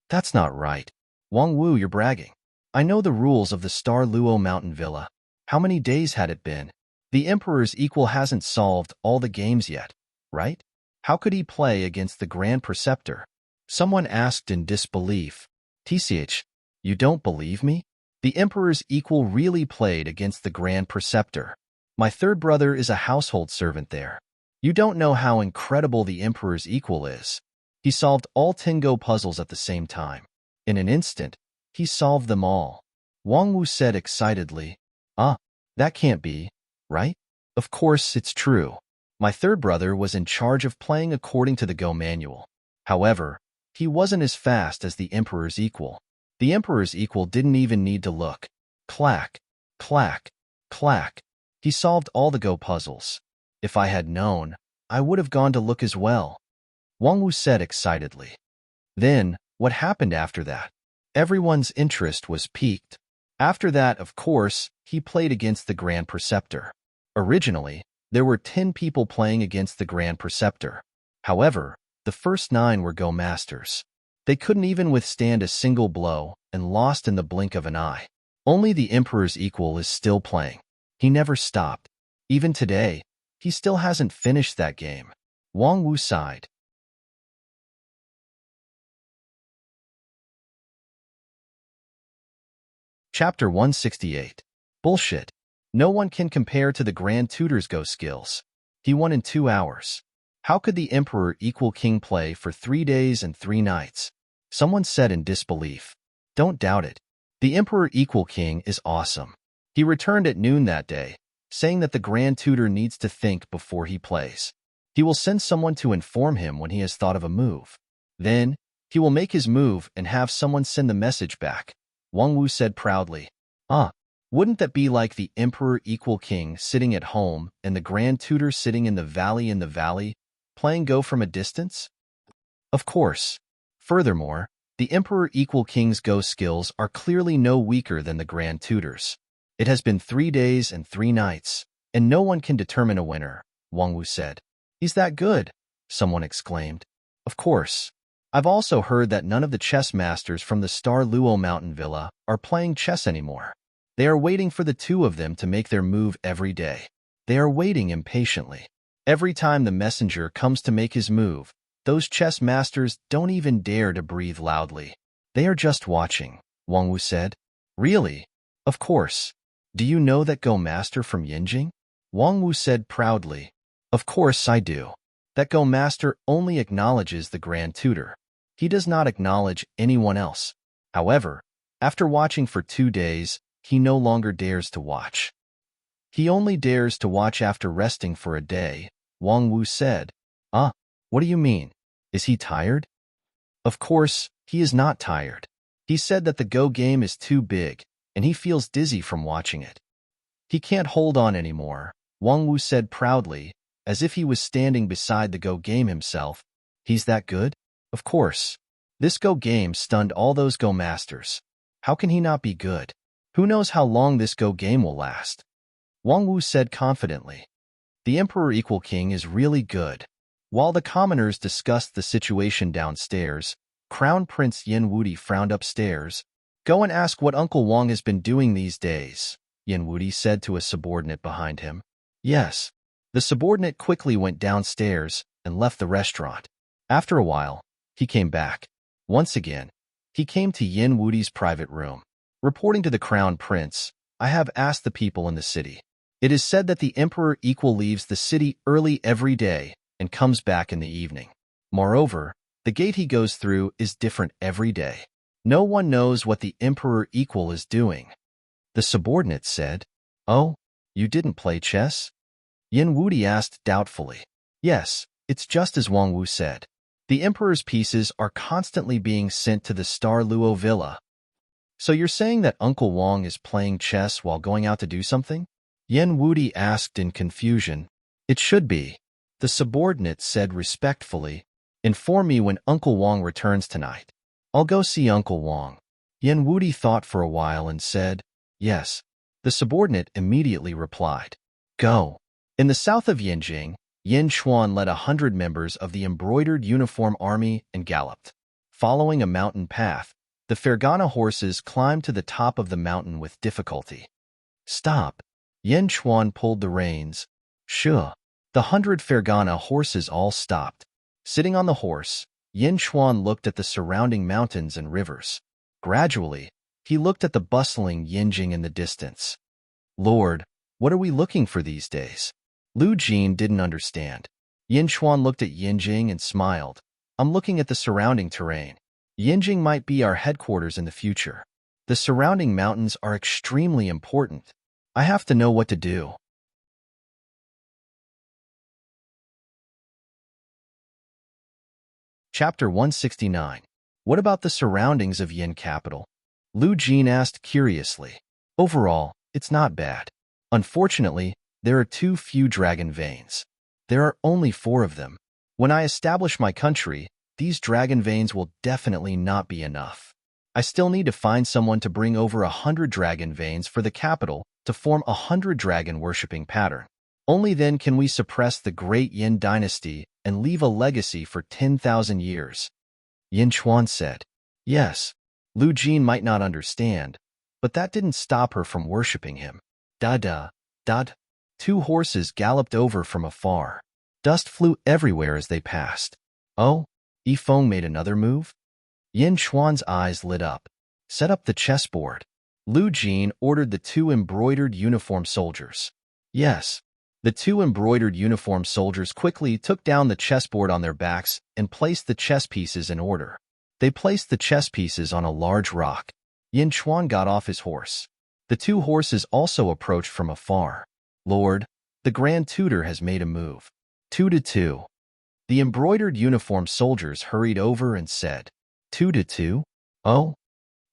That's not right. Wang Wu, you're bragging. I know the rules of the Star Luo Mountain Villa. How many days had it been? The Emperor's equal hasn't solved all the games yet, right? How could he play against the Grand Preceptor? Someone asked in disbelief. TCH, you don't believe me? The Emperor's equal really played against the Grand Preceptor. My third brother is a household servant there. You don't know how incredible the Emperor's equal is. He solved all 10 Go puzzles at the same time. In an instant, he solved them all. Wang Wu said excitedly, That can't be, right? Of course, it's true. My third brother was in charge of playing according to the Go manual. However, he wasn't as fast as the Emperor's equal. The Emperor's equal didn't even need to look. Clack, clack, clack. He solved all the Go puzzles. If I had known, I would have gone to look as well. Wang Wu said excitedly. Then, what happened after that? Everyone's interest was piqued. After that, of course, he played against the Grand Preceptor. Originally, there were 10 people playing against the Grand Preceptor. However, the first 9 were Go masters. They couldn't even withstand a single blow and lost in the blink of an eye. Only the Emperor's equal is still playing. He never stopped. Even today, he still hasn't finished that game. Wang Wu sighed. Chapter 168. Bullshit. No one can compare to the Grand Tutor's Go skills. He won in 2 hours. How could the Emperor equal King play for 3 days and 3 nights? Someone said in disbelief. Don't doubt it. The Emperor equal King is awesome. He returned at noon that day, saying that the Grand Tutor needs to think before he plays. He will send someone to inform him when he has thought of a move. Then, he will make his move and have someone send the message back. Wang Wu said proudly. Wouldn't that be like the Emperor equal King sitting at home and the Grand Tutor sitting in the valley, playing Go from a distance? Of course. Furthermore, the Emperor equal King's Go skills are clearly no weaker than the Grand Tutor's. It has been 3 days and 3 nights, and no one can determine a winner, Wang Wu said. He's that good, someone exclaimed. Of course. I've also heard that none of the chess masters from the Star Luo Mountain Villa are playing chess anymore. They are waiting for the 2 of them to make their move every day. They are waiting impatiently. Every time the messenger comes to make his move, those chess masters don't even dare to breathe loudly. They are just watching, Wang Wu said. Really? Of course. Do you know that Go master from Yinjing? Wang Wu said proudly. Of course I do. That Go master only acknowledges the Grand Tutor. He does not acknowledge anyone else. However, after watching for 2 days, he no longer dares to watch. He only dares to watch after resting for a day, Wang Wu said. What do you mean? Is he tired? Of course, he is not tired. He said that the Go game is too big, and he feels dizzy from watching it. He can't hold on anymore, Wang Wu said proudly, as if he was standing beside the Go game himself. He's that good? Of course. This Go game stunned all those Go masters. How can he not be good? Who knows how long this Go game will last? Wang Wu said confidently. The Emperor equal King is really good. While the commoners discussed the situation downstairs, Crown Prince Yin Wudi frowned upstairs. Go and ask what Uncle Wang has been doing these days, Yin Wudi said to a subordinate behind him. Yes. The subordinate quickly went downstairs and left the restaurant. After a while, he came back. Once again, he came to Yin Wudi's private room. Reporting to the Crown Prince, I have asked the people in the city. It is said that the Emperor equal leaves the city early every day and comes back in the evening. Moreover, the gate he goes through is different every day. No one knows what the Emperor equal is doing. The subordinate said, Oh, you didn't play chess? Yin Wudi asked doubtfully. Yes, it's just as Wang Wu said. The Emperor's pieces are constantly being sent to the Star Luo Villa. So you're saying that Uncle Wang is playing chess while going out to do something? Yin Wudi asked in confusion. It should be. The subordinate said respectfully. Inform me when Uncle Wang returns tonight. I'll go see Uncle Wang. Yin Wudi thought for a while and said, yes. The subordinate immediately replied. Go. In the south of Yinjing, Yin Chuan led 100 members of the embroidered uniform army and galloped. Following a mountain path, the Fergana horses climbed to the top of the mountain with difficulty. Stop. Yin Chuan pulled the reins. Sure. The 100 Fergana horses all stopped. Sitting on the horse, Yin Chuan looked at the surrounding mountains and rivers. Gradually, he looked at the bustling Yinjing in the distance. Lord, what are we looking for these days? Lu Jin didn't understand. Yin Chuan looked at Yinjing and smiled. I'm looking at the surrounding terrain. Yinjing might be our headquarters in the future. The surrounding mountains are extremely important. I have to know what to do. Chapter 169. What about the surroundings of Yin capital? Lu Jin asked curiously. Overall, it's not bad. Unfortunately, there are too few dragon veins. There are only 4 of them. When I establish my country, these dragon veins will definitely not be enough. I still need to find someone to bring over 100 dragon veins for the capital to form 100 dragon worshipping pattern. Only then can we suppress the great Yin dynasty and leave a legacy for 10,000 years. Yin Chuan said. Yes, Lu Jin might not understand, but that didn't stop her from worshipping him. Da-da, da. 2 horses galloped over from afar. Dust flew everywhere as they passed. Oh, Yifeng made another move? Yin Chuan's eyes lit up. Set up the chessboard. Lu Jin ordered the 2 embroidered uniform soldiers. Yes. The 2 embroidered uniform soldiers quickly took down the chessboard on their backs and placed the chess pieces in order. They placed the chess pieces on a large rock. Yin Chuan got off his horse. The 2 horses also approached from afar. Lord, the Grand Tutor has made a move. 2-2. The embroidered uniform soldiers hurried over and said, 2-2? Oh?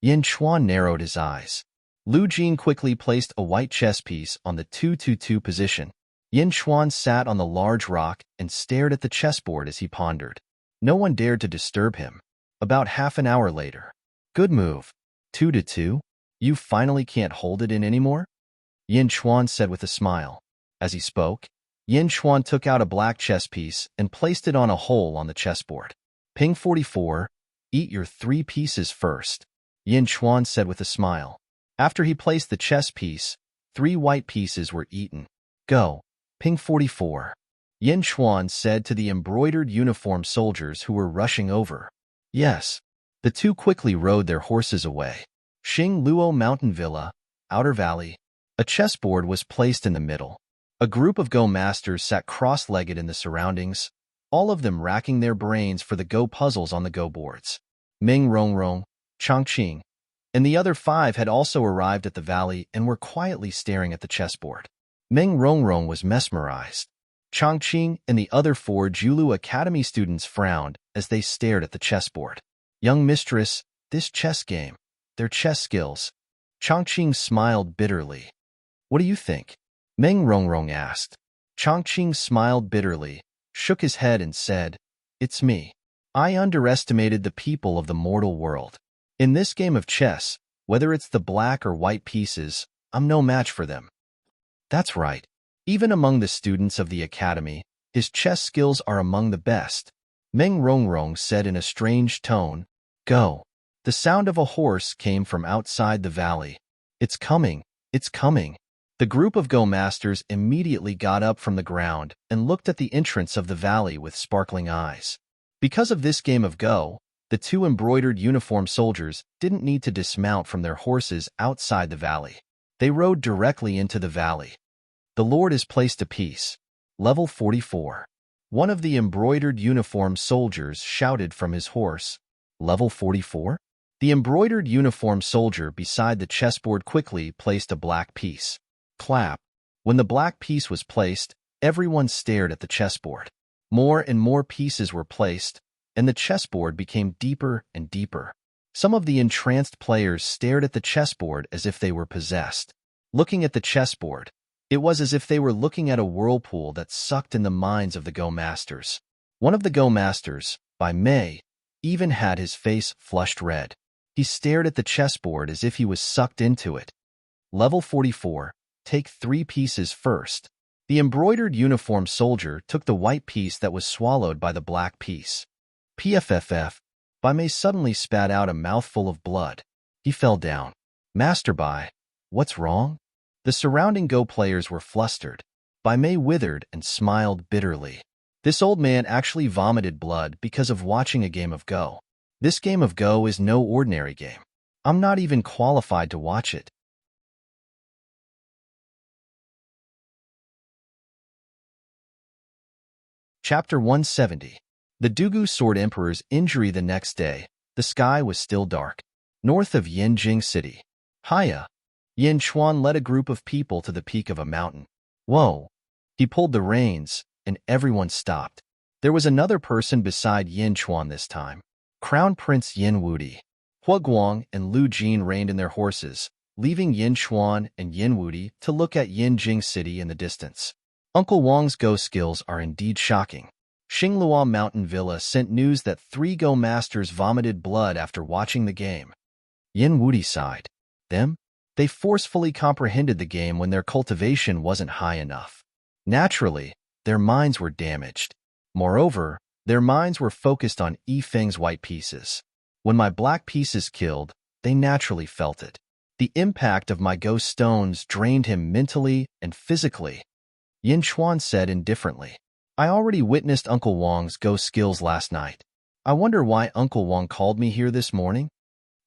Yin Chuan narrowed his eyes. Lu Jin quickly placed a white chess piece on the 2-2 position. Yin Chuan sat on the large rock and stared at the chessboard as he pondered. No one dared to disturb him. About half an hour later. Good move. 2-2? You finally can't hold it in anymore? Yin Chuan said with a smile. As he spoke, Yin Chuan took out a black chess piece and placed it on a hole on the chessboard. Ping 44, eat your 3 pieces first, Yin Chuan said with a smile. After he placed the chess piece, 3 white pieces were eaten. Go. Ping 44. Yin Chuan said to the embroidered uniform soldiers who were rushing over. Yes. The 2 quickly rode their horses away. Xing Luo Mountain Villa, Outer Valley. A chessboard was placed in the middle. A group of Go masters sat cross-legged in the surroundings, all of them racking their brains for the Go puzzles on the Go boards. Ming Rongrong, Chongqing, and the other 5 had also arrived at the valley and were quietly staring at the chessboard. Ming Rongrong was mesmerized. Chongqing and the other 4 Julu Academy students frowned as they stared at the chessboard. Young mistress, this chess game, their chess skills. Chongqing smiled bitterly. What do you think? Ming Rongrong asked. Chongqing smiled bitterly, shook his head and said, It's me. I underestimated the people of the mortal world. In this game of chess, whether it's the black or white pieces, I'm no match for them. That's right. Even among the students of the academy, his chess skills are among the best. Meng Rongrong said in a strange tone, Go. The sound of a horse came from outside the valley. It's coming. It's coming. The group of Go masters immediately got up from the ground and looked at the entrance of the valley with sparkling eyes. Because of this game of Go, the 2 embroidered uniform soldiers didn't need to dismount from their horses outside the valley. They rode directly into the valley. The Lord is placed a piece. Level 44. One of the embroidered uniform soldiers shouted from his horse. Level 44? The embroidered uniform soldier beside the chessboard quickly placed a black piece. Clap. When the black piece was placed, Everyone stared at the chessboard. More and more pieces were placed, and the chessboard became deeper and deeper. Some of the entranced players stared at the chessboard as if they were possessed. Looking at the chessboard, it was as if they were looking at a whirlpool that sucked in the minds of the Go Masters. One of the Go Masters, by May, even had his face flushed red. He stared at the chessboard as if he was sucked into it. Level 44, take 3 pieces first. The embroidered uniform soldier took the white piece that was swallowed by the black piece. PFFF, Bai Mei suddenly spat out a mouthful of blood. He fell down. Master Bai, what's wrong? The surrounding Go players were flustered. Bai Mei withered and smiled bitterly. This old man actually vomited blood because of watching a game of Go. This game of Go is no ordinary game. I'm not even qualified to watch it. Chapter 170. The Dugu Sword Emperor's injury. The next day, the sky was still dark. North of Yanjing City, Haya, Yin Chuan led a group of people to the peak of a mountain. Whoa! He pulled the reins, and everyone stopped. There was another person beside Yin Chuan this time. Crown Prince Yin Wudi. Hua Guang and Lu Jin reined in their horses, leaving Yin Chuan and Yin Wudi to look at Yanjing City in the distance. Uncle Wang's Go skills are indeed shocking. Xinglua Mountain Villa sent news that 3 Go masters vomited blood after watching the game. Yin Wudi sighed. Them? They forcefully comprehended the game when their cultivation wasn't high enough. Naturally, their minds were damaged. Moreover, their minds were focused on Yifeng's white pieces. When my black pieces killed, they naturally felt it. The impact of my Go stones drained him mentally and physically. Yin Chuan said indifferently. I already witnessed Uncle Wang's Go skills last night. I wonder why Uncle Wang called me here this morning?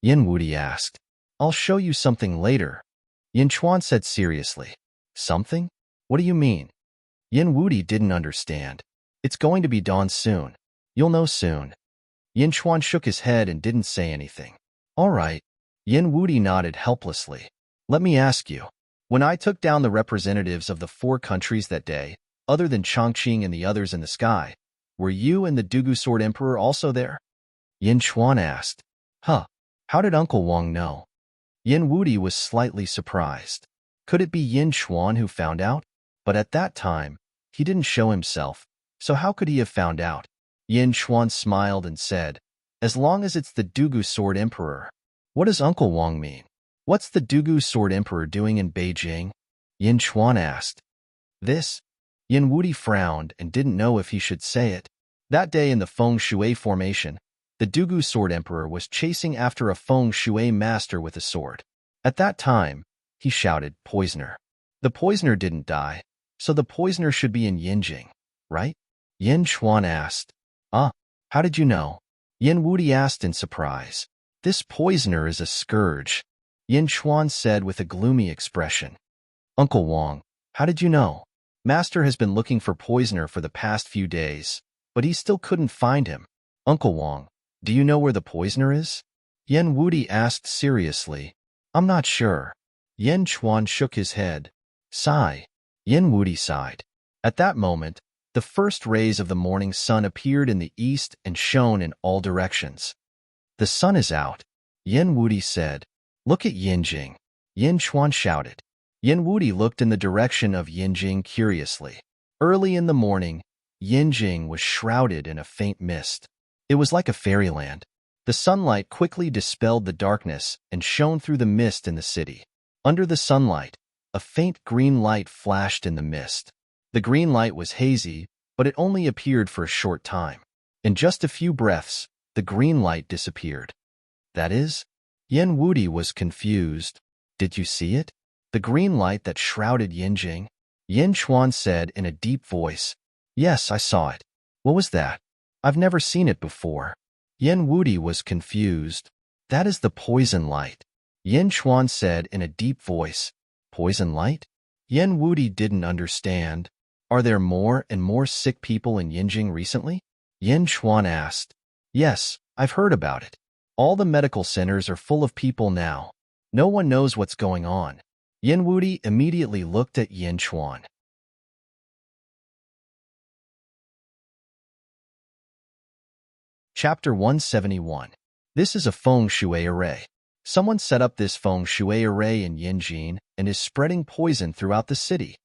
Yin Wudi asked. I'll show you something later. Yin Chuan said seriously. Something? What do you mean? Yin Wudi didn't understand. It's going to be dawn soon. You'll know soon. Yin Chuan shook his head and didn't say anything. All right. Yin Wudi nodded helplessly. Let me ask you. When I took down the representatives of the 4 countries that day, other than Chongqing and the others in the sky, were you and the Dugu Sword Emperor also there? Yin Chuan asked. Huh. How did Uncle Wang know? Yin Wudi was slightly surprised. Could it be Yin Chuan who found out? But at that time, he didn't show himself, so how could he have found out? Yin Chuan smiled and said, as long as it's the Dugu Sword Emperor. What does Uncle Wang mean? What's the Dugu Sword Emperor doing in Beijing? Yin Chuan asked. This? Yin Wudi frowned and didn't know if he should say it. That day in the Feng Shui formation, the Dugu Sword Emperor was chasing after a Feng Shui master with a sword. At that time, he shouted, Poisoner. The poisoner didn't die, so the poisoner should be in Yinjing, right? Yin Chuan asked. How did you know? Yin Wudi asked in surprise. This poisoner is a scourge, Yin Chuan said with a gloomy expression. Uncle Wang, how did you know? Master has been looking for poisoner for the past few days, but he still couldn't find him. Uncle Wang, do you know where the poisoner is? Yin Wudi asked seriously. I'm not sure. Yin Chuan shook his head. Sigh. Yin Wudi sighed. At that moment, the first rays of the morning sun appeared in the east and shone in all directions. The sun is out, Yin Wudi said. Look at Yinjing. Yin Chuan shouted. Yin Wudi looked in the direction of Yinjing curiously. Early in the morning, Yinjing was shrouded in a faint mist. It was like a fairyland. The sunlight quickly dispelled the darkness and shone through the mist in the city. Under the sunlight, a faint green light flashed in the mist. The green light was hazy, but it only appeared for a short time. In just a few breaths, the green light disappeared. That is? Yin Wudi was confused. Did you see it? The green light that shrouded Yinjing? Yin Chuan said in a deep voice. Yes, I saw it. What was that? I've never seen it before. Yin Wudi was confused. That is the poison light. Yin Chuan said in a deep voice. Poison light? Yin Wudi didn't understand. Are there more and more sick people in Yinjing recently? Yin Chuan asked. Yes, I've heard about it. All the medical centers are full of people now. No one knows what's going on. Yin Wudi immediately looked at Yin Chuan. Chapter 171. This is a feng shui array. Someone set up this feng shui array in Yinjin and is spreading poison throughout the city.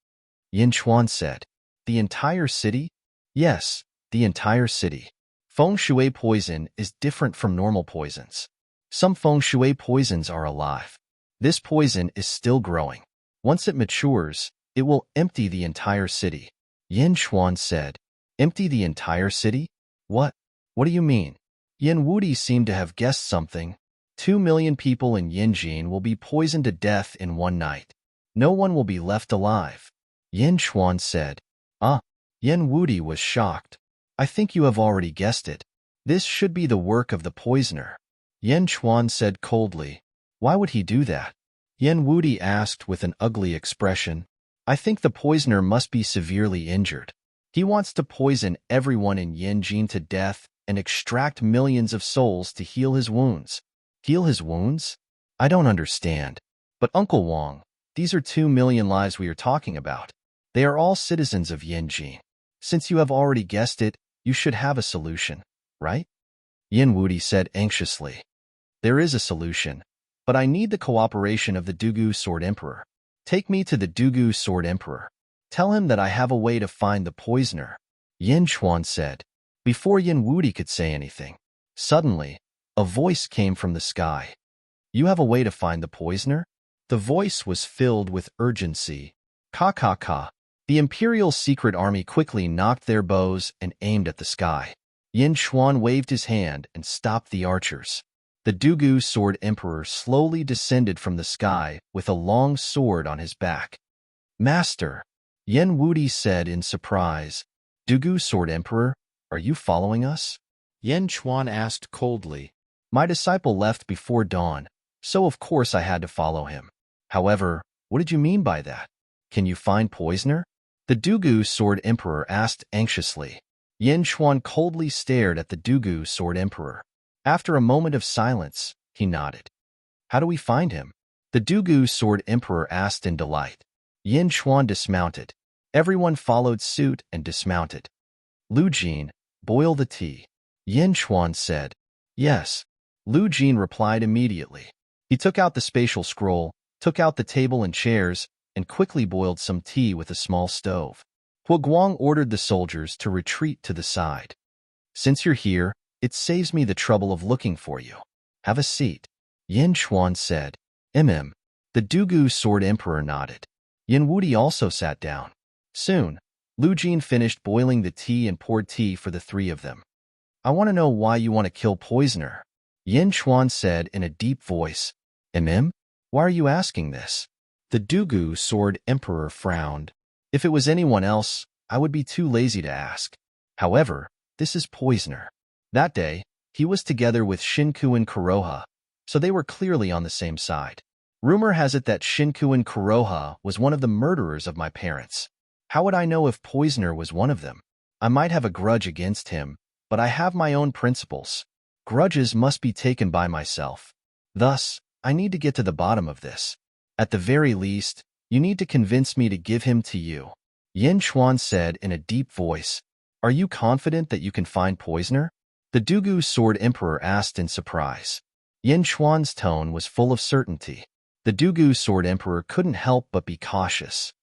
Yin Chuan said. The entire city? Yes, the entire city. Feng shui poison is different from normal poisons. Some feng shui poisons are alive. This poison is still growing. Once it matures, it will empty the entire city. Yin Chuan said. Empty the entire city? What? What do you mean? Yin Wudi seemed to have guessed something. 2 million people in Yinjin will be poisoned to death in one night. No one will be left alive. Yin Chuan said. Ah. Yin Wudi was shocked. I think you have already guessed it. This should be the work of the poisoner. Yin Chuan said coldly. Why would he do that? Yin Wudi asked with an ugly expression. I think the poisoner must be severely injured. He wants to poison everyone in Yinjin to death and extract millions of souls to heal his wounds. Heal his wounds? I don't understand. But Uncle Wang, these are 2 million lives we are talking about. They are all citizens of Yinjin. Since you have already guessed it, you should have a solution, right? Yin Wudi said anxiously. There is a solution, but I need the cooperation of the Dugu Sword Emperor. Take me to the Dugu Sword Emperor. Tell him that I have a way to find the poisoner. Yin Chuan said. Before Yin Wudi could say anything, suddenly, a voice came from the sky. You have a way to find the poisoner? The voice was filled with urgency. Ka ka ka. The Imperial Secret Army quickly knocked their bows and aimed at the sky. Yin Chuan waved his hand and stopped the archers. The Dugu Sword Emperor slowly descended from the sky with a long sword on his back. Master, Yin Wudi said in surprise. Dugu Sword Emperor, are you following us? Yin Chuan asked coldly. My disciple left before dawn, so of course I had to follow him. However, what did you mean by that? Can you find poisoner? The Dugu Sword Emperor asked anxiously. Yin Chuan coldly stared at the Dugu Sword Emperor. After a moment of silence, he nodded. How do we find him? The Dugu Sword Emperor asked in delight. Yin Chuan dismounted. Everyone followed suit and dismounted. Lu Jin, boil the tea. Yin Chuan said. Yes. Lu Jin replied immediately. He took out the spatial scroll, took out the table and chairs, and quickly boiled some tea with a small stove. Huguang ordered the soldiers to retreat to the side. Since you're here, it saves me the trouble of looking for you. Have a seat. Yin Chuan said. The Dugu Sword Emperor nodded. Yin Wudi also sat down. Soon, Lu Jin finished boiling the tea and poured tea for the three of them. I want to know why you want to kill poisoner. Yin Chuan said in a deep voice. Why are you asking this? The Dugu Sword Emperor frowned. If it was anyone else, I would be too lazy to ask. However, this is poisoner. That day, he was together with Shinkuin Kuroha, so they were clearly on the same side. Rumor has it that Shinkuin Kuroha was one of the murderers of my parents. How would I know if poisoner was one of them? I might have a grudge against him, but I have my own principles. Grudges must be taken by myself. Thus, I need to get to the bottom of this. At the very least, you need to convince me to give him to you. Yin Chuan said in a deep voice. Are you confident that you can find poisoner? The Dugu Sword Emperor asked in surprise. Yin Chuan's tone was full of certainty. The Dugu Sword Emperor couldn't help but be cautious.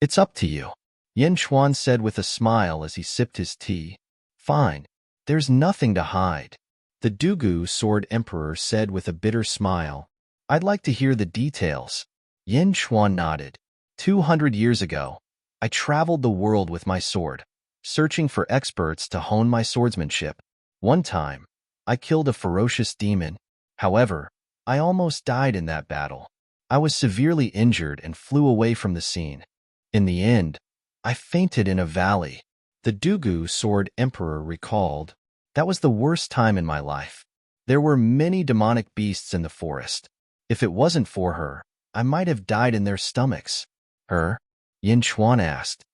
It's up to you, Yin Chuan said with a smile as he sipped his tea. Fine. There's nothing to hide. The Dugu Sword Emperor said with a bitter smile. I'd like to hear the details. Yin Chuan nodded. 200 years ago, I traveled the world with my sword, searching for experts to hone my swordsmanship. One time, I killed a ferocious demon. However, I almost died in that battle. I was severely injured and flew away from the scene. In the end, I fainted in a valley. The Dugu Sword Emperor recalled. That was the worst time in my life. There were many demonic beasts in the forest. If it wasn't for her, I might have died in their stomachs. Her? Yin Chuan asked.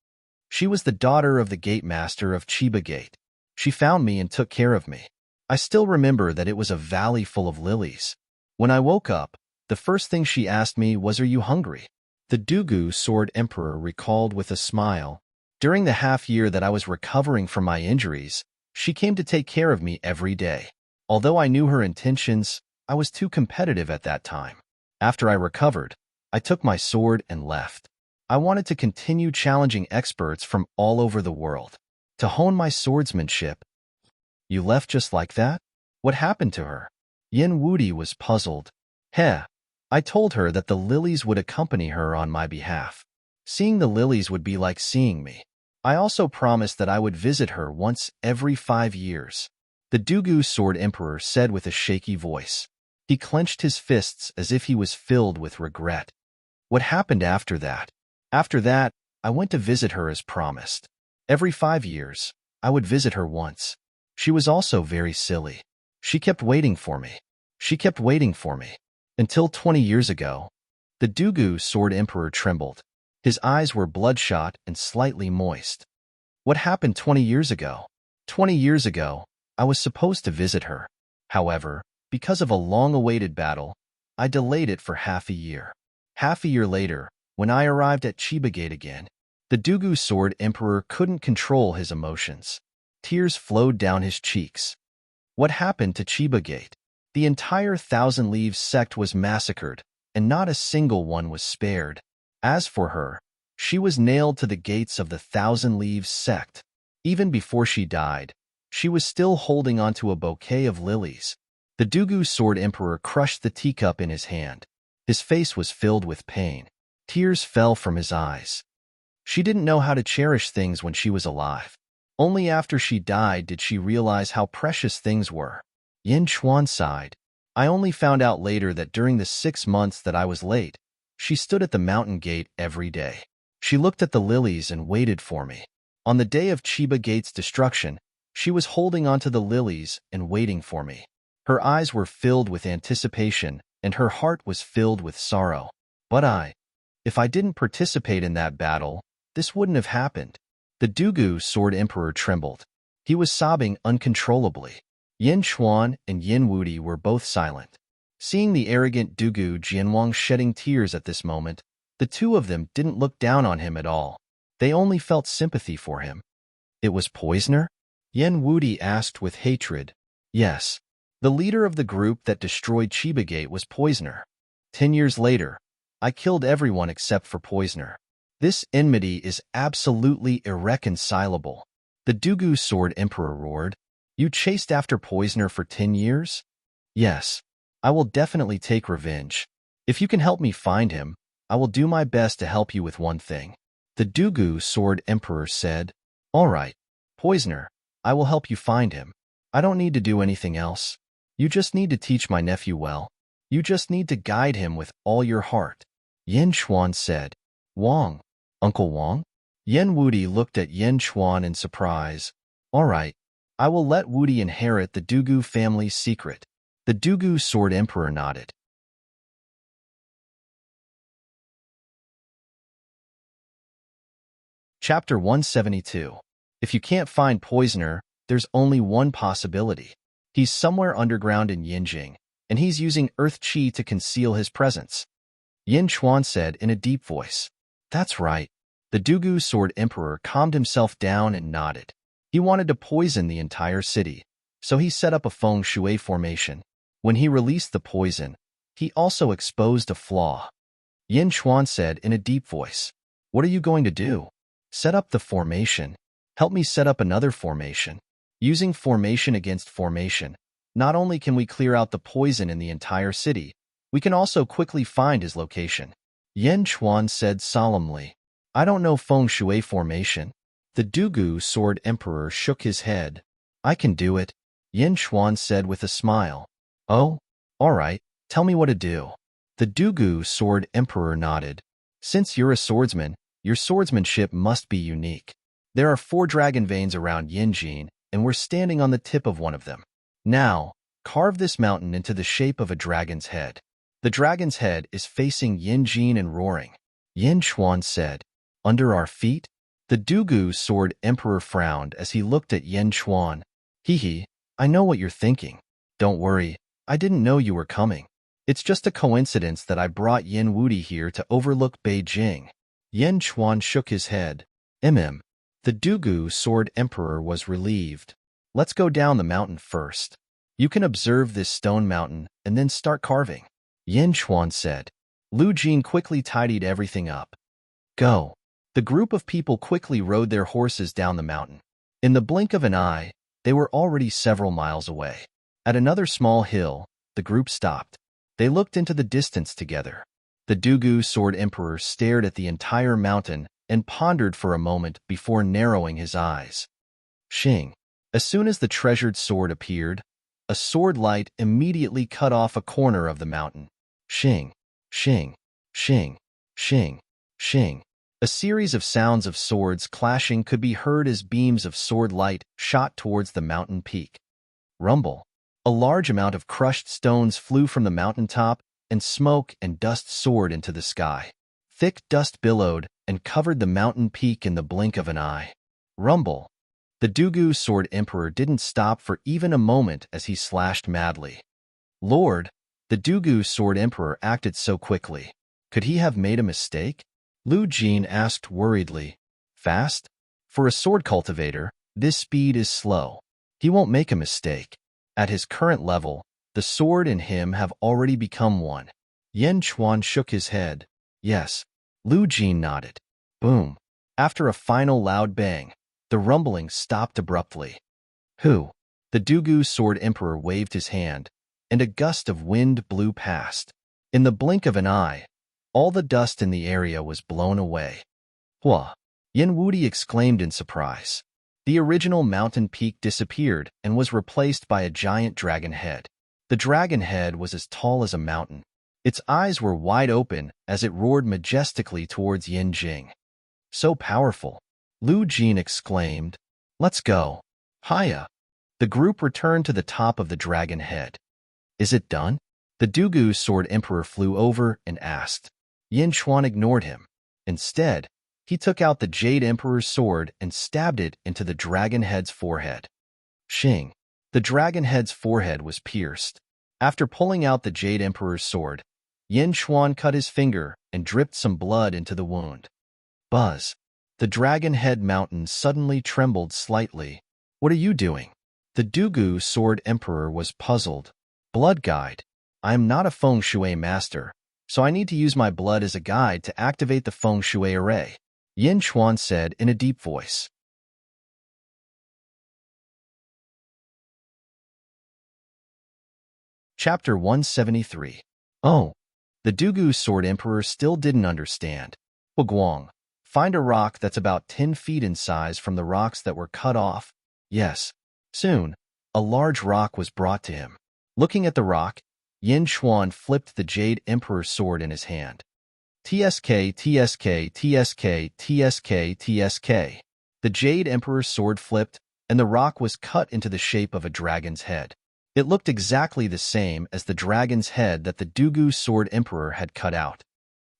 She was the daughter of the gate master of Chiba Gate. She found me and took care of me. I still remember that it was a valley full of lilies. When I woke up, the first thing she asked me was, "Are you hungry?" The Dugu Sword Emperor recalled with a smile. During the half year that I was recovering from my injuries, She came to take care of me every day. Although I knew her intentions, I was too competitive at that time. After I recovered, I took my sword and left. I wanted to continue challenging experts from all over the world. To hone my swordsmanship. You left just like that? What happened to her? Yin Wudi was puzzled. Heh. I told her that the lilies would accompany her on my behalf. Seeing the lilies would be like seeing me. I also promised that I would visit her once every 5 years. The Dugu Sword Emperor said with a shaky voice. He clenched his fists as if he was filled with regret. What happened after that? After that, I went to visit her as promised. Every 5 years, I would visit her once. She was also very silly. She kept waiting for me. She kept waiting for me. Until 20 years ago. The Dugu Sword Emperor trembled. His eyes were bloodshot and slightly moist. What happened 20 years ago? 20 years ago, I was supposed to visit her. However, because of a long-awaited battle, I delayed it for half a year. Half a year later, when I arrived at Chiba Gate again, the Dugu Sword Emperor couldn't control his emotions. Tears flowed down his cheeks. What happened to Chiba Gate? The entire Thousand Leaves sect was massacred, and not a single one was spared. As for her, she was nailed to the gates of the Thousand Leaves sect. Even before she died, she was still holding onto a bouquet of lilies. The Dugu Sword Emperor crushed the teacup in his hand. His face was filled with pain. Tears fell from his eyes. She didn't know how to cherish things when she was alive. Only after she died did she realize how precious things were. Yin Chuan sighed. I only found out later that during the 6 months that I was late, she stood at the mountain gate every day. She looked at the lilies and waited for me. On the day of Chiba Gate's destruction, she was holding onto the lilies and waiting for me. Her eyes were filled with anticipation, and her heart was filled with sorrow. But if I didn't participate in that battle, this wouldn't have happened. The Dugu Sword Emperor trembled. He was sobbing uncontrollably. Yin Chuan and Yin Wudi were both silent. Seeing the arrogant Dugu Jianwang shedding tears at this moment, the two of them didn't look down on him at all. They only felt sympathy for him. It was Poisoner? Yin Wudi asked with hatred. Yes. The leader of the group that destroyed Chiba Gate was Poisoner. 10 years later, I killed everyone except for Poisoner. This enmity is absolutely irreconcilable. The Dugu Sword Emperor roared. You chased after Poisoner for 10 years? Yes. I will definitely take revenge. If you can help me find him, I will do my best to help you with one thing. The Dugu Sword Emperor said. All right, Poisoner, I will help you find him. I don't need to do anything else. You just need to teach my nephew well. You just need to guide him with all your heart. Yin Chuan said. Wang. Uncle Wang? Yin Wudi looked at Yin Chuan in surprise. All right, I will let Wudi inherit the Dugu family's secret. The Dugu Sword Emperor nodded. Chapter 172. If you can't find Poisoner, there's only one possibility. He's somewhere underground in Yinjing, and he's using Earth Qi to conceal his presence. Yin Chuan said in a deep voice. That's right. The Dugu Sword Emperor calmed himself down and nodded. He wanted to poison the entire city, so he set up a feng shui formation. When he released the poison, he also exposed a flaw. Yin Chuan said in a deep voice. What are you going to do? Set up the formation. Help me set up another formation. Using formation against formation, not only can we clear out the poison in the entire city, we can also quickly find his location. Yin Chuan said solemnly. I don't know feng shui formation. The Dugu Sword Emperor shook his head. I can do it, Yin Chuan said with a smile. Oh, all right, tell me what to do. The Dugu Sword Emperor nodded. Since you're a swordsman, your swordsmanship must be unique. There are 4 dragon veins around Yinjin, and we're standing on the tip of one of them. Now, carve this mountain into the shape of a dragon's head. The dragon's head is facing Yinjin and roaring. Yin Chuan said, Under our feet? The Dugu Sword Emperor frowned as he looked at Yin Chuan. Hee, I know what you're thinking. Don't worry, I didn't know you were coming. It's just a coincidence that I brought Yin Wudi here to overlook Beijing. Yin Chuan shook his head. The Dugu Sword Emperor was relieved. let's go down the mountain first. You can observe this stone mountain and then start carving, Yin Chuan said. Lu Jin quickly tidied everything up. Go. The group of people quickly rode their horses down the mountain. In the blink of an eye, they were already several miles away. At another small hill, the group stopped. They looked into the distance together. The Dugu Sword Emperor stared at the entire mountain and pondered for a moment before narrowing his eyes. Shing. As soon as the treasured sword appeared, a sword light immediately cut off a corner of the mountain. Shing, shing, shing, shing, shing. A series of sounds of swords clashing could be heard as beams of sword light shot towards the mountain peak. Rumble. A large amount of crushed stones flew from the mountaintop, and smoke and dust soared into the sky. Thick dust billowed and covered the mountain peak in the blink of an eye. Rumble. The Dugu Sword Emperor didn't stop for even a moment as he slashed madly. Lord, the Dugu Sword Emperor acted so quickly. Could he have made a mistake? Lu Jin asked worriedly. Fast? For a sword cultivator, this speed is slow. He won't make a mistake. At his current level, the sword and him have already become one. Yin Chuan shook his head. Yes. Lu Jin nodded. Boom. After a final loud bang, the rumbling stopped abruptly. Who? The Dugu Sword Emperor waved his hand, and a gust of wind blew past. In the blink of an eye, all the dust in the area was blown away. Hua! Yin Wudi exclaimed in surprise. The original mountain peak disappeared and was replaced by a giant dragon head. The dragon head was as tall as a mountain. Its eyes were wide open as it roared majestically towards Yin Jing. So powerful! Lu Jin exclaimed. Let's go. Hiya! The group returned to the top of the dragon head. Is it done? The Dugu Sword Emperor flew over and asked. Yin Chuan ignored him. Instead, he took out the Jade Emperor's sword and stabbed it into the dragon head's forehead. Shing. The dragon head's forehead was pierced. After pulling out the Jade Emperor's sword, Yin Chuan cut his finger and dripped some blood into the wound. Buzz. The dragon head mountain suddenly trembled slightly. What are you doing? The Dugu Sword Emperor was puzzled. Blood guide. I am not a feng shui master, so I need to use my blood as a guide to activate the feng shui array, Yin Chuan said in a deep voice. Chapter 173. Oh. The Dugu Sword Emperor still didn't understand. Guang. Find a rock that's about 10 feet in size from the rocks that were cut off. Yes. Soon, a large rock was brought to him. Looking at the rock, Yin Chuan flipped the Jade Emperor's sword in his hand. TSK, TSK, TSK, TSK, TSK. The Jade Emperor's sword flipped, and the rock was cut into the shape of a dragon's head. It looked exactly the same as the dragon's head that the Dugu Sword Emperor had cut out.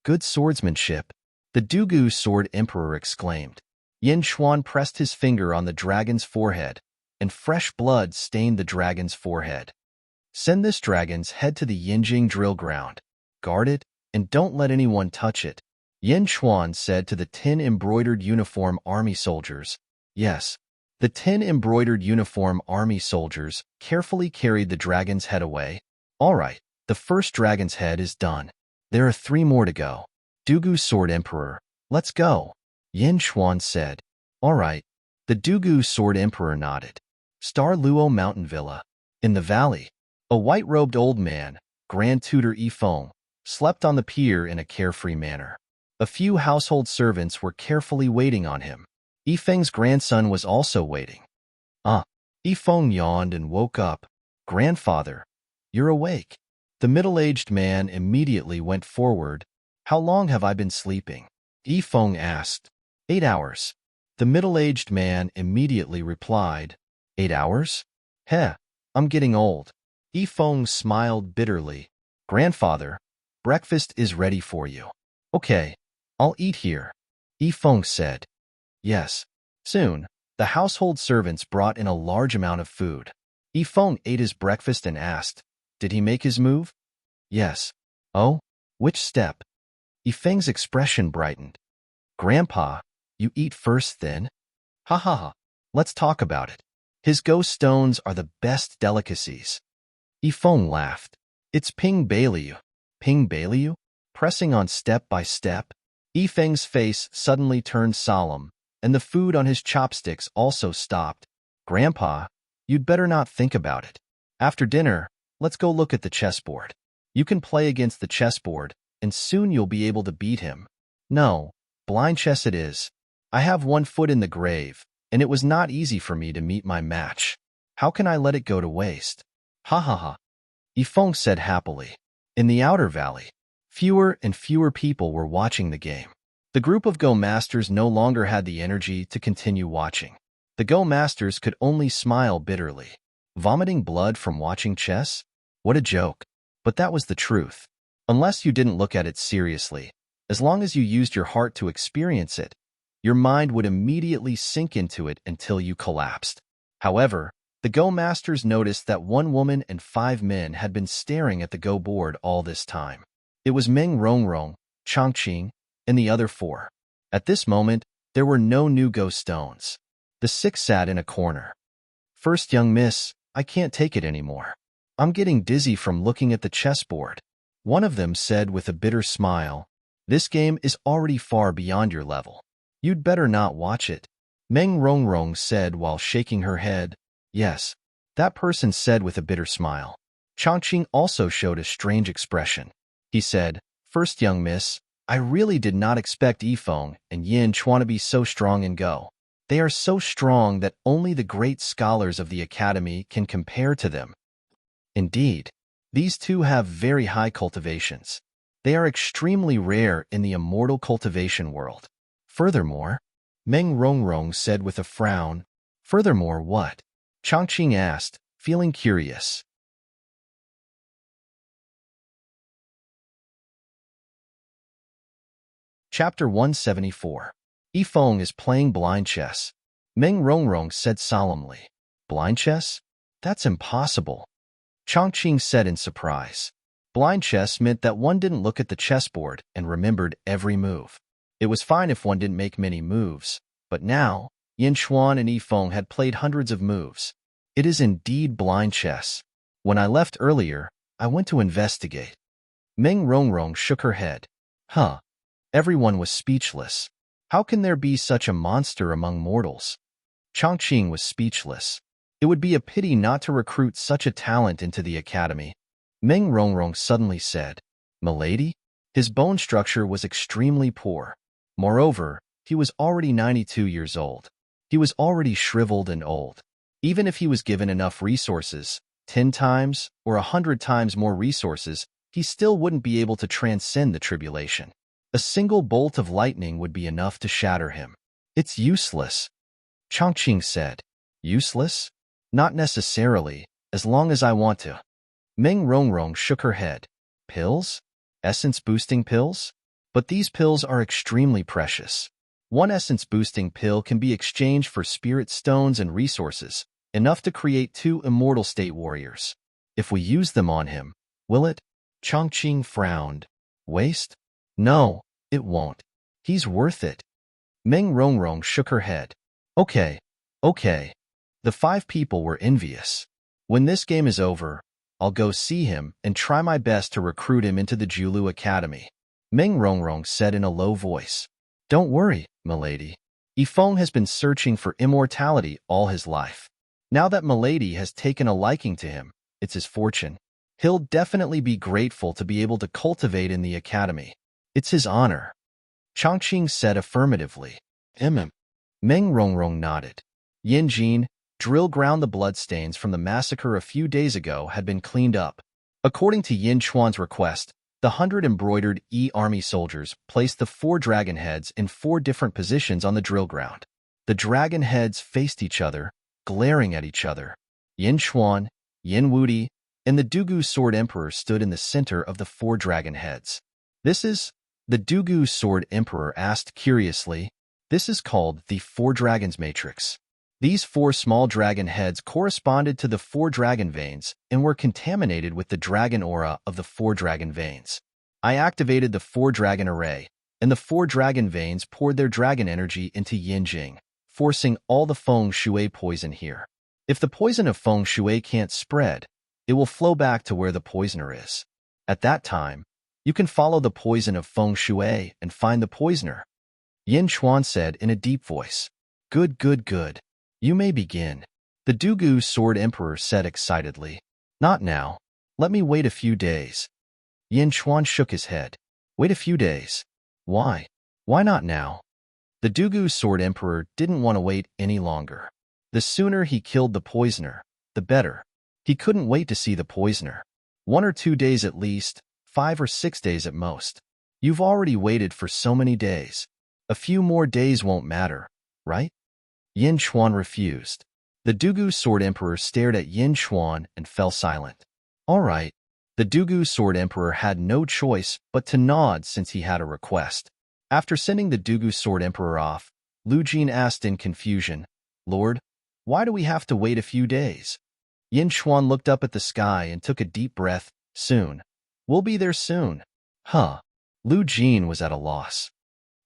Good swordsmanship, the Dugu Sword Emperor exclaimed. Yin Chuan pressed his finger on the dragon's forehead, and fresh blood stained the dragon's forehead. Send this dragon's head to the Yinjing drill ground. Guard it, and don't let anyone touch it, Yin Chuan said to the 10 embroidered uniform army soldiers. Yes. The 10 embroidered uniform army soldiers carefully carried the dragon's head away. All right, the first dragon's head is done. There are 3 more to go. Dugu Sword Emperor, let's go, Yin Chuan said. All right. The Dugu Sword Emperor nodded. Star Luo Mountain Villa. In the valley, a white-robed old man, Grand Tutor Yifeng, slept on the pier in a carefree manner. A few household servants were carefully waiting on him. Yifeng's grandson was also waiting. Yifeng yawned and woke up. Grandfather, you're awake. The middle-aged man immediately went forward. How long have I been sleeping? Yifeng asked. 8 hours. The middle-aged man immediately replied. 8 hours? Heh, I'm getting old. Yifeng smiled bitterly. Grandfather, breakfast is ready for you. Okay, I'll eat here, Yifeng said. Yes. Soon, the household servants brought in a large amount of food. Yifeng ate his breakfast and asked, did he make his move? Yes. Oh, which step? Yifeng's expression brightened. Grandpa, you eat first then? Ha ha ha, let's talk about it. His ghost stones are the best delicacies. Yifeng laughed. It's Ping Bailiu. Ping Bailiu? Pressing on step by step. Yifeng's face suddenly turned solemn, and the food on his chopsticks also stopped. Grandpa, you'd better not think about it. After dinner, let's go look at the chessboard. You can play against the chessboard, and soon you'll be able to beat him. No, blind chess it is. I have one foot in the grave, and it was not easy for me to meet my match. How can I let it go to waste? Ha ha ha. Yifeng said happily. In the outer valley, fewer and fewer people were watching the game. The group of Go Masters no longer had the energy to continue watching. The Go Masters could only smile bitterly. Vomiting blood from watching chess? What a joke. But that was the truth. Unless you didn't look at it seriously, as long as you used your heart to experience it, your mind would immediately sink into it until you collapsed. However, the Go Masters noticed that 1 woman and 5 men had been staring at the Go board all this time. It was Meng Rongrong, Chongqing, and the other 4. At this moment, there were no new Go stones. The 6 sat in a corner. First, young miss, I can't take it anymore. I'm getting dizzy from looking at the chessboard. One of them said with a bitter smile, this game is already far beyond your level. You'd better not watch it. Meng Rongrong said while shaking her head. Yes, that person said with a bitter smile. Chongqing also showed a strange expression. He said, first, young miss, I really did not expect Yifeng and Yin Chuan to be so strong in Go. They are so strong that only the great scholars of the academy can compare to them. Indeed, these two have very high cultivations. They are extremely rare in the immortal cultivation world. Furthermore, Meng Rongrong said with a frown, furthermore what? Chongqing asked, feeling curious. Chapter 174. Yifeng is playing blind chess. Meng Rongrong said solemnly. Blind chess? That's impossible. Chongqing said in surprise. Blind chess meant that one didn't look at the chessboard and remembered every move. It was fine if one didn't make many moves, but now, Yin Chuan and Yifeng had played hundreds of moves. It is indeed blind chess. When I left earlier, I went to investigate. Meng Rongrong shook her head. Huh. Everyone was speechless. How can there be such a monster among mortals? Chongqing was speechless. It would be a pity not to recruit such a talent into the academy. Meng Rongrong suddenly said, Milady? His bone structure was extremely poor. Moreover, he was already 92 years old. He was already shriveled and old. Even if he was given enough resources, 10 times or 100 times more resources, he still wouldn't be able to transcend the tribulation. A single bolt of lightning would be enough to shatter him. It's useless. Chongqing said. Useless? Not necessarily, as long as I want to. Meng Rongrong shook her head. Pills? Essence-boosting pills? But these pills are extremely precious. One essence-boosting pill can be exchanged for spirit stones and resources, enough to create 2 immortal state warriors. If we use them on him, will it? Chongqing frowned. Waste? No, it won't. He's worth it. Meng Rongrong shook her head. Okay. The 5 people were envious. When this game is over, I'll go see him and try my best to recruit him into the Julu Academy. Meng Rongrong said in a low voice. Don't worry, milady. Yifeng has been searching for immortality all his life. Now that milady has taken a liking to him, it's his fortune. He'll definitely be grateful to be able to cultivate in the academy. It's his honor. Chongqing said affirmatively. Meng Rongrong nodded. Yin Jin, drill ground the bloodstains from the massacre a few days ago had been cleaned up. According to Yin Chuan's request, the 100 embroidered army soldiers placed the 4 dragon heads in 4 different positions on the drill ground. The dragon heads faced each other, glaring at each other. Yin Chuan, Yin Wudi, and the Dugu Sword Emperor stood in the center of the 4 dragon heads. This is, the Dugu Sword Emperor asked curiously, this is called the 4 Dragons Matrix. These 4 small dragon heads corresponded to the 4 dragon veins and were contaminated with the dragon aura of the 4 dragon veins. I activated the 4 dragon array, and the 4 dragon veins poured their dragon energy into Yin Jing, forcing all the feng shui poison here. If the poison of feng shui can't spread, it will flow back to where the poisoner is. At that time, you can follow the poison of feng shui and find the poisoner. Yin Chuan said in a deep voice. Good, good, good. You may begin. The Dugu Sword Emperor said excitedly. Not now. Let me wait a few days. Yin Chuan shook his head. Wait a few days. Why? Why not now? The Dugu Sword Emperor didn't want to wait any longer. The sooner he killed the poisoner, the better. He couldn't wait to see the poisoner. 1 or 2 days at least, 5 or 6 days at most. You've already waited for so many days. A few more days won't matter, right? Yin Chuan refused. The Dugu Sword Emperor stared at Yin Chuan and fell silent. All right. The Dugu Sword Emperor had no choice but to nod since he had a request. After sending the Dugu Sword Emperor off, Lu Jin asked in confusion, Lord, why do we have to wait a few days? Yin Chuan looked up at the sky and took a deep breath. Soon. We'll be there soon. Huh. Lu Jin was at a loss.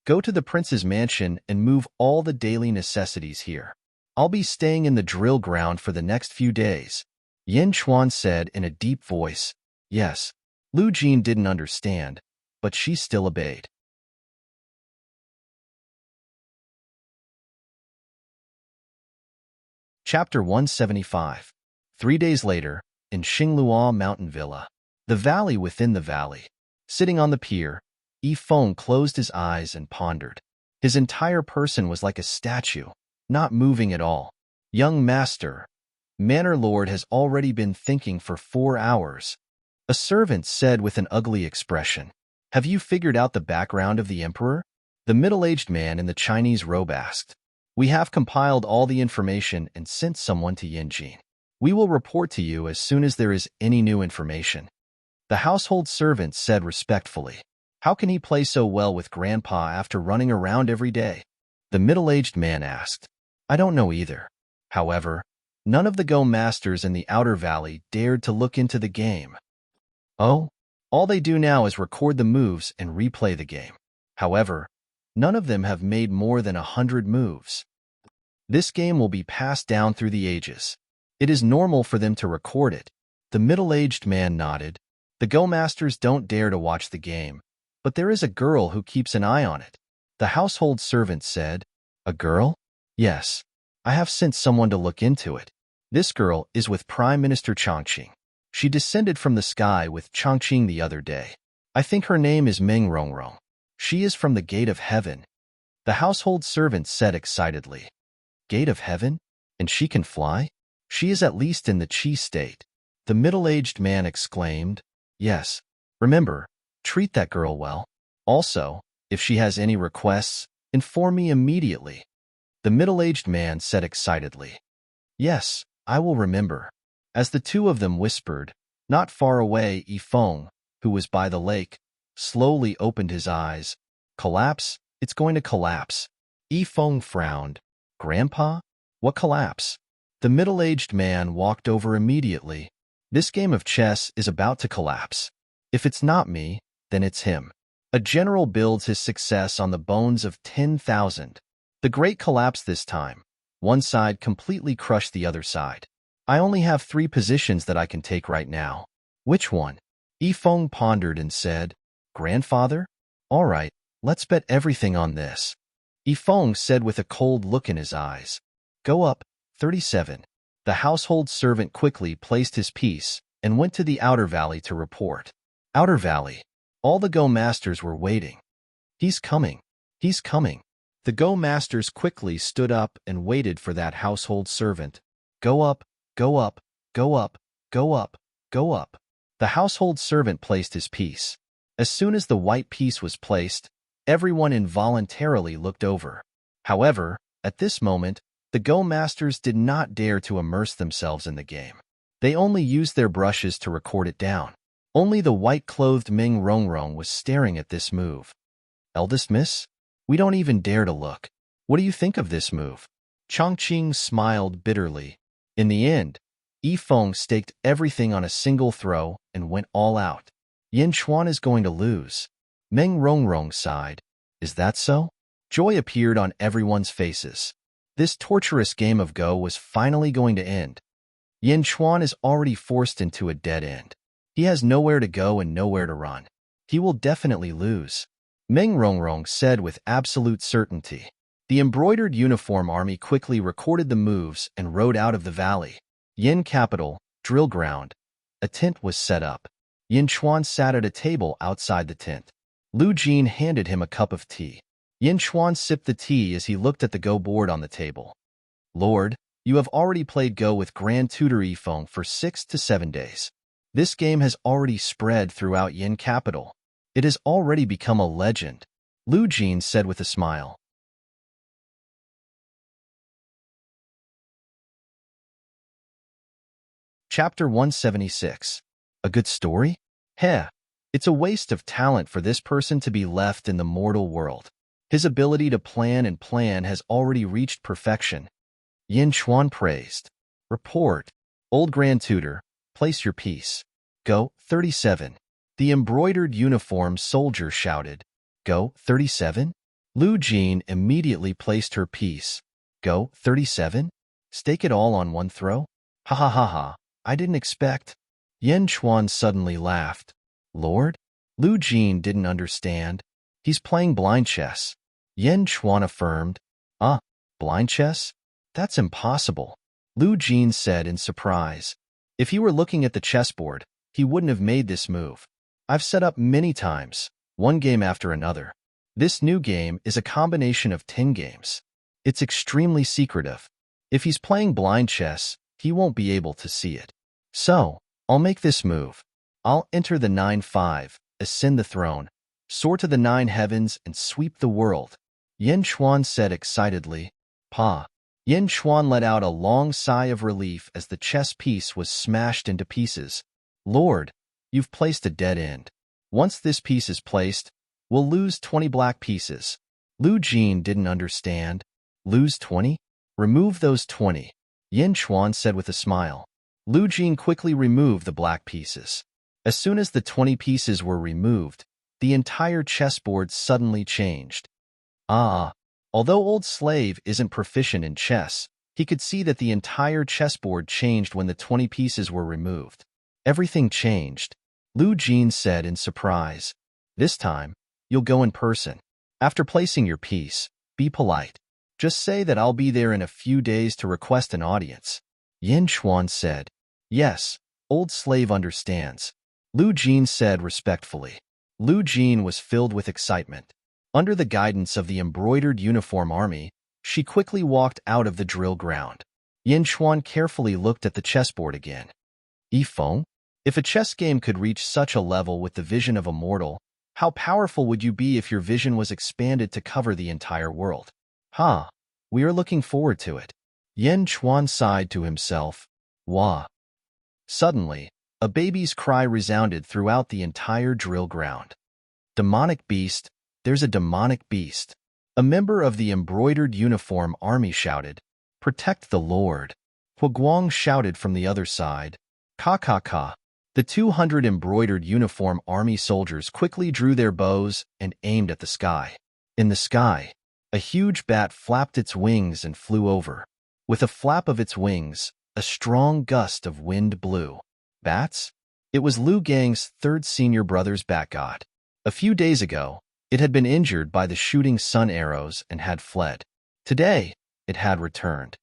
Go to the prince's mansion and move all the daily necessities here. I'll be staying in the drill ground for the next few days. Yin Chuan said in a deep voice. Yes. Lu Jin didn't understand, but she still obeyed. Chapter 175. 3 days later, in Xinglua Mountain Villa, the valley within the valley. Sitting on the pier, Yi Feng closed his eyes and pondered. His entire person was like a statue, not moving at all. Young master, Manor Lord has already been thinking for 4 hours. A servant said with an ugly expression. Have you figured out the background of the emperor? The middle-aged man in the Chinese robe asked. We have compiled all the information and sent someone to Yanjin. We will report to you as soon as there is any new information. The household servant said respectfully. How can he play so well with Grandpa after running around every day? The middle-aged man asked. I don't know either. However, none of the Go Masters in the Outer Valley dared to look into the game. Oh? All they do now is record the moves and replay the game. However, none of them have made more than 100 moves. This game will be passed down through the ages. It is normal for them to record it. The middle-aged man nodded. The Go Masters don't dare to watch the game, but there is a girl who keeps an eye on it. The household servant said. A girl? Yes. I have sent someone to look into it. This girl is with Prime Minister Chongqing. She descended from the sky with Chongqing the other day. I think her name is Meng Rongrong. She is from the Gate of Heaven. The household servant said excitedly. Gate of Heaven? And she can fly? She is at least in the Qi state. The middle-aged man exclaimed. Yes. Remember, treat that girl well. Also, if she has any requests, inform me immediately. The middle-aged man said excitedly. Yes, I will remember. As the two of them whispered, not far away Yi Feng, who was by the lake, slowly opened his eyes. Collapse? It's going to collapse. Yi Feng frowned. Grandpa? What collapse? The middle-aged man walked over immediately. This game of chess is about to collapse. If it's not me, then it's him. A general builds his success on the bones of 10,000. The great collapse this time. One side completely crushed the other side. I only have 3 positions that I can take right now. Which one? Yi Feng pondered and said, Grandfather? All right, let's bet everything on this. Yi Feng said with a cold look in his eyes. Go up, 37. The household servant quickly placed his piece and went to the Outer Valley to report. Outer Valley. All the Go Masters were waiting. He's coming. He's coming. The Go Masters quickly stood up and waited for that household servant. Go up, go up, go up, go up, go up. The household servant placed his piece. As soon as the white piece was placed, everyone involuntarily looked over. However, at this moment, the Go Masters did not dare to immerse themselves in the game. They only used their brushes to record it down. Only the white-clothed Meng Rongrong was staring at this move. Eldest miss? We don't even dare to look. What do you think of this move? Chongqing smiled bitterly. In the end, Yi Feng staked everything on a single throw and went all out. Yin Chuan is going to lose. Meng Rongrong sighed. Is that so? Joy appeared on everyone's faces. This torturous game of Go was finally going to end. Yin Chuan is already forced into a dead end. He has nowhere to go and nowhere to run. He will definitely lose. Meng Rongrong said with absolute certainty. The embroidered uniform army quickly recorded the moves and rode out of the valley. Yin capital, drill ground. A tent was set up. Yin Chuan sat at a table outside the tent. Lu Jin handed him a cup of tea. Yin Chuan sipped the tea as he looked at the Go board on the table. Lord, you have already played Go with Grand Tutor Yifeng for 6 to 7 days. This game has already spread throughout Yin capital. It has already become a legend, Lu Jin said with a smile. Chapter 176. A good story? Heh. It's a waste of talent for this person to be left in the mortal world. His ability to plan and plan has already reached perfection. Yin Chuan praised. Report. Old Grand Tutor, place your piece. Go, 37. The embroidered uniform soldier shouted. Go, 37? Lu Jin immediately placed her piece. Go, 37? Stake it all on one throw? Ha ha ha ha. I didn't expect. Yin Chuan suddenly laughed. Lord? Lu Jin didn't understand. He's playing blind chess. Yin Chuan affirmed. Blind chess? That's impossible. Lu Jin said in surprise. If he were looking at the chessboard, he wouldn't have made this move. I've set up many times, one game after another. This new game is a combination of 10 games. It's extremely secretive. If he's playing blind chess, he won't be able to see it. So, I'll make this move. I'll enter the 9-5, ascend the throne, soar to the 9 heavens and sweep the world. Yin Chuan said excitedly. Pa. Yin Chuan let out a long sigh of relief as the chess piece was smashed into pieces. Lord, you've placed a dead end. Once this piece is placed, we'll lose 20 black pieces. Lu Jin didn't understand. Lose 20? Remove those 20, Yin Chuan said with a smile. Lu Jin quickly removed the black pieces. As soon as the 20 pieces were removed, the entire chessboard suddenly changed. Although Old Slave isn't proficient in chess, he could see that the entire chessboard changed when the 20 pieces were removed. Everything changed, Lu Jin said in surprise. This time, you'll go in person. After placing your piece, be polite. Just say that I'll be there in a few days to request an audience. Yin Chuan said. Yes, Old Slave understands. Lu Jin said respectfully. Lu Jin was filled with excitement. Under the guidance of the embroidered uniform army, she quickly walked out of the drill ground. Yin Chuan carefully looked at the chessboard again. Yifeng? If a chess game could reach such a level with the vision of a mortal, how powerful would you be if your vision was expanded to cover the entire world? We are looking forward to it. Yin Chuan sighed to himself. Wah. Suddenly, a baby's cry resounded throughout the entire drill ground. Demonic beast, there's a demonic beast. A member of the embroidered uniform army shouted. Protect the Lord. Huguang shouted from the other side. Ka ka ka. The 200 embroidered uniform army soldiers quickly drew their bows and aimed at the sky. In the sky, a huge bat flapped its wings and flew over. With a flap of its wings, a strong gust of wind blew. Bats? It was Lu Gang's third senior brother's bat god. A few days ago, it had been injured by the shooting sun arrows and had fled. Today, it had returned.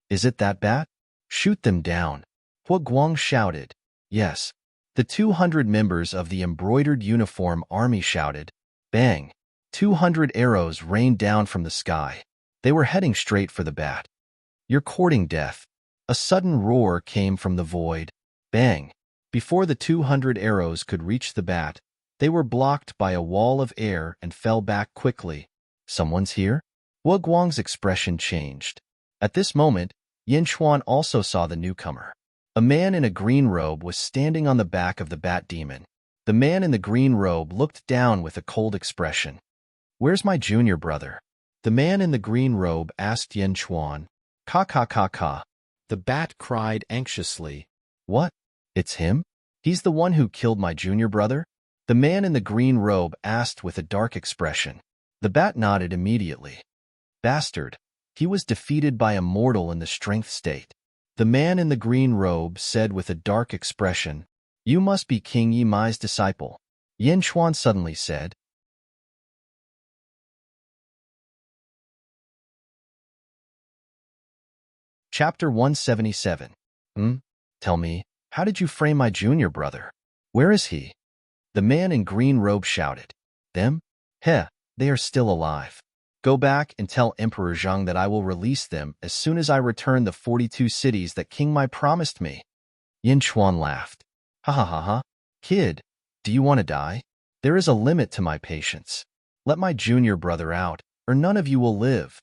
Is it that bat? Shoot them down. Huguang shouted. Yes. The 200 members of the embroidered uniform army shouted. Bang. 200 arrows rained down from the sky. They were heading straight for the bat. You're courting death. A sudden roar came from the void. Bang. Before the 200 arrows could reach the bat, they were blocked by a wall of air and fell back quickly. Someone's here? Huguang's expression changed. At this moment, Yin Chuan also saw the newcomer. A man in a green robe was standing on the back of the bat demon. The man in the green robe looked down with a cold expression. Where's my junior brother? The man in the green robe asked Yin Chuan. Ka ka ka ka. The bat cried anxiously. What? It's him? He's the one who killed my junior brother? The man in the green robe asked with a dark expression. The bat nodded immediately. Bastard. He was defeated by Immortal in the strength state. The man in the green robe said with a dark expression, "You must be King Yi Mai's disciple." Yin Xuan suddenly said. Chapter 177. Tell me, how did you frame my junior brother? Where is he? The man in green robe shouted. Them? Heh, they are still alive. Go back and tell Emperor Zhang that I will release them as soon as I return the 42 cities that King Mai promised me. Yin Xuan laughed. Ha ha ha ha. Kid, do you want to die? There is a limit to my patience. Let my junior brother out, or none of you will live.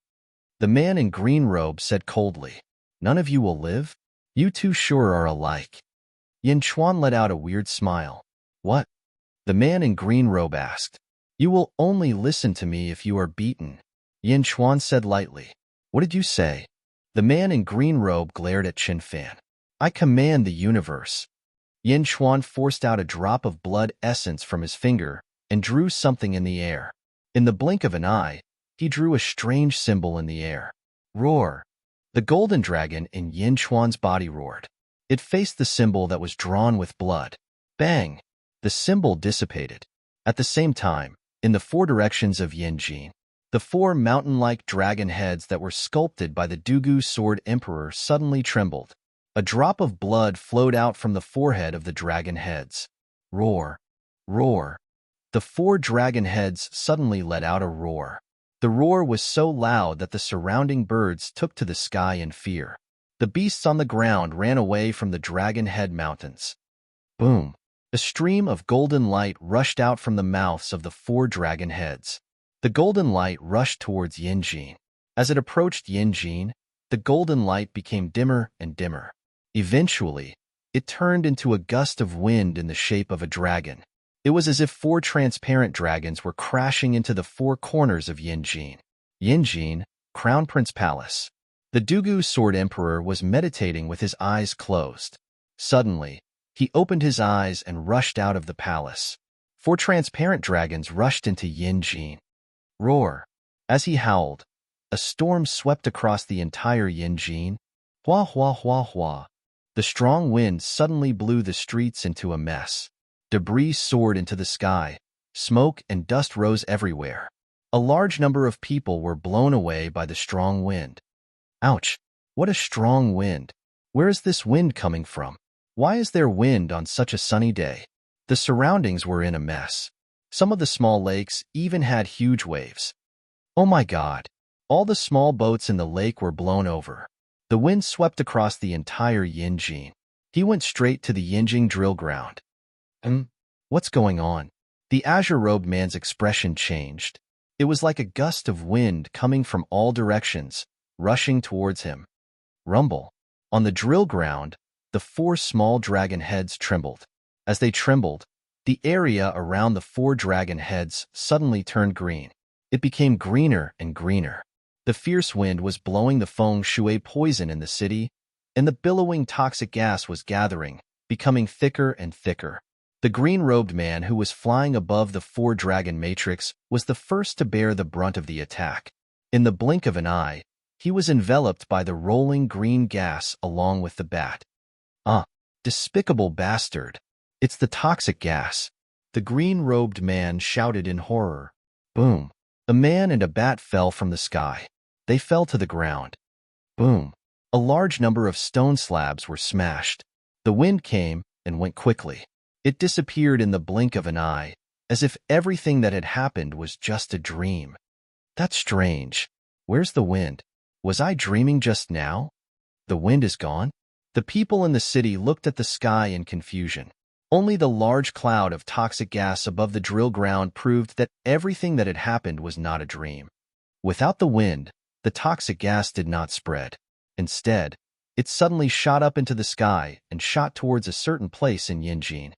The man in green robe said coldly. None of you will live? You two sure are alike. Yin Xuan let out a weird smile. What? The man in green robe asked. You will only listen to me if you are beaten. Yin Xuan said lightly. What did you say? The man in green robe glared at Qin Fan. I command the universe. Yin Xuan forced out a drop of blood essence from his finger and drew something in the air. In the blink of an eye, he drew a strange symbol in the air. Roar. The golden dragon in Yin Xuan's body roared. It faced the symbol that was drawn with blood. Bang! The symbol dissipated. At the same time, in the four directions of Yanjin, the four mountain-like dragon heads that were sculpted by the Dugu Sword Emperor suddenly trembled. A drop of blood flowed out from the forehead of the dragon heads. Roar! Roar! The four dragon heads suddenly let out a roar. The roar was so loud that the surrounding birds took to the sky in fear. The beasts on the ground ran away from the dragon head mountains. Boom! A stream of golden light rushed out from the mouths of the four dragon heads. The golden light rushed towards Yanjin. As it approached Yanjin, the golden light became dimmer and dimmer. Eventually, it turned into a gust of wind in the shape of a dragon. It was as if four transparent dragons were crashing into the four corners of Yanjin. Yanjin, Crown Prince Palace. The Dugu Sword Emperor was meditating with his eyes closed. Suddenly, he opened his eyes and rushed out of the palace. Four transparent dragons rushed into Yanjin. Roar! As he howled, a storm swept across the entire Yanjin. Hua hua hua hua. The strong wind suddenly blew the streets into a mess. Debris soared into the sky. Smoke and dust rose everywhere. A large number of people were blown away by the strong wind. Ouch! What a strong wind! Where is this wind coming from? Why is there wind on such a sunny day? The surroundings were in a mess. Some of the small lakes even had huge waves. Oh my God! All the small boats in the lake were blown over. The wind swept across the entire Yanjin. He went straight to the Yanjing drill ground. What's going on? The azure-robed man's expression changed. It was like a gust of wind coming from all directions, rushing towards him. Rumble. On the drill ground, the four small dragon heads trembled. As they trembled, the area around the four dragon heads suddenly turned green. It became greener and greener. The fierce wind was blowing the feng shui poison in the city, and the billowing toxic gas was gathering, becoming thicker and thicker. The green-robed man who was flying above the four-dragon matrix was the first to bear the brunt of the attack. In the blink of an eye, he was enveloped by the rolling green gas along with the bat. Despicable bastard! It's the toxic gas! The green-robed man shouted in horror. Boom! A man and a bat fell from the sky. They fell to the ground. Boom! A large number of stone slabs were smashed. The wind came and went quickly. It disappeared in the blink of an eye, as if everything that had happened was just a dream. That's strange. Where's the wind? Was I dreaming just now? The wind is gone? The people in the city looked at the sky in confusion. Only the large cloud of toxic gas above the drill ground proved that everything that had happened was not a dream. Without the wind, the toxic gas did not spread. Instead, it suddenly shot up into the sky and shot towards a certain place in Yanjin.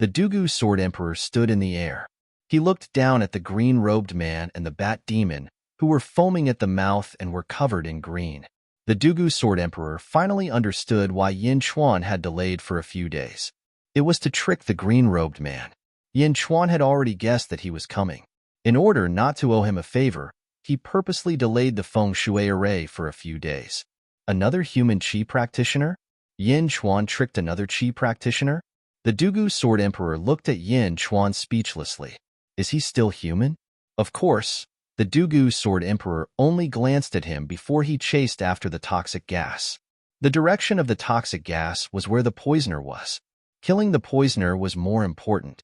The Dugu Sword Emperor stood in the air. He looked down at the green-robed man and the bat demon, who were foaming at the mouth and were covered in green. The Dugu Sword Emperor finally understood why Yin Xuan had delayed for a few days. It was to trick the green-robed man. Yin Xuan had already guessed that he was coming. In order not to owe him a favor, He purposely delayed the feng shui array for a few days. Another human qi practitioner? Yin Chuan tricked another qi practitioner? The Dugu Sword Emperor looked at Yin Chuan speechlessly. Is he still human? Of course. The Dugu Sword Emperor only glanced at him before he chased after the toxic gas. The direction of the toxic gas was where the poisoner was. Killing the poisoner was more important.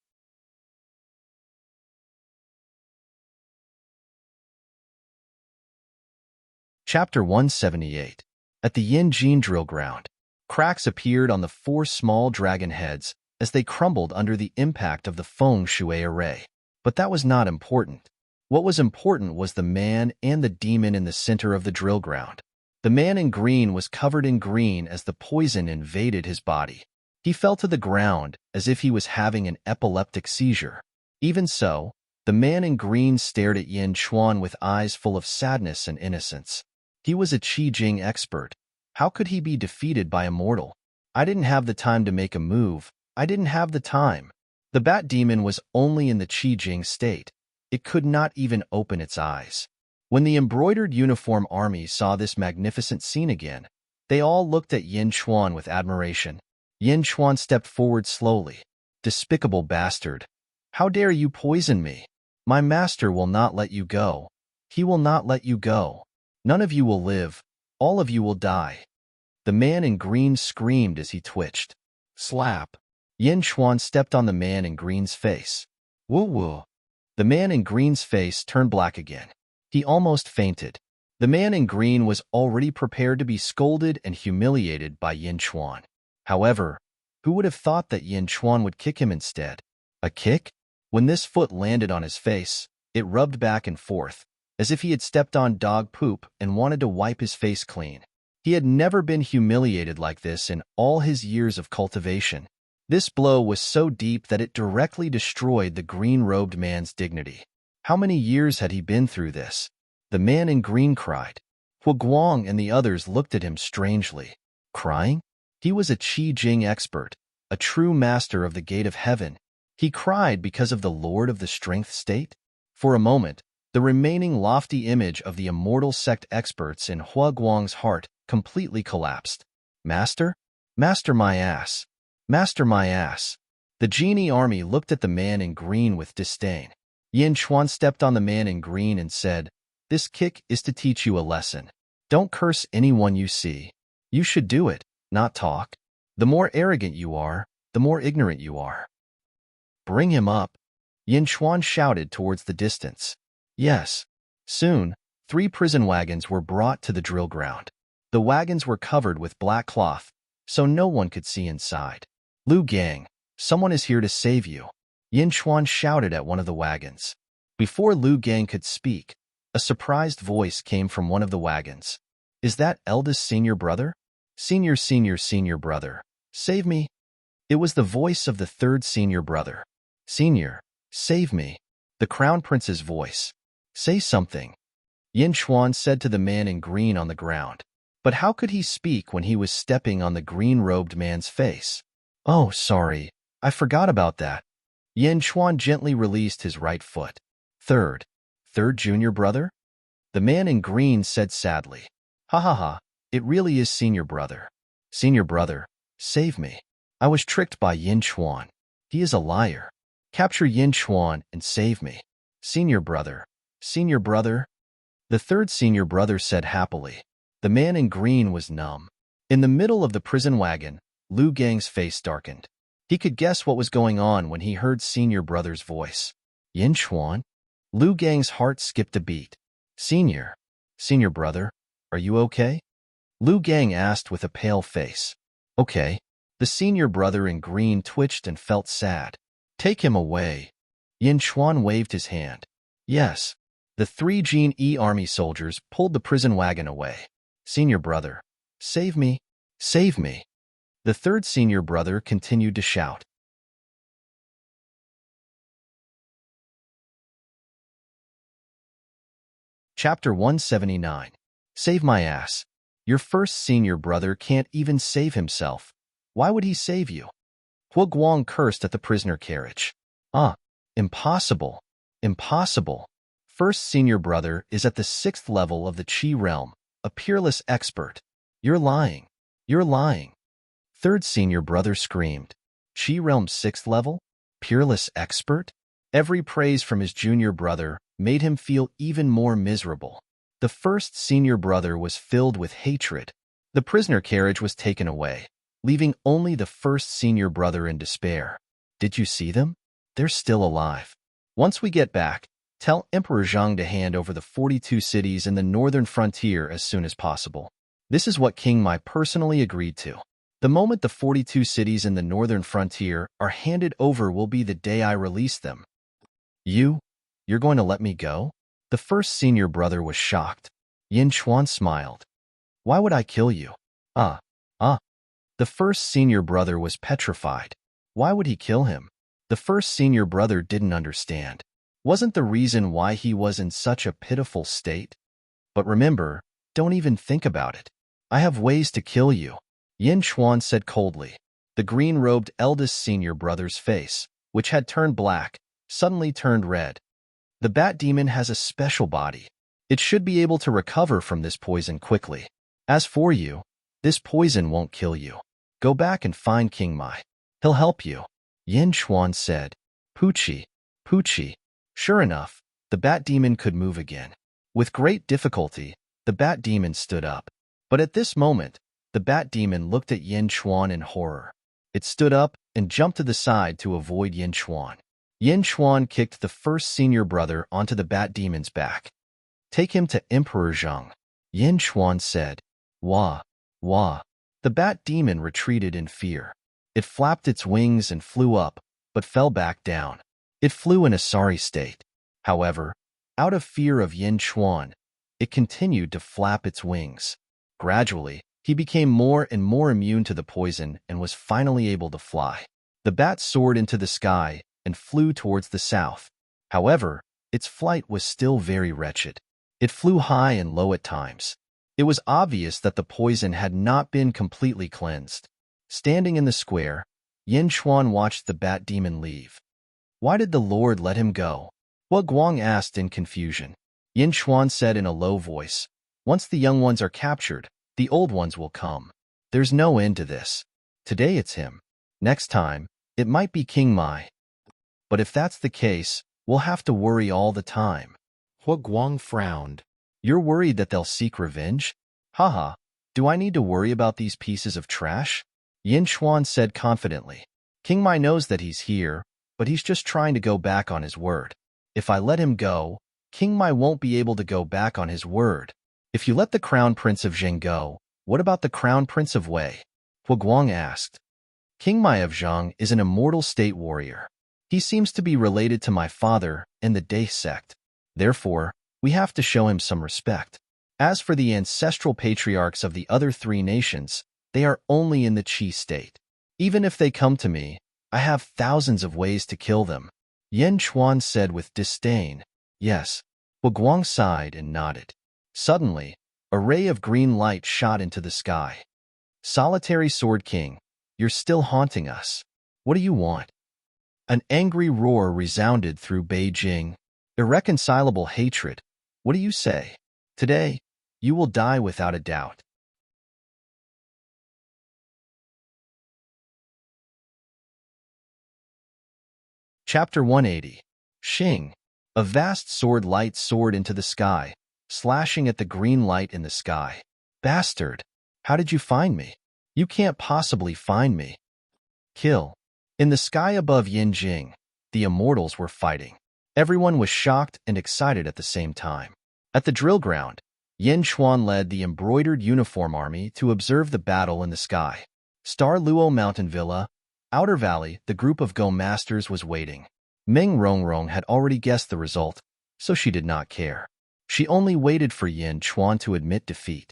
Chapter 178. At the Yin Jin drill ground, cracks appeared on the 4 small dragon heads as they crumbled under the impact of the feng shui array. But that was not important. What was important was the man and the demon in the center of the drill ground. The man in green was covered in green as the poison invaded his body. He fell to the ground as if he was having an epileptic seizure. Even so, the man in green stared at Yin Chuan with eyes full of sadness and innocence. He was a Qi Jing expert. How could he be defeated by Immortal? I didn't have the time to make a move. I didn't have the time. The bat demon was only in the Qi Jing state. It could not even open its eyes. When the embroidered uniform army saw this magnificent scene again, they all looked at Yin Chuan with admiration. Yin Chuan stepped forward slowly. Despicable bastard. How dare you poison me? My master will not let you go. He will not let you go. None of you will live. All of you will die. The man in green screamed as he twitched. Slap. Yin Chuan stepped on the man in green's face. Woo woo. The man in green's face turned black again. He almost fainted. The man in green was already prepared to be scolded and humiliated by Yin Chuan. However, who would have thought that Yin Chuan would kick him instead? A kick? When this foot landed on his face, it rubbed back and forth, as if he had stepped on dog poop and wanted to wipe his face clean. He had never been humiliated like this in all his years of cultivation. This blow was so deep that it directly destroyed the green-robed man's dignity. How many years had he been through this? The man in green cried. Hu Guang and the others looked at him strangely. Crying? He was a Qi Jing expert, a true master of the gate of heaven. He cried because of the Lord of the Strength State? For a moment, the remaining lofty image of the immortal sect experts in Hua Guang's heart completely collapsed. Master? Master my ass. Master my ass. The genie army looked at the man in green with disdain. Yin Chuan stepped on the man in green and said, This kick is to teach you a lesson. Don't curse anyone you see. You should do it, not talk. The more arrogant you are, the more ignorant you are. Bring him up. Yin Chuan shouted towards the distance. Yes. Soon, 3 prison wagons were brought to the drill ground. The wagons were covered with black cloth, so no one could see inside. Lu Gang, someone is here to save you. Yin Chuan shouted at one of the wagons. Before Lu Gang could speak, a surprised voice came from one of the wagons. Is that eldest senior brother? Senior brother. Save me. It was the voice of the 3rd senior brother. Senior, save me. The crown prince's voice. Say something. Yin Chuan said to the man in green on the ground. But how could he speak when he was stepping on the green-robed man's face? Oh, sorry. I forgot about that. Yin Chuan gently released his right foot. Third junior brother? The man in green said sadly. Ha ha ha, it really is senior brother. Senior brother, save me. I was tricked by Yin Chuan. He is a liar. Capture Yin Chuan and save me. Senior brother. Senior brother. The 3rd senior brother said happily. The man in green was numb. In the middle of the prison wagon, Lu Gang's face darkened. He could guess what was going on when he heard senior brother's voice. Yin Chuan? Lu Gang's heart skipped a beat. Senior brother, are you okay? Lu Gang asked with a pale face. Okay. The senior brother in green twitched and felt sad. Take him away. Yin Chuan waved his hand. Yes. The 3 Jin E army soldiers pulled the prison wagon away. Senior brother, save me. Save me. The 3rd senior brother continued to shout. Chapter 179. Save my ass. Your 1st senior brother can't even save himself. Why would he save you? Hu Guang cursed at the prisoner carriage. Impossible. Impossible. first senior brother is at the 6th level of the Qi realm, a peerless expert. You're lying. You're lying. Third senior brother screamed. Qi realm 6th level? Peerless expert? Every praise from his junior brother made him feel even more miserable. The first senior brother was filled with hatred. The prisoner carriage was taken away, leaving only the first senior brother in despair. Did you see them? They're still alive. Once we get back, tell Emperor Zhang to hand over the 42 cities in the northern frontier as soon as possible. This is what King Mai personally agreed to. The moment the 42 cities in the northern frontier are handed over will be the day I release them. You're going to let me go? The first senior brother was shocked. Yin Xuan smiled. Why would I kill you? The first senior brother was petrified. Why would he kill him? The first senior brother didn't understand. Wasn't the reason why he was in such a pitiful state? But remember, don't even think about it. I have ways to kill you, Yin Xuan said coldly. The green-robed eldest senior brother's face, which had turned black, suddenly turned red. The bat demon has a special body. It should be able to recover from this poison quickly. As for you, this poison won't kill you. Go back and find King Mai. He'll help you. Yin Xuan said. Poochie. Sure enough, the bat demon could move again. With great difficulty, the bat demon stood up. But at this moment, the bat demon looked at Yin Xuan in horror. It stood up and jumped to the side to avoid Yin Xuan. Yin Xuan kicked the first senior brother onto the bat demon's back. Take him to Emperor Zhang, Yin Xuan said. Wah. The bat demon retreated in fear. It flapped its wings and flew up, but fell back down. It flew in a sorry state. However, out of fear of Yin Xuan, it continued to flap its wings. Gradually, he became more and more immune to the poison and was finally able to fly. The bat soared into the sky and flew towards the south. However, its flight was still very wretched. It flew high and low at times. It was obvious that the poison had not been completely cleansed. Standing in the square, Yin Xuan watched the bat demon leave. Why did the Lord let him go? Hua Guang asked in confusion. Yin Xuan said in a low voice, once the young ones are captured, the old ones will come. There's no end to this. Today it's him. Next time, it might be King Mai. But if that's the case, we'll have to worry all the time. Hua Guang frowned. You're worried that they'll seek revenge? Haha, do I need to worry about these pieces of trash? Yin Xuan said confidently. King Mai knows that he's here, but he's just trying to go back on his word. If I let him go, King Mai won't be able to go back on his word. If you let the Crown Prince of Zheng go, what about the Crown Prince of Wei? Hua Guang asked. King Mai of Zhang is an immortal state warrior. He seems to be related to my father and the Dai sect. Therefore, we have to show him some respect. As for the ancestral patriarchs of the other 3 nations, they are only in the Qi state. Even if they come to me, I have thousands of ways to kill them. Yin Xuan said with disdain. Yes. Hua Guang sighed and nodded. Suddenly, a ray of green light shot into the sky. Solitary Sword King, you're still haunting us. What do you want? An angry roar resounded through Beijing. Irreconcilable hatred. What do you say? Today, you will die without a doubt. Chapter 180. Xing. A vast sword light soared into the sky, slashing at the green light in the sky. Bastard! How did you find me? You can't possibly find me. Kill. In the sky above Yinjing, the immortals were fighting. Everyone was shocked and excited at the same time. At the drill ground, Yin Xuan led the embroidered uniform army to observe the battle in the sky. Star Luo Mountain Villa, Outer Valley, the group of Go Masters was waiting. Meng Rongrong had already guessed the result, so she did not care. She only waited for Yin Xuan to admit defeat.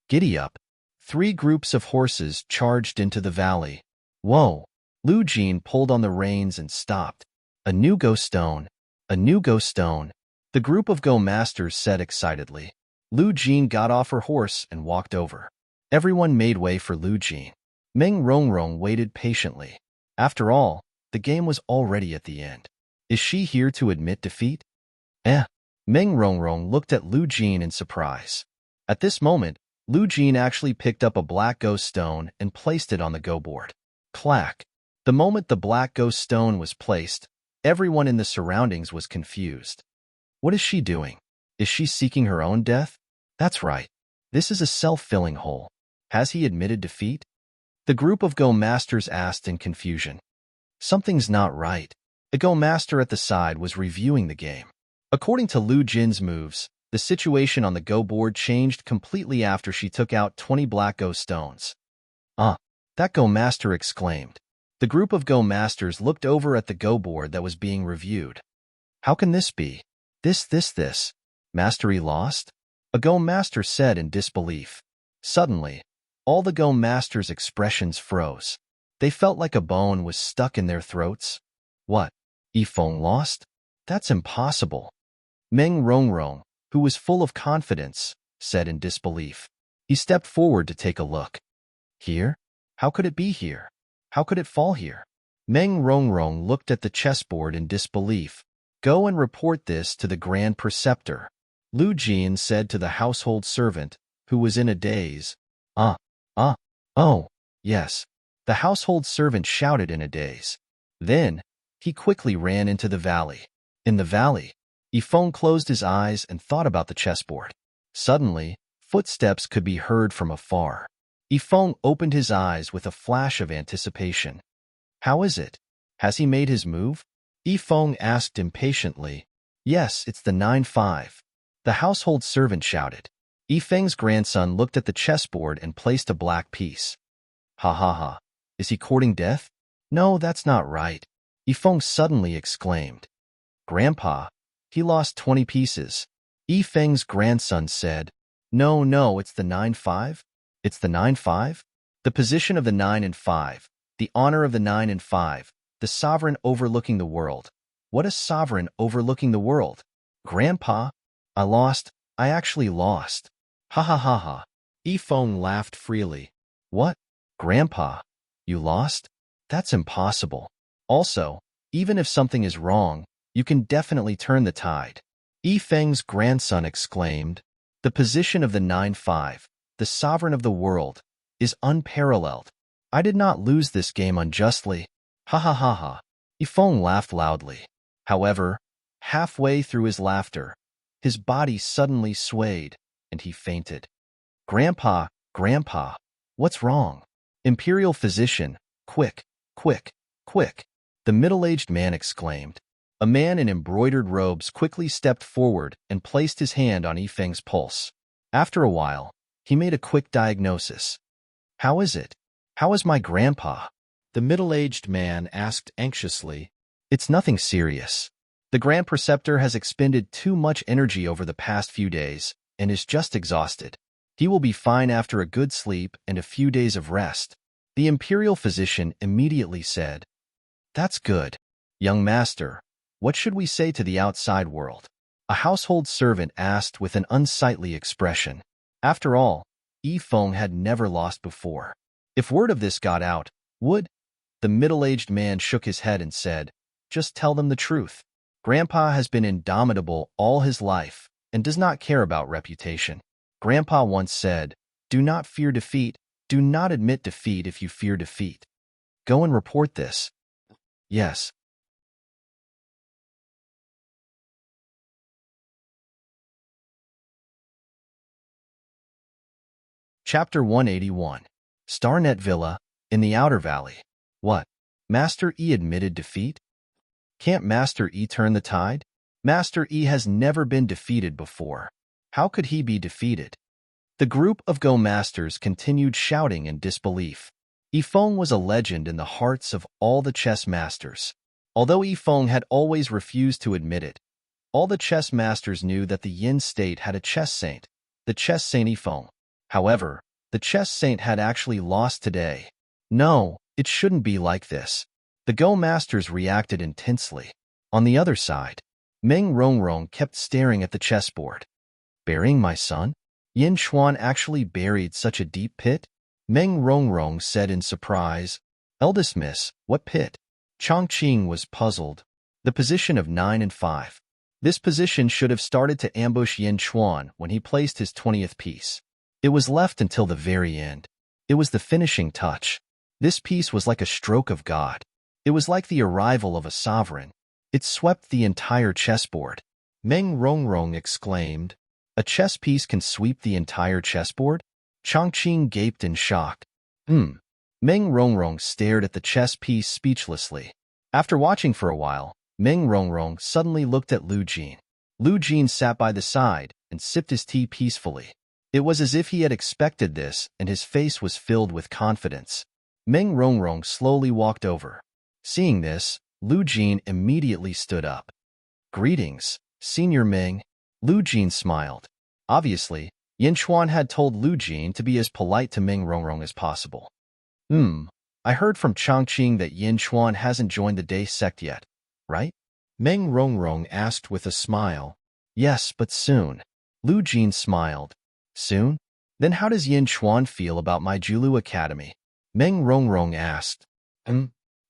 Giddy up. 3 groups of horses charged into the valley. Whoa! Lu Jin pulled on the reins and stopped. A new Go Stone. A new Go Stone. The group of Go Masters said excitedly. Lu Jin got off her horse and walked over. Everyone made way for Lu Jin. Meng Rongrong waited patiently. After all, the game was already at the end. Is she here to admit defeat? Meng Rongrong looked at Lu Jin in surprise. At this moment, Lu Jin actually picked up a black ghost stone and placed it on the go board. Clack! The moment the black ghost stone was placed, everyone in the surroundings was confused. What is she doing? Is she seeking her own death? That's right. This is a self-filling hole. Has he admitted defeat? The group of Go Masters asked in confusion. Something's not right. A Go Master at the side was reviewing the game. According to Lu Jin's moves, the situation on the Go board changed completely after she took out 20 black Go stones. That Go Master exclaimed. The group of Go Masters looked over at the Go board that was being reviewed. How can this be? This. Mastery lost? A Go Master said in disbelief. Suddenly, all the Go Masters' expressions froze. They felt like a bone was stuck in their throats. What? Yifeng lost? That's impossible. Meng Rongrong, who was full of confidence, said in disbelief. He stepped forward to take a look. Here? How could it be here? How could it fall here? Meng Rongrong looked at the chessboard in disbelief. Go and report this to the Grand Preceptor. Lu Jin said to the household servant, who was in a daze. Oh, yes. The household servant shouted in a daze. Then, he quickly ran into the valley. In the valley, Yifeng closed his eyes and thought about the chessboard. Suddenly, footsteps could be heard from afar. Yifeng opened his eyes with a flash of anticipation. How is it? Has he made his move? Yifeng asked impatiently. Yes, it's the 9-5. The household servant shouted. Yifeng's grandson looked at the chessboard and placed a black piece. Ha. Is he courting death? No, that's not right. Yifeng suddenly exclaimed. Grandpa, he lost 20 pieces. Yifeng's grandson said. No, it's the 9-5. It's the 9-5? The position of the 9 and 5, the honor of the 9 and 5, the sovereign overlooking the world. What a sovereign overlooking the world! Grandpa, I actually lost. Ha. Yifeng laughed freely. What? Grandpa, you lost? That's impossible. Also, even if something is wrong, you can definitely turn the tide. Yifeng's grandson exclaimed. The position of the 9-5, the sovereign of the world, is unparalleled. I did not lose this game unjustly. Ha. Yifeng laughed loudly. However, halfway through his laughter, his body suddenly swayed, and he fainted. Grandpa, what's wrong? Imperial physician, quick. The middle-aged man exclaimed. A man in embroidered robes quickly stepped forward and placed his hand on Yifeng's pulse. After a while, he made a quick diagnosis. How is it? How is my grandpa? The middle-aged man asked anxiously. It's nothing serious. The Grand Preceptor has expended too much energy over the past few days and is just exhausted. He will be fine after a good sleep and a few days of rest. The imperial physician immediately said. That's good. Young master, what should we say to the outside world? A household servant asked with an unsightly expression. After all, Yifeng had never lost before. If word of this got out, would? The middle-aged man shook his head and said, just tell them the truth. Grandpa has been indomitable all his life and does not care about reputation. Grandpa once said, do not fear defeat. Do not admit defeat if you fear defeat. Go and report this. Yes. Chapter 181. Starnet Villa, in the Outer Valley. What? Master E admitted defeat? Can't Master E turn the tide? Master E has never been defeated before. How could he be defeated? The group of Go Masters continued shouting in disbelief. Yifeng was a legend in the hearts of all the chess masters. Although Yifeng had always refused to admit it, all the chess masters knew that the Yin state had a chess saint, the chess saint Yifeng. However, the chess saint had actually lost today. No, it shouldn't be like this. The Go Masters reacted intensely. On the other side, Meng Rongrong kept staring at the chessboard. Burying my son? Yin Xuan actually buried such a deep pit? Meng Rongrong said in surprise. Eldest miss, what pit? Chongqing was puzzled. The position of 9 and 5. This position should have started to ambush Yin Chuan when he placed his 20th piece. It was left until the very end. It was the finishing touch. This piece was like a stroke of God. It was like the arrival of a sovereign. It swept the entire chessboard. Meng Rongrong exclaimed, "A chess piece can sweep the entire chessboard?" Chongqing gaped in shock. Meng Rongrong stared at the chess piece speechlessly. After watching for a while, Meng Rongrong suddenly looked at Lu Jin. Lu Jin sat by the side and sipped his tea peacefully. It was as if he had expected this, and his face was filled with confidence. Meng Rongrong slowly walked over. Seeing this, Lu Jin immediately stood up. "Greetings, Senior Meng." Lu Jin smiled. Obviously, Yin Chuan had told Lu Jin to be as polite to Meng Rongrong as possible. I heard from Chongqing that Yin Chuan hasn't joined the Day sect yet, right?" Meng Rongrong asked with a smile. "Yes, but soon." Lu Jin smiled. "Soon? Then how does Yin Chuan feel about my Julu Academy?" Meng Rongrong asked.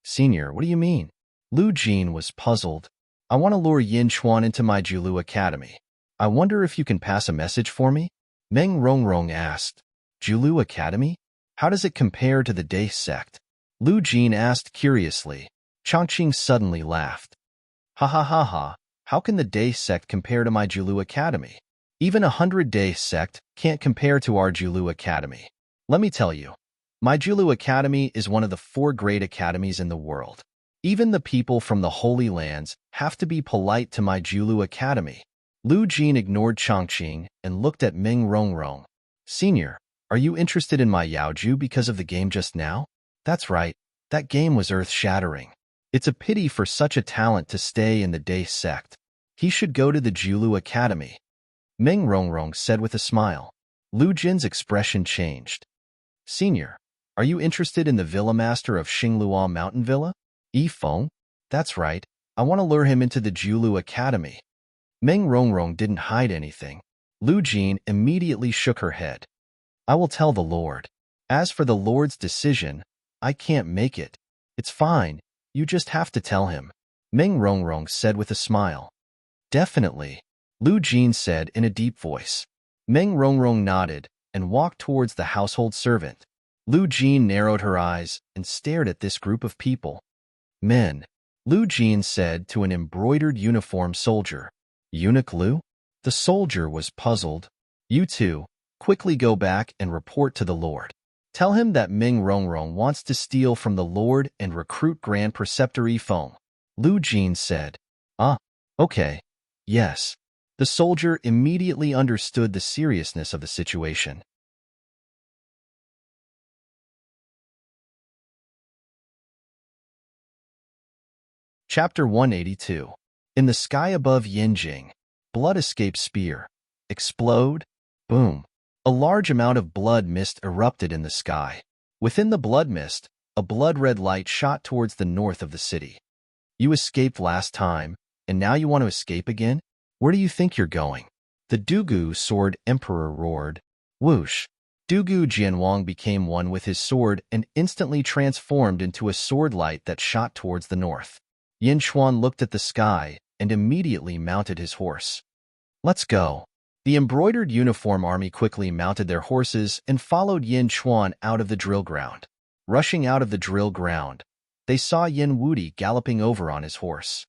Senior, what do you mean?" Lu Jin was puzzled. "I want to lure Yin Chuan into my Julu Academy. I wonder if you can pass a message for me?" Meng Rongrong asked. "Julu Academy? How does it compare to the Day sect?" Lu Jin asked curiously. Chongqing suddenly laughed. "Ha ha ha ha, how can the Day sect compare to my Julu Academy? Even 100 Day sect can't compare to our Julu Academy. Let me tell you, my Julu Academy is one of the 4 great academies in the world. Even the people from the Holy Lands have to be polite to my Julu Academy." Lu Jin ignored Chongqing and looked at Meng Rongrong. "Senior, are you interested in my Yaoju because of the game just now?" "That's right, that game was earth-shattering. It's a pity for such a talent to stay in the Day sect. He should go to the Julu Academy," Meng Rongrong said with a smile. Lu Jin's expression changed. "Senior, are you interested in the Villa Master of Xinglua Mountain Villa? Yi Feng?" "That's right, I want to lure him into the Julu Academy." Meng Rongrong didn't hide anything. Lu Jin immediately shook her head. "I will tell the Lord. As for the Lord's decision, I can't make it. It's fine, you just have to tell him," Meng Rongrong said with a smile. "Definitely," Lu Jin said in a deep voice. Meng Rongrong nodded and walked towards the household servant. Lu Jin narrowed her eyes and stared at this group of people. "Men," Lu Jin said to an embroidered uniform soldier. "Eunuch Lu?" The soldier was puzzled. "You two, quickly go back and report to the Lord. Tell him that Meng Rongrong wants to steal from the Lord and recruit Grand Preceptor Yi Feng," Lu Jin said. "Ah, okay. Yes." The soldier immediately understood the seriousness of the situation. Chapter 182. In the sky above Yinjing, blood escape spear. Explode. Boom. A large amount of blood mist erupted in the sky. Within the blood mist, a blood-red light shot towards the north of the city. "You escaped last time, and now you want to escape again? Where do you think you're going?" The Dugu Sword Emperor roared. Whoosh! Dugu Jianwang became one with his sword and instantly transformed into a sword light that shot towards the north. Yin Chuan looked at the sky and immediately mounted his horse. "Let's go." The embroidered uniform army quickly mounted their horses and followed Yin Chuan out of the drill ground. Rushing out of the drill ground, they saw Yin Wudi galloping over on his horse.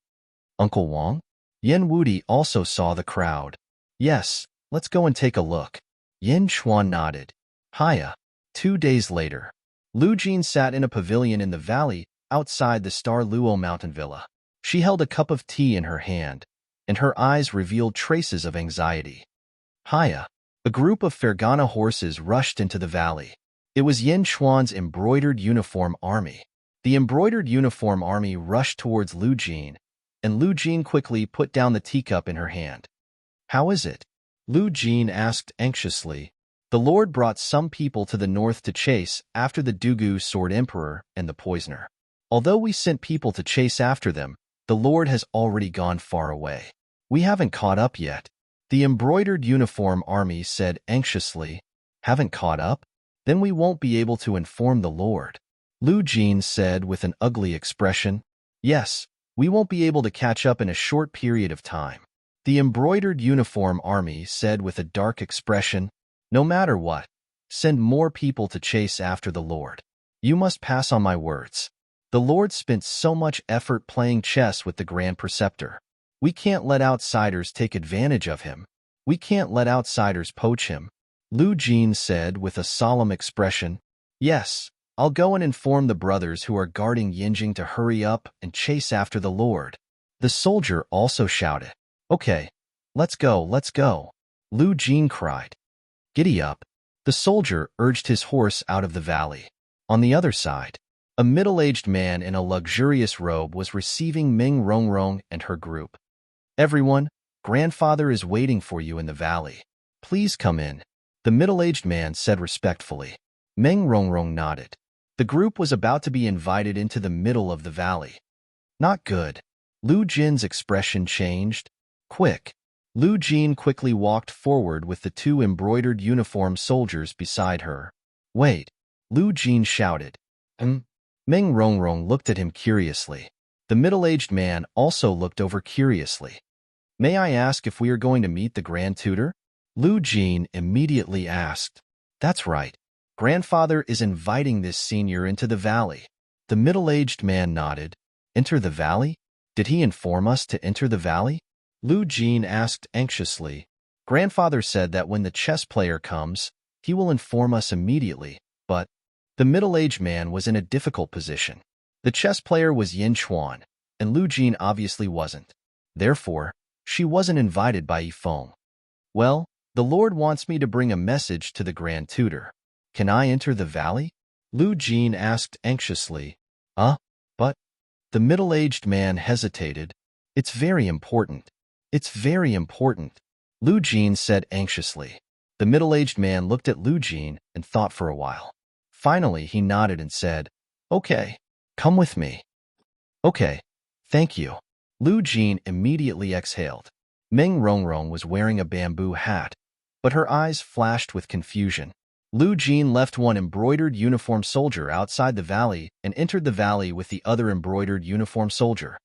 "Uncle Wang?" Yin Wudi also saw the crowd. "Yes, let's go and take a look." Yin Chuan nodded. Hiya. 2 days later, Lu Jin sat in a pavilion in the valley outside the Star Luo mountain villa. She held a cup of tea in her hand, and her eyes revealed traces of anxiety. Hiya. A group of Fergana horses rushed into the valley. It was Yin Chuan's embroidered uniform army. The embroidered uniform army rushed towards Lu Jin, and Lu Jin quickly put down the teacup in her hand. "How is it?" Lu Jin asked anxiously. "The Lord brought some people to the north to chase after the Dugu Sword Emperor and the Poisoner. Although we sent people to chase after them, the Lord has already gone far away. We haven't caught up yet." The embroidered uniform army said anxiously. "Haven't caught up? Then we won't be able to inform the Lord." Lu Jin said with an ugly expression. "Yes, we won't be able to catch up in a short period of time. The embroidered uniform army said with a dark expression, "No matter what, send more people to chase after the Lord. You must pass on my words. The Lord spent so much effort playing chess with the Grand Preceptor. We can't let outsiders take advantage of him. We can't let outsiders poach him." Lu Jin said with a solemn expression, "Yes, I'll go and inform the brothers who are guarding Yinjing to hurry up and chase after the Lord." The soldier also shouted, "Okay, let's go, let's go." Lu Jin cried, "Giddy up." The soldier urged his horse out of the valley. On the other side, a middle-aged man in a luxurious robe was receiving Meng Rongrong and her group. "Everyone, grandfather is waiting for you in the valley. Please come in," the middle-aged man said respectfully. Meng Rongrong nodded. The group was about to be invited into the middle of the valley. Not good. Lu Jin's expression changed. "Quick." Lu Jin quickly walked forward with the two embroidered uniform soldiers beside her. "Wait," Lu Jin shouted. Meng Rongrong looked at him curiously. The middle-aged man also looked over curiously. "May I ask if we are going to meet the Grand Tutor?" Lu Jin immediately asked. "That's right. Grandfather is inviting this senior into the valley." The middle-aged man nodded. "Enter the valley? Did he inform us to enter the valley?" Lu Jin asked anxiously. "Grandfather said that when the chess player comes, he will inform us immediately, but..." The middle-aged man was in a difficult position. The chess player was Yin Chuan, and Lu Jin obviously wasn't. Therefore, she wasn't invited by Yifeng. "Well, the Lord wants me to bring a message to the Grand Tutor. Can I enter the valley?" Lu Jin asked anxiously. But..." The middle-aged man hesitated. "It's very important. It's very important," Lu Jin said anxiously. The middle-aged man looked at Lu Jin and thought for a while. Finally, he nodded and said, "Okay, come with me." "Okay, thank you." Lu Jin immediately exhaled. Meng Rongrong was wearing a bamboo hat, but her eyes flashed with confusion. Lu Jin left one embroidered uniform soldier outside the valley and entered the valley with the other embroidered uniform soldier.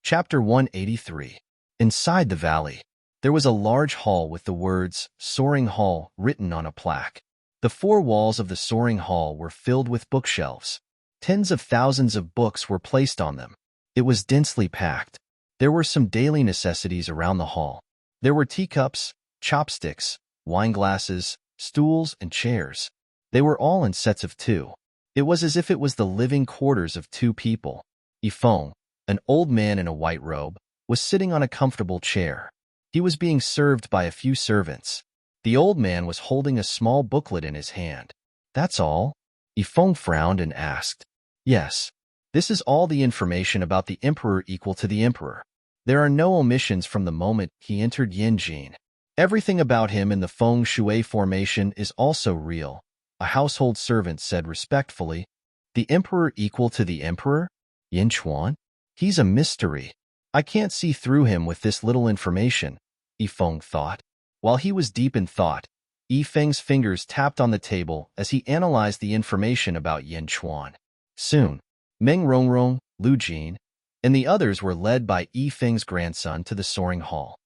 Chapter 183. Inside the valley, there was a large hall with the words "Soaring Hall" written on a plaque. The four walls of the soaring hall were filled with bookshelves. Tens of thousands of books were placed on them. It was densely packed. There were some daily necessities around the hall. There were teacups, chopsticks, wineglasses, stools, and chairs. They were all in sets of two. It was as if it was the living quarters of two people. Yifeng, an old man in a white robe, was sitting on a comfortable chair. He was being served by a few servants. The old man was holding a small booklet in his hand. "That's all?" Yifeng frowned and asked. "Yes. This is all the information about the emperor equal to the emperor. There are no omissions from the moment he entered Yinjin. Everything about him in the feng shui formation is also real," a household servant said respectfully. "The emperor equal to the emperor? Yin Chuan? He's a mystery. I can't see through him with this little information," Yifeng thought. While he was deep in thought, Yifeng's fingers tapped on the table as he analyzed the information about Yin Chuan. Soon, Meng Rongrong, Lu Jin, and the others were led by Yifeng's grandson to the soaring hall.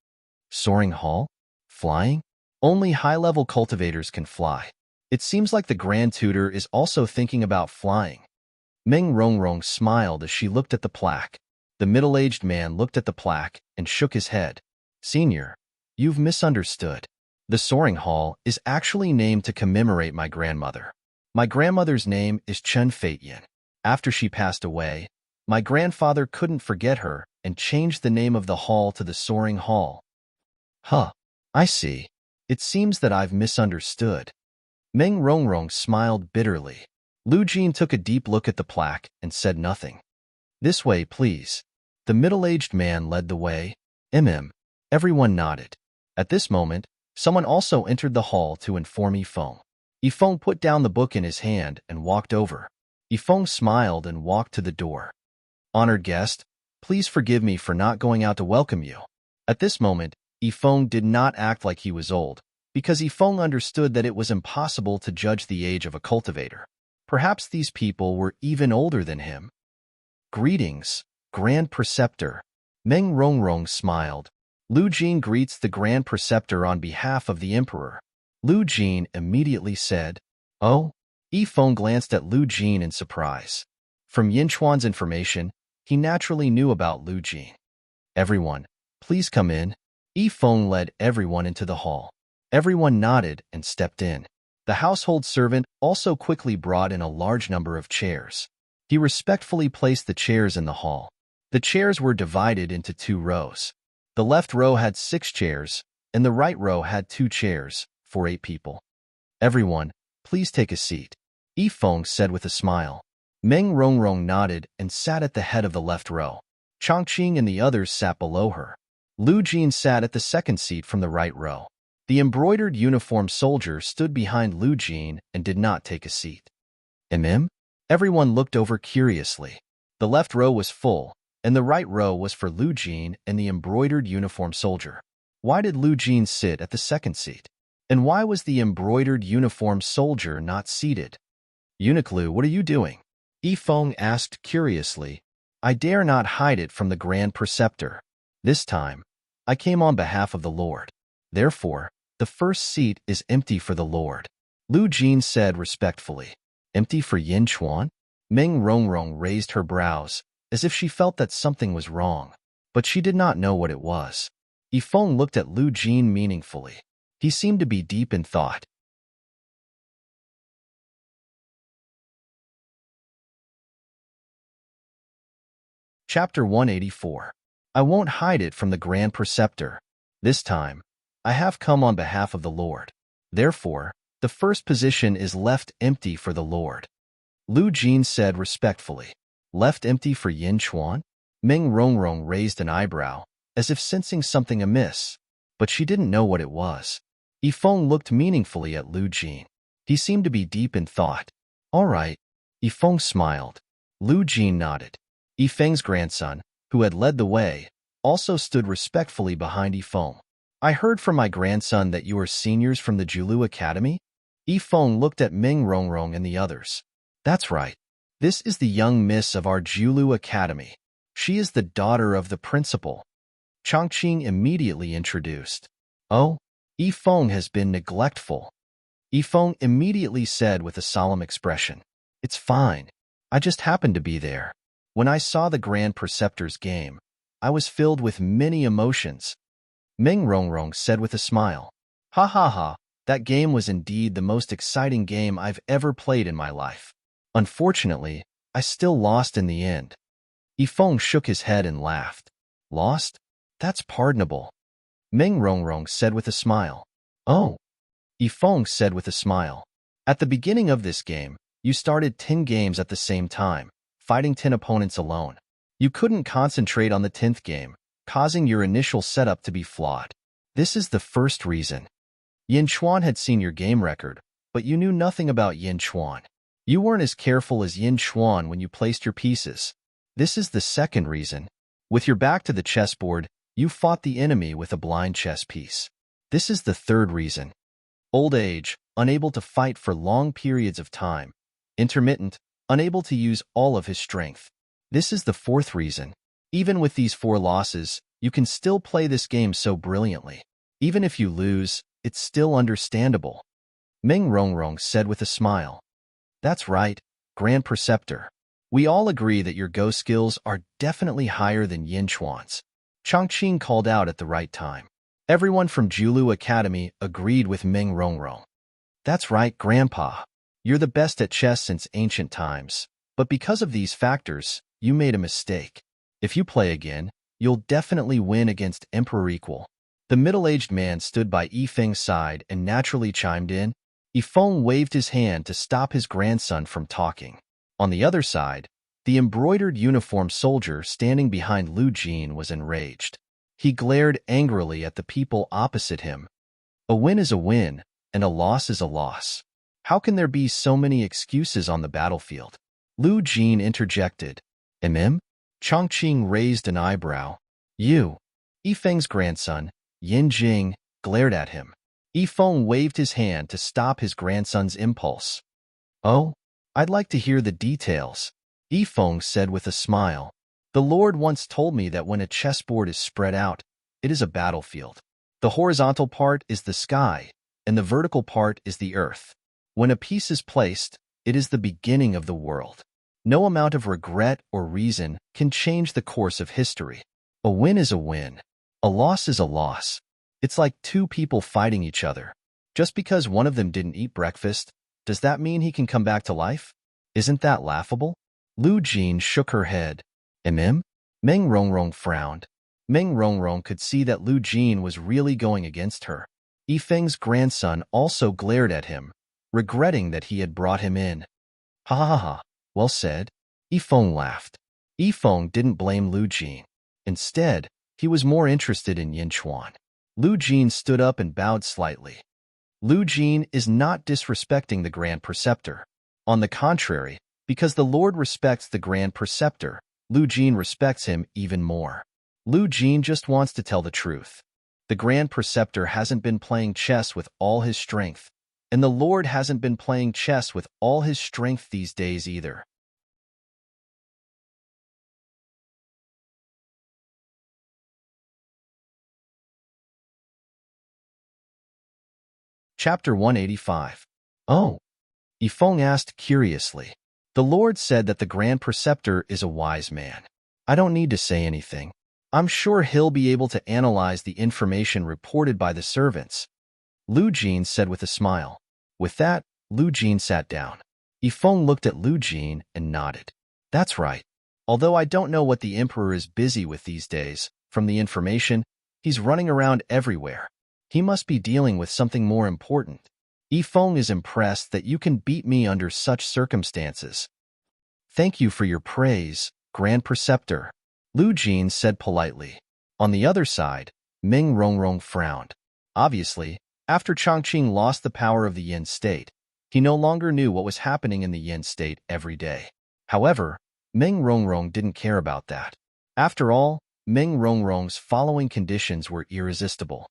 Soaring hall? Flying? Only high-level cultivators can fly. It seems like the Grand Tutor is also thinking about flying. Meng Rongrong smiled as she looked at the plaque. The middle-aged man looked at the plaque and shook his head. "Senior, you've misunderstood. The soaring hall is actually named to commemorate my grandmother. My grandmother's name is Chen Feitian. After she passed away, my grandfather couldn't forget her and changed the name of the hall to the Soaring Hall." "Huh, I see. It seems that I've misunderstood." Meng Rongrong smiled bitterly. Lu Jin took a deep look at the plaque and said nothing. "This way, please." The middle-aged man led the way. Everyone nodded. At this moment, someone also entered the hall to inform Yifeng. Yifeng put down the book in his hand and walked over. Yifeng smiled and walked to the door. "Honored guest, please forgive me for not going out to welcome you." At this moment, Yifeng did not act like he was old, because Yifeng understood that it was impossible to judge the age of a cultivator. Perhaps these people were even older than him. Greetings, Grand Preceptor. Meng Rongrong smiled. Lu Jin greets the Grand Preceptor on behalf of the Emperor. Lu Jin immediately said, "Oh?" Yifeng glanced at Lu Jin in surprise. From Yinchuan's information, he naturally knew about Lu Jin. "Everyone, please come in." Yifeng led everyone into the hall. Everyone nodded and stepped in. The household servant also quickly brought in a large number of chairs. He respectfully placed the chairs in the hall. The chairs were divided into 2 rows. The left row had 6 chairs, and the right row had 2 chairs, for 8 people. "Everyone, please take a seat," Yifeng said with a smile. Meng Rongrong nodded and sat at the head of the left row. Chongqing and the others sat below her. Lu Jin sat at the second seat from the right row. The embroidered uniformed soldier stood behind Lu Jin and did not take a seat. "Him?" Everyone looked over curiously. The left row was full, and the right row was for Lu Jin and the embroidered uniformed soldier. Why did Lu Jin sit at the second seat? And why was the embroidered uniformed soldier not seated? "Uniqlo, what are you doing?" Yifeng asked curiously. "I dare not hide it from the Grand Preceptor. This time, I came on behalf of the Lord. Therefore, the first seat is empty for the Lord," Lu Jin said respectfully. "Empty for Yinchuan?" Meng Rongrong raised her brows, as if she felt that something was wrong, but she did not know what it was. Yifeng looked at Lu Jin meaningfully. He seemed to be deep in thought. Chapter 184. I won't hide it from the Grand Preceptor. This time, I have come on behalf of the Lord. Therefore, the first position is left empty for the Lord, Lu Jin said respectfully. "Left empty for Yinchuan?" Meng Rongrong raised an eyebrow, as if sensing something amiss, but she didn't know what it was. Yifeng looked meaningfully at Lu Jin. He seemed to be deep in thought. "All right." Yifeng smiled. Lu Jin nodded. Yifeng's grandson, who had led the way, also stood respectfully behind Yifeng. "I heard from my grandson that you are seniors from the Julu Academy?" Yifeng looked at Meng Rongrong and the others. "That's right. This is the young miss of our Julu Academy. She is the daughter of the principal." Chongqing immediately introduced. "Oh, Yifeng has been neglectful." Yifeng immediately said with a solemn expression. "It's fine. I just happened to be there. When I saw the Grand Preceptor's game, I was filled with many emotions." Meng Rongrong said with a smile. "Ha ha ha, that game was indeed the most exciting game I've ever played in my life. Unfortunately, I still lost in the end." Yifeng shook his head and laughed. "Lost? That's pardonable," Meng Rongrong said with a smile. "Oh," Yifeng said with a smile. "At the beginning of this game, you started 10 games at the same time, fighting 10 opponents alone. You couldn't concentrate on the 10th game, causing your initial setup to be flawed. This is the first reason. Yinchuan had seen your game record, but you knew nothing about Yinchuan. You weren't as careful as Yinchuan when you placed your pieces. This is the second reason. With your back to the chessboard, you fought the enemy with a blind chess piece. This is the third reason. Old age, unable to fight for long periods of time. Intermittent, unable to use all of his strength. This is the fourth reason. Even with these 4 losses, you can still play this game so brilliantly. Even if you lose, it's still understandable," Meng Rongrong said with a smile. "That's right, Grand Preceptor. We all agree that your Go skills are definitely higher than Yinchuan's," Chongqing called out at the right time. Everyone from Julu Academy agreed with Meng Rongrong. "That's right, Grandpa. You're the best at chess since ancient times, but because of these factors, you made a mistake. If you play again, you'll definitely win against Emperor Equal." The middle-aged man stood by Yifeng's side and naturally chimed in. Yifeng waved his hand to stop his grandson from talking. On the other side, the embroidered uniformed soldier standing behind Lu Jin was enraged. He glared angrily at the people opposite him. A win is a win, and a loss is a loss. How can there be so many excuses on the battlefield? Lu Jin interjected. "Mm?" Chongqing raised an eyebrow. "You." Yifeng's grandson, Yin Jing, glared at him. Yifeng waved his hand to stop his grandson's impulse. "Oh, I'd like to hear the details, Yifeng said with a smile. The Lord once told me that when a chessboard is spread out, it is a battlefield. The horizontal part is the sky, and the vertical part is the earth. When a piece is placed, it is the beginning of the world. No amount of regret or reason can change the course of history. A win is a win. A loss is a loss. It's like two people fighting each other. Just because one of them didn't eat breakfast, does that mean he can come back to life? Isn't that laughable? Lu Jin shook her head. Meng Rongrong frowned. Meng Rongrong could see that Lu Jin was really going against her. Yifeng's grandson also glared at him, regretting that he had brought him in. Ha ha ha, well said. Yifeng laughed. Yifeng didn't blame Lu Jin. Instead, he was more interested in Yin Chuan. Lu Jin stood up and bowed slightly. Lu Jin is not disrespecting the Grand Preceptor. On the contrary, because the Lord respects the Grand Preceptor, Lu Jin respects him even more. Lu Jin just wants to tell the truth. The Grand Preceptor hasn't been playing chess with all his strength, and the Lord hasn't been playing chess with all his strength these days either. Chapter 185. Oh, Yifeng asked curiously. The Lord said that the Grand Preceptor is a wise man. I don't need to say anything. I'm sure he'll be able to analyze the information reported by the servants, Lu Jin said with a smile. With that, Lu Jin sat down. Yifeng looked at Lu Jin and nodded. That's right. Although I don't know what the Emperor is busy with these days, from the information, he's running around everywhere. He must be dealing with something more important. Yifeng is impressed that you can beat me under such circumstances. Thank you for your praise, Grand Preceptor, Lu Jin said politely. On the other side, Meng Rongrong frowned. Obviously, after Chongqing lost the power of the Yin state, he no longer knew what was happening in the Yin state every day. However, Meng Rongrong didn't care about that. After all, Meng Rongrong's following conditions were irresistible.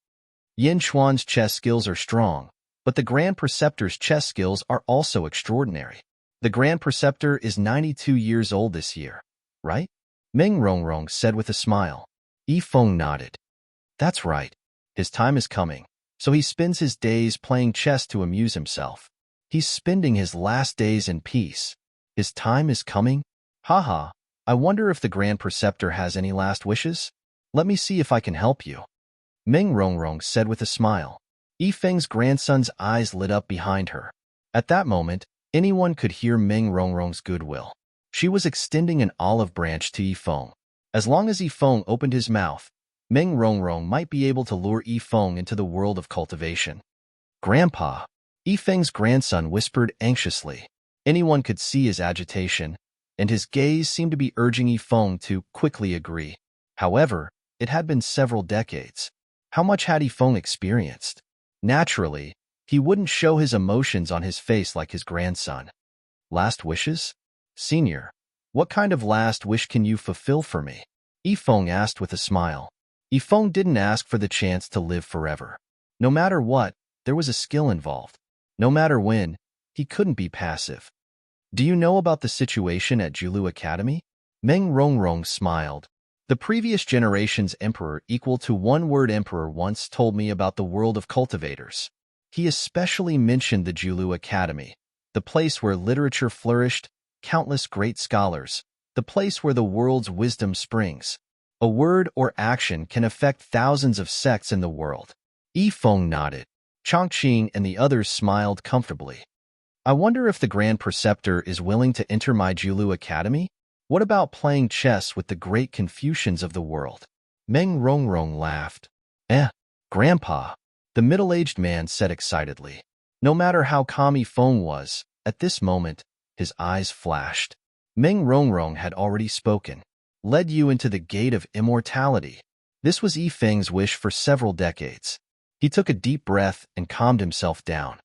Yin Chuan's chess skills are strong, but the Grand Preceptor's chess skills are also extraordinary. The Grand Preceptor is 92 years old this year, right? Meng Rongrong said with a smile. Yifeng nodded. That's right. His time is coming, so he spends his days playing chess to amuse himself. He's spending his last days in peace. His time is coming? Haha, I wonder if the Grand Preceptor has any last wishes? Let me see if I can help you. Meng Rongrong said with a smile. Yifeng's grandson's eyes lit up behind her. At that moment, anyone could hear Meng Rongrong's goodwill. She was extending an olive branch to Yifeng. As long as Yifeng opened his mouth, Meng Rongrong might be able to lure Yifeng into the world of cultivation. Grandpa, Yifeng's grandson whispered anxiously. Anyone could see his agitation, and his gaze seemed to be urging Yifeng to quickly agree. However, it had been several decades. How much had Yifeng experienced? Naturally, he wouldn't show his emotions on his face like his grandson. Last wishes? Senior, what kind of last wish can you fulfill for me? Yifeng asked with a smile. Yifeng didn't ask for the chance to live forever. No matter what, there was a skill involved. No matter when, he couldn't be passive. Do you know about the situation at Julu Academy? Meng Rongrong smiled. The previous generation's emperor equal to one-word emperor once told me about the world of cultivators. He especially mentioned the Julu Academy, the place where literature flourished, countless great scholars, the place where the world's wisdom springs. A word or action can affect thousands of sects in the world. Yifeng nodded. Chongqing and the others smiled comfortably. I wonder if the Grand Preceptor is willing to enter my Julu Academy? What about playing chess with the great Confucians of the world? Meng Rongrong laughed. Grandpa, the middle-aged man said excitedly. No matter how calm Yifeng was, at this moment, his eyes flashed. Meng Rongrong had already spoken. Led you into the gate of immortality. This was Yifeng's wish for several decades. He took a deep breath and calmed himself down.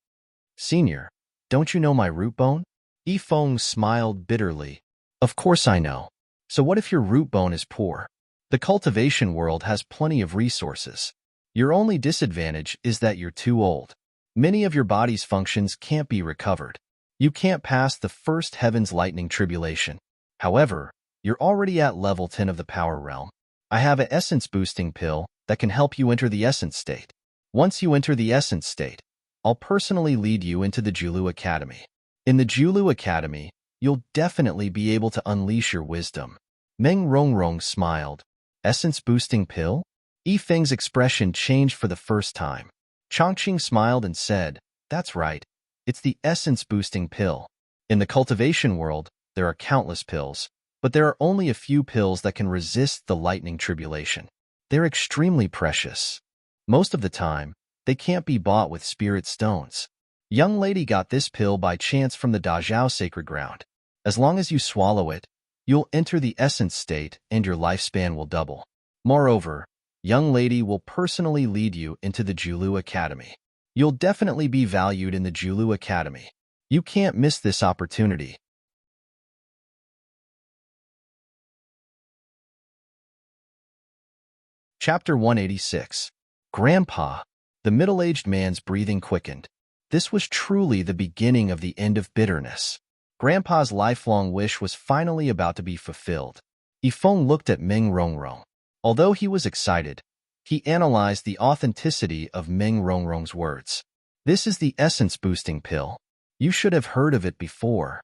Senior, don't you know my root bone? Yifeng smiled bitterly. Of course I know. So what if your root bone is poor? The cultivation world has plenty of resources. Your only disadvantage is that you're too old. Many of your body's functions can't be recovered. You can't pass the first Heaven's Lightning Tribulation. However, you're already at level 10 of the Power Realm. I have an essence-boosting pill that can help you enter the Essence State. Once you enter the Essence State, I'll personally lead you into the Julu Academy. In the Julu Academy, you'll definitely be able to unleash your wisdom. Meng Rongrong smiled. Essence-boosting pill? Yifeng's expression changed for the first time. Chongqing smiled and said, "That's right. It's the essence-boosting pill. In the cultivation world, there are countless pills, but there are only a few pills that can resist the lightning tribulation. They're extremely precious. Most of the time, they can't be bought with spirit stones. Young lady got this pill by chance from the Dazhao sacred ground. As long as you swallow it, you'll enter the essence state and your lifespan will double. Moreover, young lady will personally lead you into the Julu Academy. You'll definitely be valued in the Julu Academy. You can't miss this opportunity." Chapter 186. Grandpa. The middle-aged man's breathing quickened. This was truly the beginning of the end of bitterness. Grandpa's lifelong wish was finally about to be fulfilled. Yifeng looked at Meng Rongrong. Although he was excited, he analyzed the authenticity of Meng Rongrong's words. "This is the essence-boosting pill. You should have heard of it before."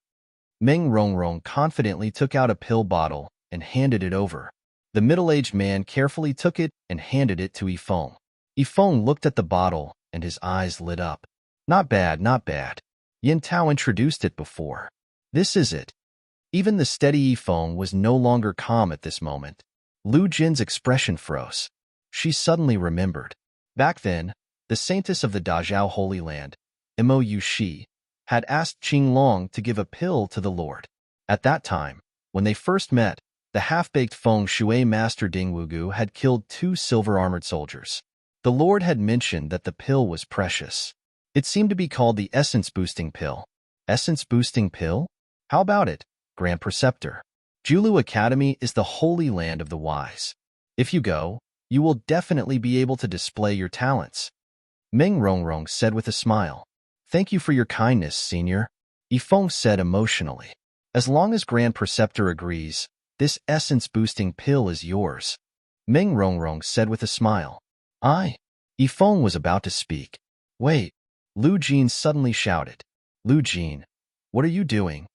Meng Rongrong confidently took out a pill bottle and handed it over. The middle-aged man carefully took it and handed it to Yifeng. Yifeng looked at the bottle and his eyes lit up. "Not bad, not bad. Yin Tao introduced it before. This is it." Even the steady Yifeng was no longer calm at this moment. Lu Jin's expression froze. She suddenly remembered. Back then, the saintess of the Dazhao Holy Land, Mou Shi, had asked Qing Long to give a pill to the Lord. At that time, when they first met, the half-baked Feng Shui master Ding Wugu had killed 2 silver-armored soldiers. The Lord had mentioned that the pill was precious. It seemed to be called the essence-boosting pill. Essence-boosting pill? How about it, Grand Preceptor? Julu Academy is the holy land of the wise. If you go, you will definitely be able to display your talents. Meng Rongrong said with a smile. "Thank you for your kindness, Senior," Yifeng said emotionally. "As long as Grand Preceptor agrees, this essence-boosting pill is yours." Meng Rongrong said with a smile. Yifeng was about to speak. "Wait," Lu Jin suddenly shouted. "Lu Jin, what are you doing?"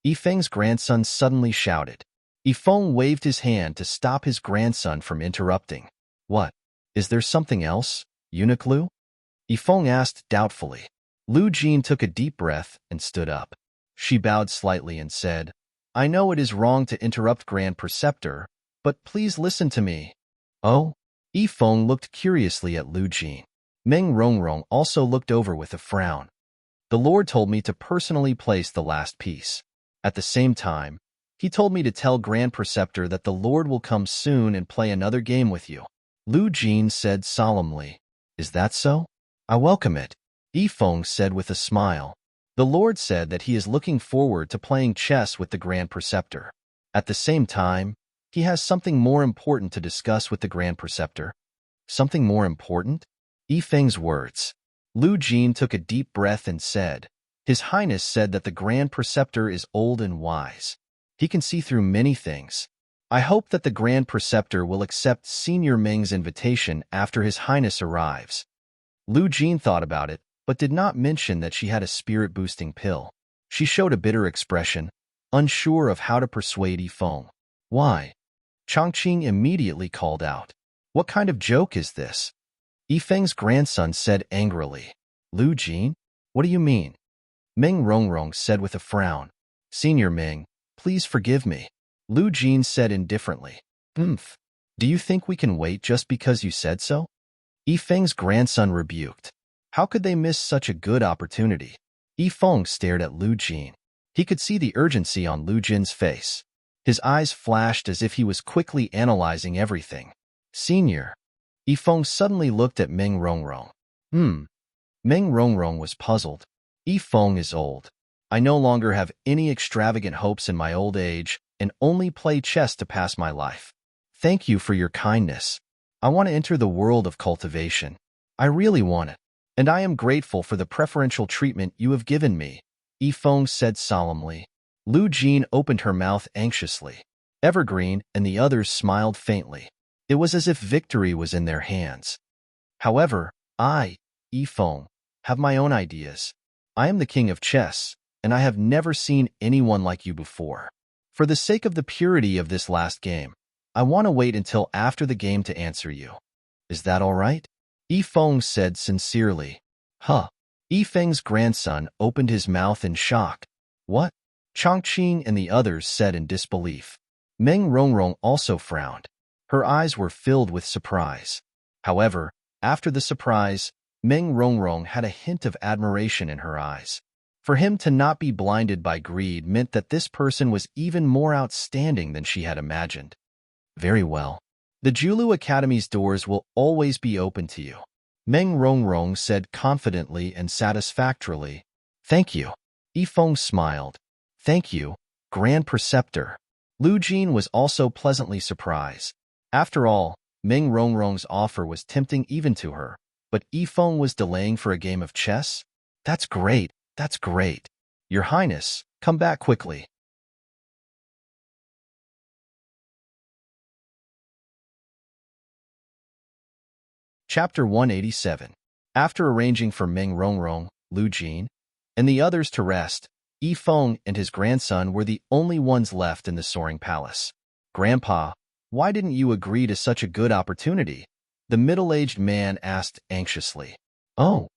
Yifeng's grandson suddenly shouted. Yifeng waved his hand to stop his grandson from interrupting. "What? Is there something else, Eunuch Lu?" Yifeng asked doubtfully. Lu Jin took a deep breath and stood up. She bowed slightly and said, "I know it is wrong to interrupt Grand Preceptor, but please listen to me." "Oh?" Yifeng looked curiously at Lu Jin. Meng Rongrong also looked over with a frown. "The Lord told me to personally place the last piece. At the same time, he told me to tell Grand Preceptor that the Lord will come soon and play another game with you." Lu Jin said solemnly, "Is that so? I welcome it." Yifeng said with a smile. "The Lord said that he is looking forward to playing chess with the Grand Preceptor. At the same time, he has something more important to discuss with the Grand Preceptor." "Something more important?" Yifeng's words. Lu Jin took a deep breath and said, "His Highness said that the Grand Preceptor is old and wise. He can see through many things. I hope that the Grand Preceptor will accept Senior Meng's invitation after His Highness arrives." Lu Jin thought about it, but did not mention that she had a spirit-boosting pill. She showed a bitter expression, unsure of how to persuade Yifeng. "Why?" Chongqing immediately called out. "What kind of joke is this?" Yifeng's grandson said angrily. "Lu Jin? What do you mean?" Meng Rongrong said with a frown. "Senior Meng, please forgive me." Lu Jin said indifferently. "Oomph. Do you think we can wait just because you said so?" Yifeng's grandson rebuked. How could they miss such a good opportunity? Yifeng stared at Lu Jin. He could see the urgency on Lu Jin's face. His eyes flashed as if he was quickly analyzing everything. "Senior." Yifeng suddenly looked at Meng Rongrong. Meng Rongrong was puzzled. "Yifeng is old. I no longer have any extravagant hopes in my old age and only play chess to pass my life. Thank you for your kindness. I want to enter the world of cultivation. I really want it. And I am grateful for the preferential treatment you have given me." Yifeng said solemnly. Lu Jin opened her mouth anxiously. Evergreen and the others smiled faintly. It was as if victory was in their hands. However, I, Yifeng, have my own ideas. I am the king of chess, and I have never seen anyone like you before. For the sake of the purity of this last game, I want to wait until after the game to answer you. Is that all right? Yifeng said sincerely. Huh. Yifeng's grandson opened his mouth in shock. What? Chongqing and the others said in disbelief. Meng Rongrong also frowned. Her eyes were filled with surprise. However, after the surprise, Meng Rongrong had a hint of admiration in her eyes. For him to not be blinded by greed meant that this person was even more outstanding than she had imagined. Very well. The Julu Academy's doors will always be open to you, Meng Rongrong said confidently and satisfactorily. Thank you. Yifeng smiled. Thank you, Grand Preceptor. Lu Jin was also pleasantly surprised. After all, Meng Rongrong's offer was tempting even to her, but Yifeng was delaying for a game of chess? That's great, that's great. Your Highness, come back quickly. Chapter 187. After arranging for Meng Rongrong, Lu Jin, and the others to rest, Yifeng and his grandson were the only ones left in the soaring palace. Grandpa, why didn't you agree to such a good opportunity? The middle-aged man asked anxiously. Oh.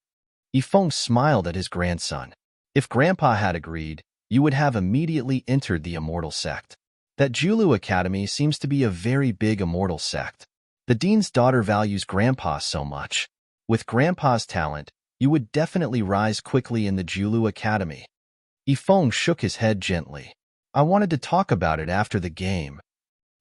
Yifeng smiled at his grandson. If Grandpa had agreed, you would have immediately entered the Immortal sect. That Julu Academy seems to be a very big Immortal sect. The dean's daughter values Grandpa so much. With Grandpa's talent, you would definitely rise quickly in the Julu Academy. Yifeng shook his head gently. I wanted to talk about it after the game.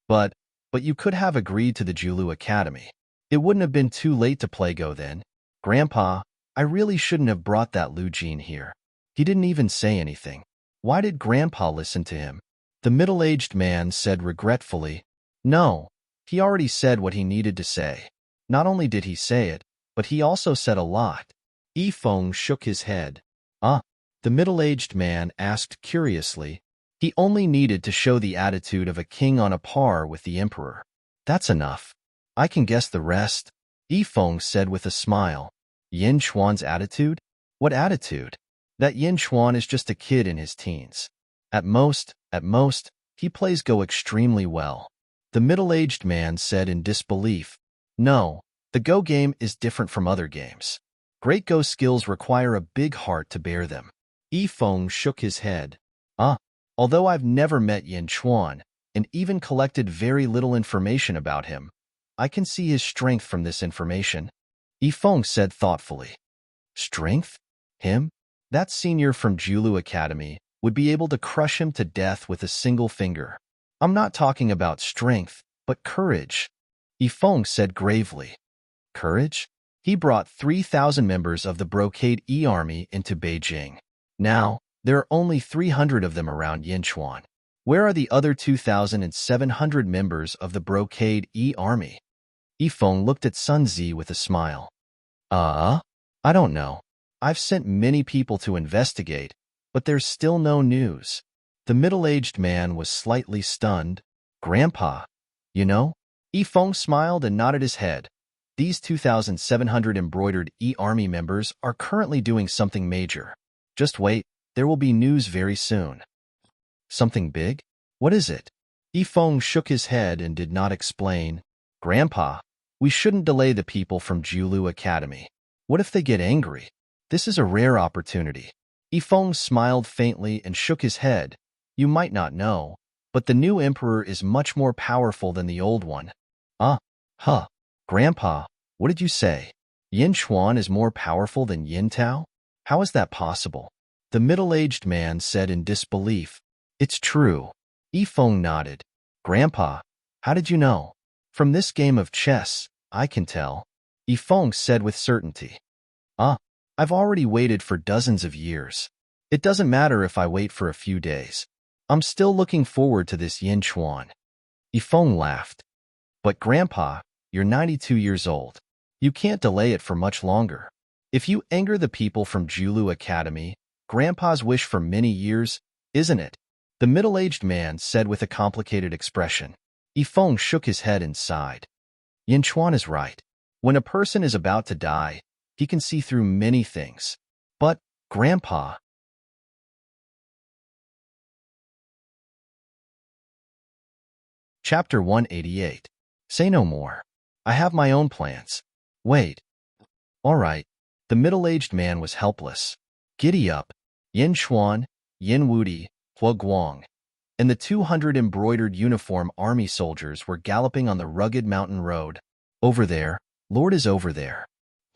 But you could have agreed to the Julu Academy. It wouldn't have been too late to play Go then. Grandpa, I really shouldn't have brought that Lu Jin here. He didn't even say anything. Why did Grandpa listen to him? The middle-aged man said regretfully. No. He already said what he needed to say. Not only did he say it, but he also said a lot. Yifeng shook his head. The middle-aged man asked curiously. He only needed to show the attitude of a king on a par with the emperor. That's enough. I can guess the rest, Yifeng said with a smile. Yin Chuan's attitude? What attitude? That Yin Chuan is just a kid in his teens. At most, he plays Go extremely well. The middle-aged man said in disbelief. No, the Go game is different from other games. Great Go skills require a big heart to bear them. Yifeng shook his head. Although I've never met Yin Chuan, and even collected very little information about him, I can see his strength from this information, Yifeng said thoughtfully. Strength? Him? That senior from Julu Academy would be able to crush him to death with a single finger. I'm not talking about strength, but courage, Yifeng said gravely. Courage? He brought 3,000 members of the Brocade E Army into Beijing. Now, there are only 300 of them around Yinchuan. Where are the other 2,700 members of the Brocade E Army? Yifeng looked at Sun Zi with a smile. I don't know. I've sent many people to investigate, but there's still no news. The middle-aged man was slightly stunned. Grandpa, you know? Yifeng smiled and nodded his head. These 2,700 embroidered E Army members are currently doing something major. Just wait, there will be news very soon. Something big? What is it? Yifeng shook his head and did not explain. Grandpa, we shouldn't delay the people from Julu Academy. What if they get angry? This is a rare opportunity. Yifeng smiled faintly and shook his head. You might not know, but the new emperor is much more powerful than the old one. Grandpa, what did you say? Yin Chuan is more powerful than Yin Tao? How is that possible? The middle-aged man said in disbelief. It's true. Yifeng nodded. Grandpa, how did you know? From this game of chess, I can tell. Yifeng said with certainty. I've already waited for dozens of years. It doesn't matter if I wait for a few days. I'm still looking forward to this Yin Chuan. Yifeng laughed. But Grandpa, you're 92 years old. You can't delay it for much longer. If you anger the people from Julu Academy, Grandpa's wish for many years, isn't it? The middle-aged man said with a complicated expression. Yifeng shook his head and sighed. Yinchuan is right. When a person is about to die, he can see through many things. But, Grandpa... Chapter 188. Say no more. I have my own plans. Wait. All right. The middle-aged man was helpless. Giddy up. Yin Xuan, Yin Wudi, Hua Guang, and the 200 embroidered uniform army soldiers were galloping on the rugged mountain road. Over there. Lord is over there.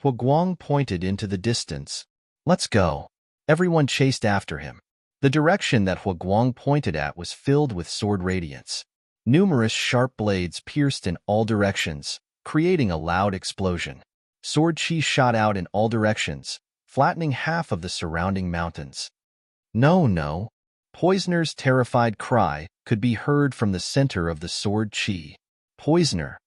Hua Guang pointed into the distance. Let's go. Everyone chased after him. The direction that Hua Guang pointed at was filled with sword radiance. Numerous sharp blades pierced in all directions, creating a loud explosion. Sword chi shot out in all directions, flattening half of the surrounding mountains. No, no. Poisoner's terrified cry could be heard from the center of the sword chi. Poisoner,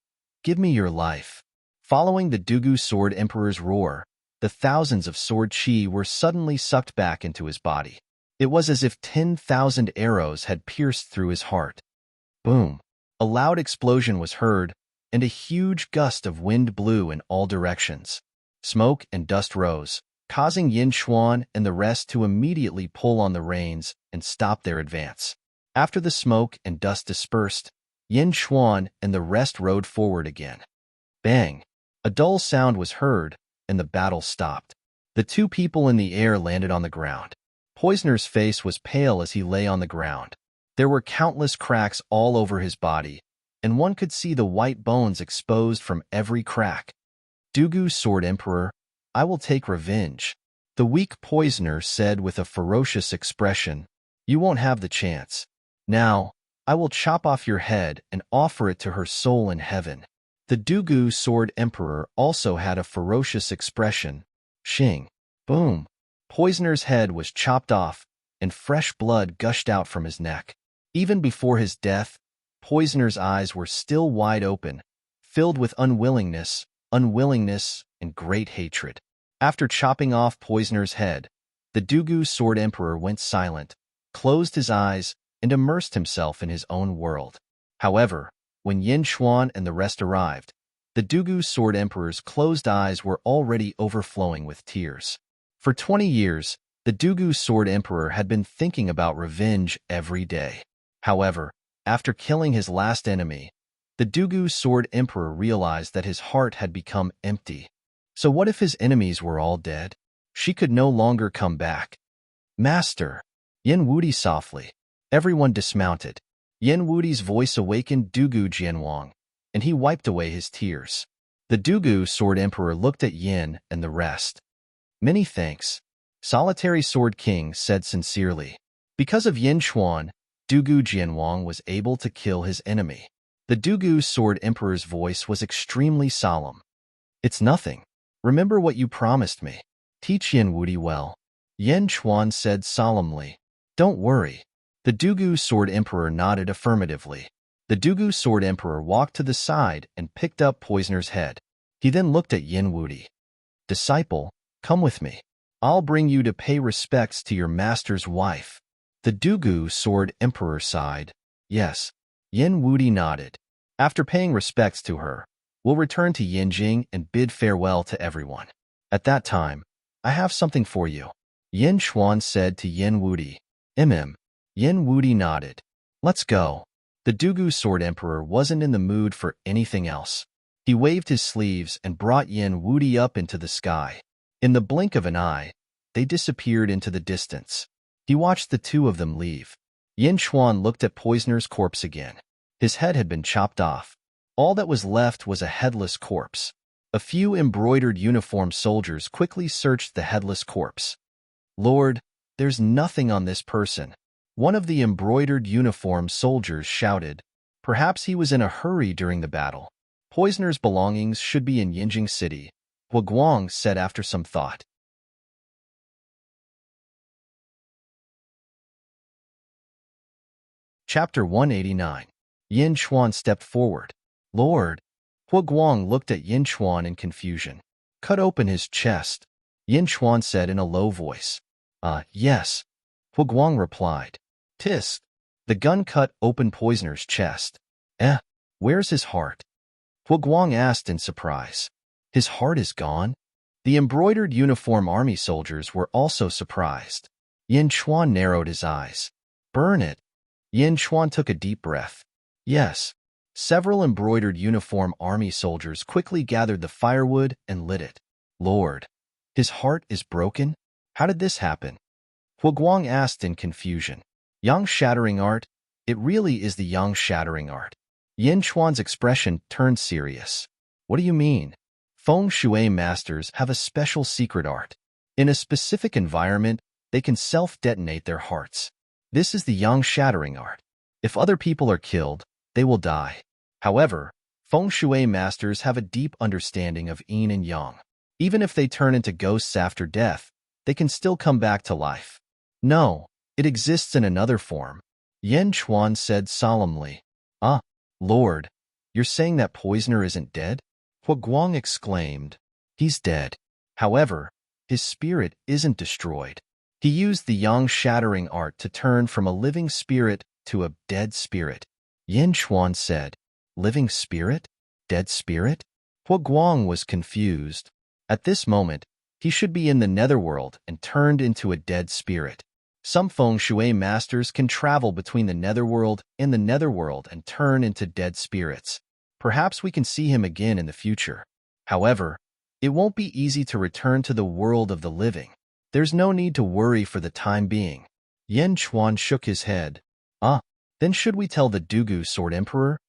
give me your life. Following the Dugu Sword Emperor's roar, the thousands of sword chi were suddenly sucked back into his body. It was as if 10,000 arrows had pierced through his heart. Boom! A loud explosion was heard, and a huge gust of wind blew in all directions. Smoke and dust rose, causing Yin Xuan and the rest to immediately pull on the reins and stop their advance. After the smoke and dust dispersed, Yin Xuan and the rest rode forward again. Bang! A dull sound was heard, and the battle stopped. The two people in the air landed on the ground. Poisoner's face was pale as he lay on the ground. There were countless cracks all over his body, and one could see the white bones exposed from every crack. Dugu Sword Emperor, I will take revenge. The weak poisoner said with a ferocious expression. You won't have the chance. Now, I will chop off your head and offer it to her soul in heaven. The Dugu Sword Emperor also had a ferocious expression. Shing. Boom. Poisoner's head was chopped off, and fresh blood gushed out from his neck. Even before his death, Poisoner's eyes were still wide open, filled with unwillingness, and great hatred. After chopping off Poisoner's head, the Dugu Sword Emperor went silent, closed his eyes, and immersed himself in his own world. However, when Yin Xuan and the rest arrived, the Dugu Sword Emperor's closed eyes were already overflowing with tears. For 20 years, the Dugu Sword Emperor had been thinking about revenge every day. However, after killing his last enemy, the Dugu Sword Emperor realized that his heart had become empty. So what if his enemies were all dead? She could no longer come back. Master! Yin Wudi softly. Everyone dismounted. Yin Wudi's voice awakened Dugu Jianwang, and he wiped away his tears. The Dugu Sword Emperor looked at Yin and the rest. Many thanks. Solitary Sword King said sincerely. Because of Yin Xuan, Dugu Jianwang was able to kill his enemy. The Dugu Sword Emperor's voice was extremely solemn. It's nothing. Remember what you promised me. Teach Yin Wudi well. Yin Xuan said solemnly. Don't worry. The Dugu Sword Emperor nodded affirmatively. The Dugu Sword Emperor walked to the side and picked up Poisoner's head. He then looked at Yin Wudi. Disciple, come with me. I'll bring you to pay respects to your master's wife. The Dugu Sword Emperor sighed. Yes. Yin Wudi nodded. After paying respects to her, we'll return to Yinjing and bid farewell to everyone. At that time, I have something for you. Yin Xuan said to Yin Wudi. Yin Wudi nodded. Let's go. The Dugu Sword Emperor wasn't in the mood for anything else. He waved his sleeves and brought Yin Wudi up into the sky. In the blink of an eye, they disappeared into the distance. He watched the two of them leave. Yin Xuan looked at Poisoner's corpse again. His head had been chopped off. All that was left was a headless corpse. A few embroidered uniform soldiers quickly searched the headless corpse. Lord, there's nothing on this person. One of the embroidered uniform soldiers shouted. Perhaps he was in a hurry during the battle. Poisoner's belongings should be in Yinjing City, Hua Guang said after some thought. Chapter 189. Yin Xuan stepped forward. Lord! Hua Guang looked at Yin Xuan in confusion. Cut open his chest, Yin Xuan said in a low voice. Yes, Hu Guang replied. Tisk. The gun cut open Poisoner's chest. Where's his heart? Hu Guang asked in surprise. His heart is gone? The embroidered uniform army soldiers were also surprised. Yin Chuan narrowed his eyes. Burn it. Yin Chuan took a deep breath. Yes. Several embroidered uniform army soldiers quickly gathered the firewood and lit it. Lord, his heart is broken? How did this happen? Hu Guang asked in confusion. Yang shattering art? It really is the Yang shattering art. Yin Chuan's expression turned serious. What do you mean? Feng Shui masters have a special secret art. In a specific environment, they can self-detonate their hearts. This is the Yang shattering art. If other people are killed, they will die. However, Feng Shui masters have a deep understanding of yin and yang. Even if they turn into ghosts after death, they can still come back to life. No, it exists in another form. Yin Chuan said solemnly. Lord, you're saying that Poisoner isn't dead? Hu Guang exclaimed. He's dead. However, his spirit isn't destroyed. He used the Yang shattering art to turn from a living spirit to a dead spirit. Yin Chuan said, Living spirit? Dead spirit? Hu Guang was confused. At this moment, he should be in the netherworld and turned into a dead spirit. Some Feng Shui masters can travel between the netherworld and the netherworld and turn into dead spirits. Perhaps we can see him again in the future. However, it won't be easy to return to the world of the living. There's no need to worry for the time being. Yin Chuan shook his head. Then should we tell the Dugu Sword Emperor?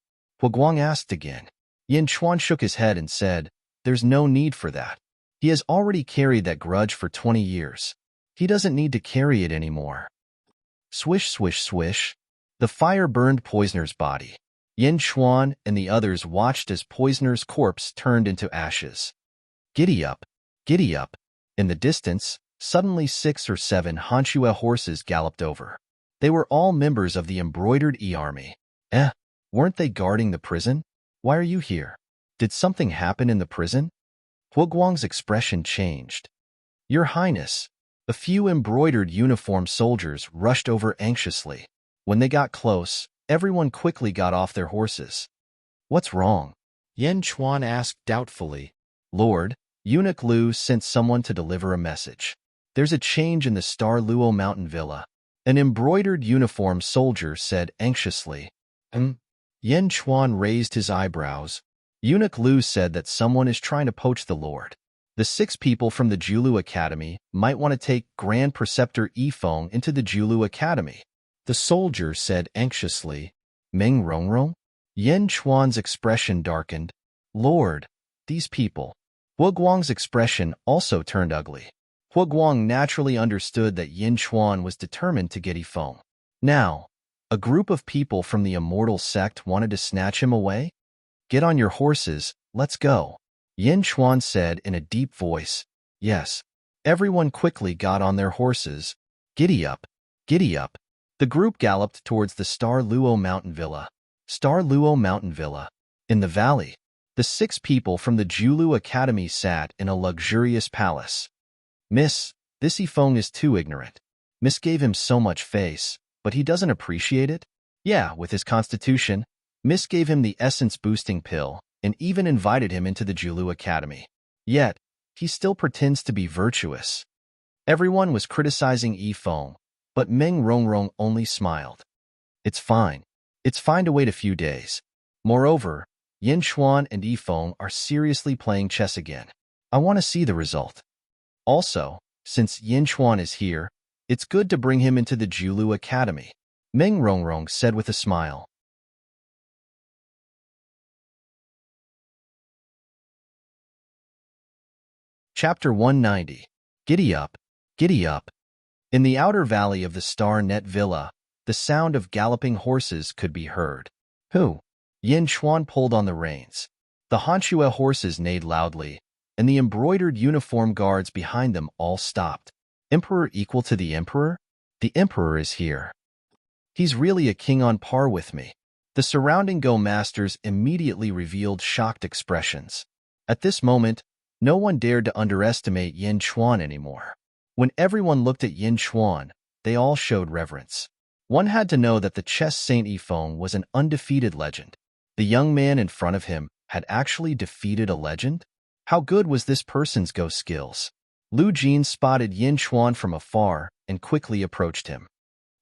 Hu Guang asked again. Yin Chuan shook his head and said, There's no need for that. He has already carried that grudge for 20 years. He doesn't need to carry it anymore. Swish, swish, swish. The fire burned Poisoner's body. Yin Chuan and the others watched as Poisoner's corpse turned into ashes. Giddy up, giddy up. In the distance, suddenly 6 or 7 Hanshue horses galloped over. They were all members of the embroidered army. Weren't they guarding the prison? Why are you here? Did something happen in the prison? Hu Guang's expression changed. Your Highness. A few embroidered uniform soldiers rushed over anxiously. When they got close, everyone quickly got off their horses. What's wrong? Yin Chuan asked doubtfully. Lord, Eunuch Lu sent someone to deliver a message. There's a change in the Star Luo mountain villa. An embroidered uniform soldier said anxiously. Yin Chuan raised his eyebrows. Eunuch Lu said that someone is trying to poach the Lord. The 6 people from the Julu Academy might want to take Grand Preceptor Yifeng into the Julu Academy. The soldier said anxiously. Meng Rongrong? Yin Chuan's expression darkened. Lord, these people. Hu Guang's expression also turned ugly. Hu Guang naturally understood that Yin Chuan was determined to get Yifeng. Now, a group of people from the Immortal sect wanted to snatch him away? Get on your horses, let's go. Yin Chuan said in a deep voice. Yes. Everyone quickly got on their horses. Giddy up, giddy up. The group galloped towards the Star Luo mountain villa. Star Luo mountain villa. In the valley, the 6 people from the Julu Academy sat in a luxurious palace. Miss, this Yifeng is too ignorant. Miss gave him so much face, but he doesn't appreciate it? Yeah, with his constitution. Miss gave him the essence-boosting pill, and even invited him into the Julu Academy. Yet, he still pretends to be virtuous. Everyone was criticizing Yifeng, but Meng Rongrong only smiled. It's fine. It's fine to wait a few days. Moreover, Yin Chuan and Yifeng are seriously playing chess again. I want to see the result. Also, since Yin Chuan is here, it's good to bring him into the Julu Academy, Meng Rongrong said with a smile. Chapter 190. Giddy up, giddy up. In the outer valley of the Star Net Villa, the sound of galloping horses could be heard. Who? Yin Chuan pulled on the reins. The Hanshue horses neighed loudly, and the embroidered uniform guards behind them all stopped. Emperor equal to the Emperor? The Emperor is here. He's really a king on par with me. The surrounding Go masters immediately revealed shocked expressions. At this moment, no one dared to underestimate Yin Chuan anymore. When everyone looked at Yin Chuan, they all showed reverence. One had to know that the chess Saint Yifeng was an undefeated legend. The young man in front of him had actually defeated a legend? How good was this person's Go skills? Lu Jin spotted Yin Chuan from afar and quickly approached him.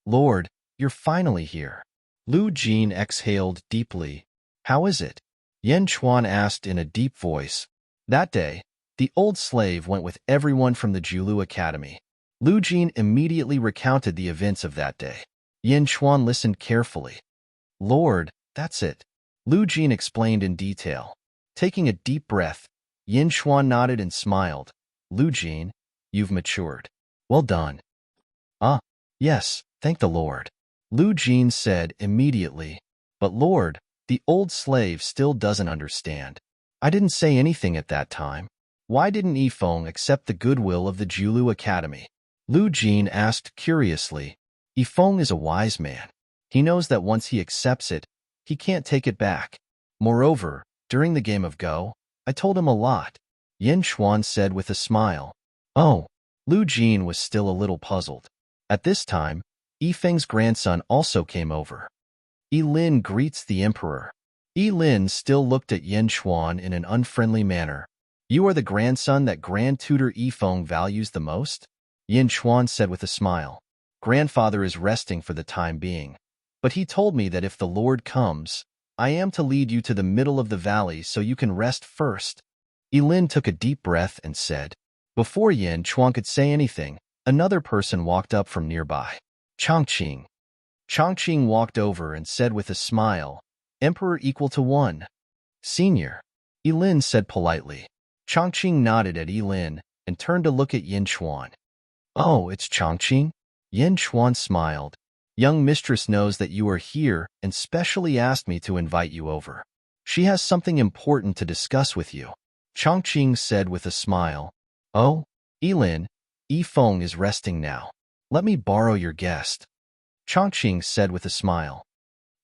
Lord, you're finally here. Lu Jin exhaled deeply. How is it? Yin Chuan asked in a deep voice. That day, the old slave went with everyone from the Julu Academy. Lu Jin immediately recounted the events of that day. Yin Chuan listened carefully. Lord, that's it. Lu Jin explained in detail. Taking a deep breath, Yin Chuan nodded and smiled. Lu Jin, you've matured. Well done. Ah, yes, thank the Lord. Lu Jin said immediately. But Lord, the old slave still doesn't understand. I didn't say anything at that time. Why didn't Yifeng accept the goodwill of the Julu Academy? Lu Jin asked curiously. Yifeng is a wise man. He knows that once he accepts it, he can't take it back. Moreover, during the game of Go, I told him a lot. Yin Chuan said with a smile. Oh, Lu Jin was still a little puzzled. At this time, Yifeng's grandson also came over. Yi Lin greets the emperor. Yi Lin still looked at Yin Chuan in an unfriendly manner. You are the grandson that Grand Tutor Yifeng values the most? Yin Chuan said with a smile. Grandfather is resting for the time being. But he told me that if the Lord comes, I am to lead you to the middle of the valley so you can rest first. Yi Lin took a deep breath and said. Before Yin Chuan could say anything, another person walked up from nearby. Chongqing. Chongqing walked over and said with a smile, Emperor equal to 1. Senior. Yi Lin said politely. Chongqing nodded at Yi Lin and turned to look at Yin Chuan. Oh, it's Chongqing? Yin Chuan smiled. Young mistress knows that you are here and specially asked me to invite you over. She has something important to discuss with you. Chongqing said with a smile. Oh, Yi Lin, Yifeng is resting now. Let me borrow your guest. Chongqing said with a smile.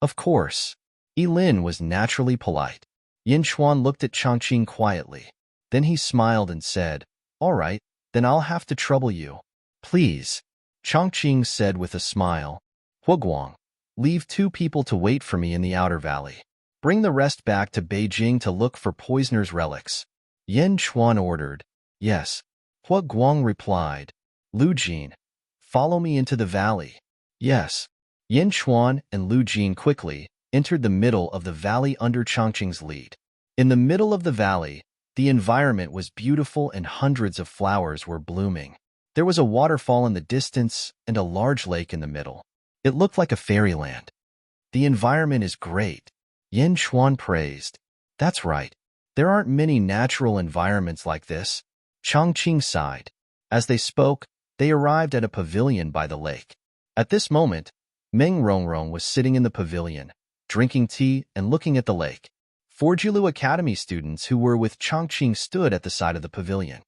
Of course. Yi Lin was naturally polite. Yin Chuan looked at Chongqing quietly. Then he smiled and said, All right, then I'll have to trouble you. Please. Chongqing said with a smile. Huguang, leave 2 people to wait for me in the outer valley. Bring the rest back to Beijing to look for poisoner's relics. Yin Chuan ordered. Yes. Huguang replied. Lu Jin, follow me into the valley. Yes. Yin Chuan and Lu Jin quickly entered the middle of the valley under Chongqing's lead. In the middle of the valley, the environment was beautiful and hundreds of flowers were blooming. There was a waterfall in the distance and a large lake in the middle. It looked like a fairyland. The environment is great. Yin Chuan praised. That's right. There aren't many natural environments like this. Chongqing sighed. As they spoke, they arrived at a pavilion by the lake. At this moment, Meng Rongrong was sitting in the pavilion, drinking tea and looking at the lake. 4 Julu Academy students who were with Chongqing stood at the side of the pavilion.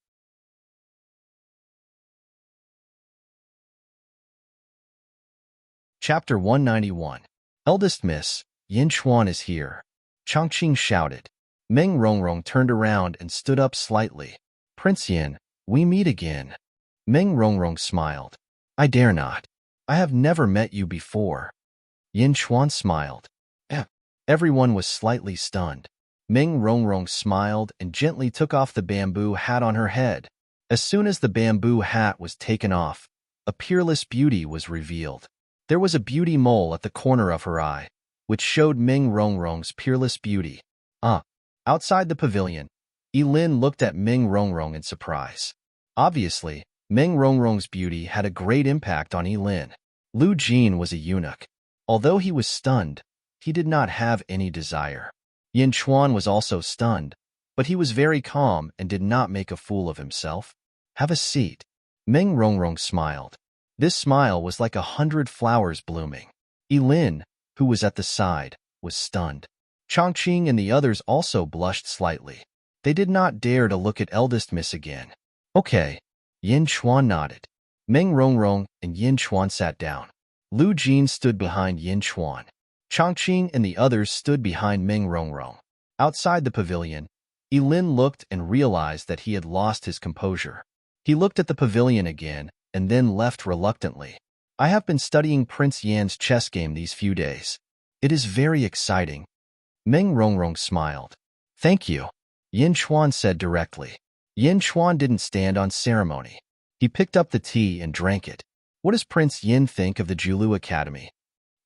Chapter 191. Eldest Miss, Yin Chuan is here. Chongqing shouted. Meng Rongrong turned around and stood up slightly. Prince Yin, we meet again. Meng Rongrong smiled. I dare not. I have never met you before. Yin Chuan smiled. Everyone was slightly stunned. Meng Rongrong smiled and gently took off the bamboo hat on her head. As soon as the bamboo hat was taken off, a peerless beauty was revealed. There was a beauty mole at the corner of her eye, which showed Meng Rongrong's peerless beauty. Outside the pavilion, Yi Lin looked at Meng Rongrong in surprise. Obviously, Meng Rongrong's beauty had a great impact on Yi Lin. Lu Jin was a eunuch. Although he was stunned, he did not have any desire. Yin Chuan was also stunned, but he was very calm and did not make a fool of himself. Have a seat. Meng Rongrong smiled. This smile was like 100 flowers blooming. Yi Lin, who was at the side, was stunned. Chongqing and the others also blushed slightly. They did not dare to look at eldest miss again. Okay. Yin Chuan nodded. Meng Rongrong and Yin Chuan sat down. Lu Jin stood behind Yin Chuan. Chongqing and the others stood behind Meng Rongrong. Outside the pavilion, Yi Lin looked and realized that he had lost his composure. He looked at the pavilion again and then left reluctantly. I have been studying Prince Yan's chess game these few days. It is very exciting. Meng Rongrong smiled. Thank you, Yin Chuan said directly. Yin Chuan didn't stand on ceremony. He picked up the tea and drank it. What does Prince Yin think of the Julu Academy?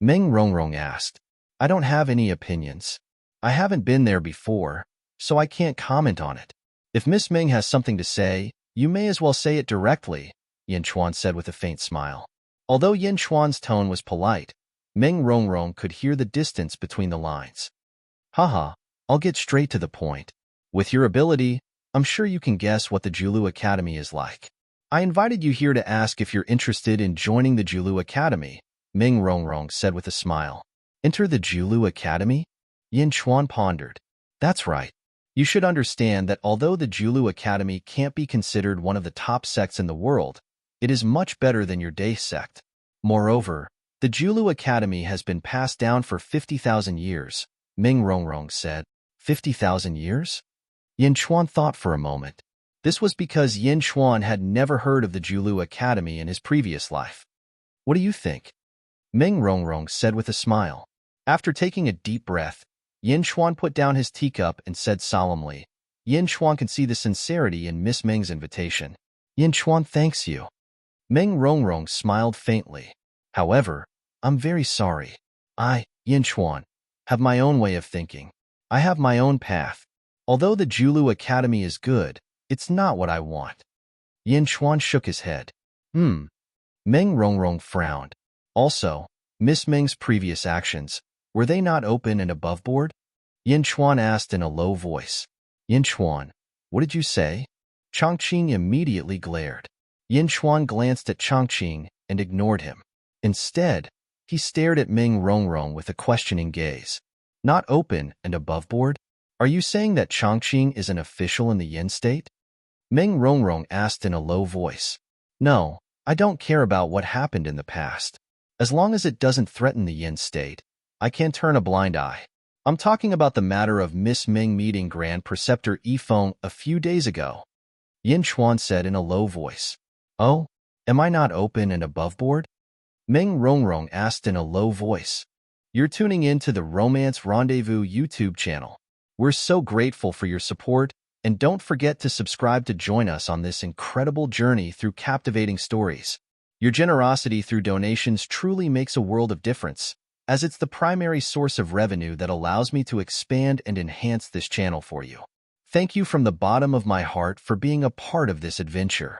Meng Rongrong asked. I don't have any opinions. I haven't been there before, so I can't comment on it. If Miss Ming has something to say, you may as well say it directly, Yin Chuan said with a faint smile. Although Yin Chuan's tone was polite, Meng Rongrong could hear the distance between the lines. Haha, I'll get straight to the point. With your ability, I'm sure you can guess what the Julu Academy is like. I invited you here to ask if you're interested in joining the Julu Academy, Meng Rongrong said with a smile. Enter the Julu Academy? Yin Chuan pondered. That's right. You should understand that although the Julu Academy can't be considered one of the top sects in the world, it is much better than your day sect. Moreover, the Julu Academy has been passed down for 50,000 years, Meng Rongrong said. 50,000 years? Yin Chuan thought for a moment. This was because Yin Chuan had never heard of the Julu Academy in his previous life. What do you think? Meng Rongrong said with a smile. After taking a deep breath, Yin Chuan put down his teacup and said solemnly. Yin Chuan could see the sincerity in Miss Ming's invitation. Yin Chuan thanks you. Meng Rongrong smiled faintly. However, I'm very sorry. I, Yin Chuan, have my own way of thinking. I have my own path. Although the Julu Academy is good, it's not what I want. Yin Chuan shook his head. Meng Rongrong frowned. Also, Miss Ming's previous actions, were they not open and above board? Yin Chuan asked in a low voice. Yin Chuan, what did you say? Chongqing immediately glared. Yin Chuan glanced at Chongqing and ignored him. Instead, he stared at Meng Rongrong with a questioning gaze. Not open and above board? Are you saying that Chongqing is an official in the Yin state? Meng Rongrong asked in a low voice. No, I don't care about what happened in the past. As long as it doesn't threaten the Yin state, I can't turn a blind eye. I'm talking about the matter of Miss Ming meeting Grand Preceptor Yifeng a few days ago. Yin Chuan said in a low voice. Oh, am I not open and above board? Meng Rongrong asked in a low voice. You're tuning in to the Romance Rendezvous YouTube channel. We're so grateful for your support, and don't forget to subscribe to join us on this incredible journey through captivating stories. Your generosity through donations truly makes a world of difference, as it's the primary source of revenue that allows me to expand and enhance this channel for you. Thank you from the bottom of my heart for being a part of this adventure.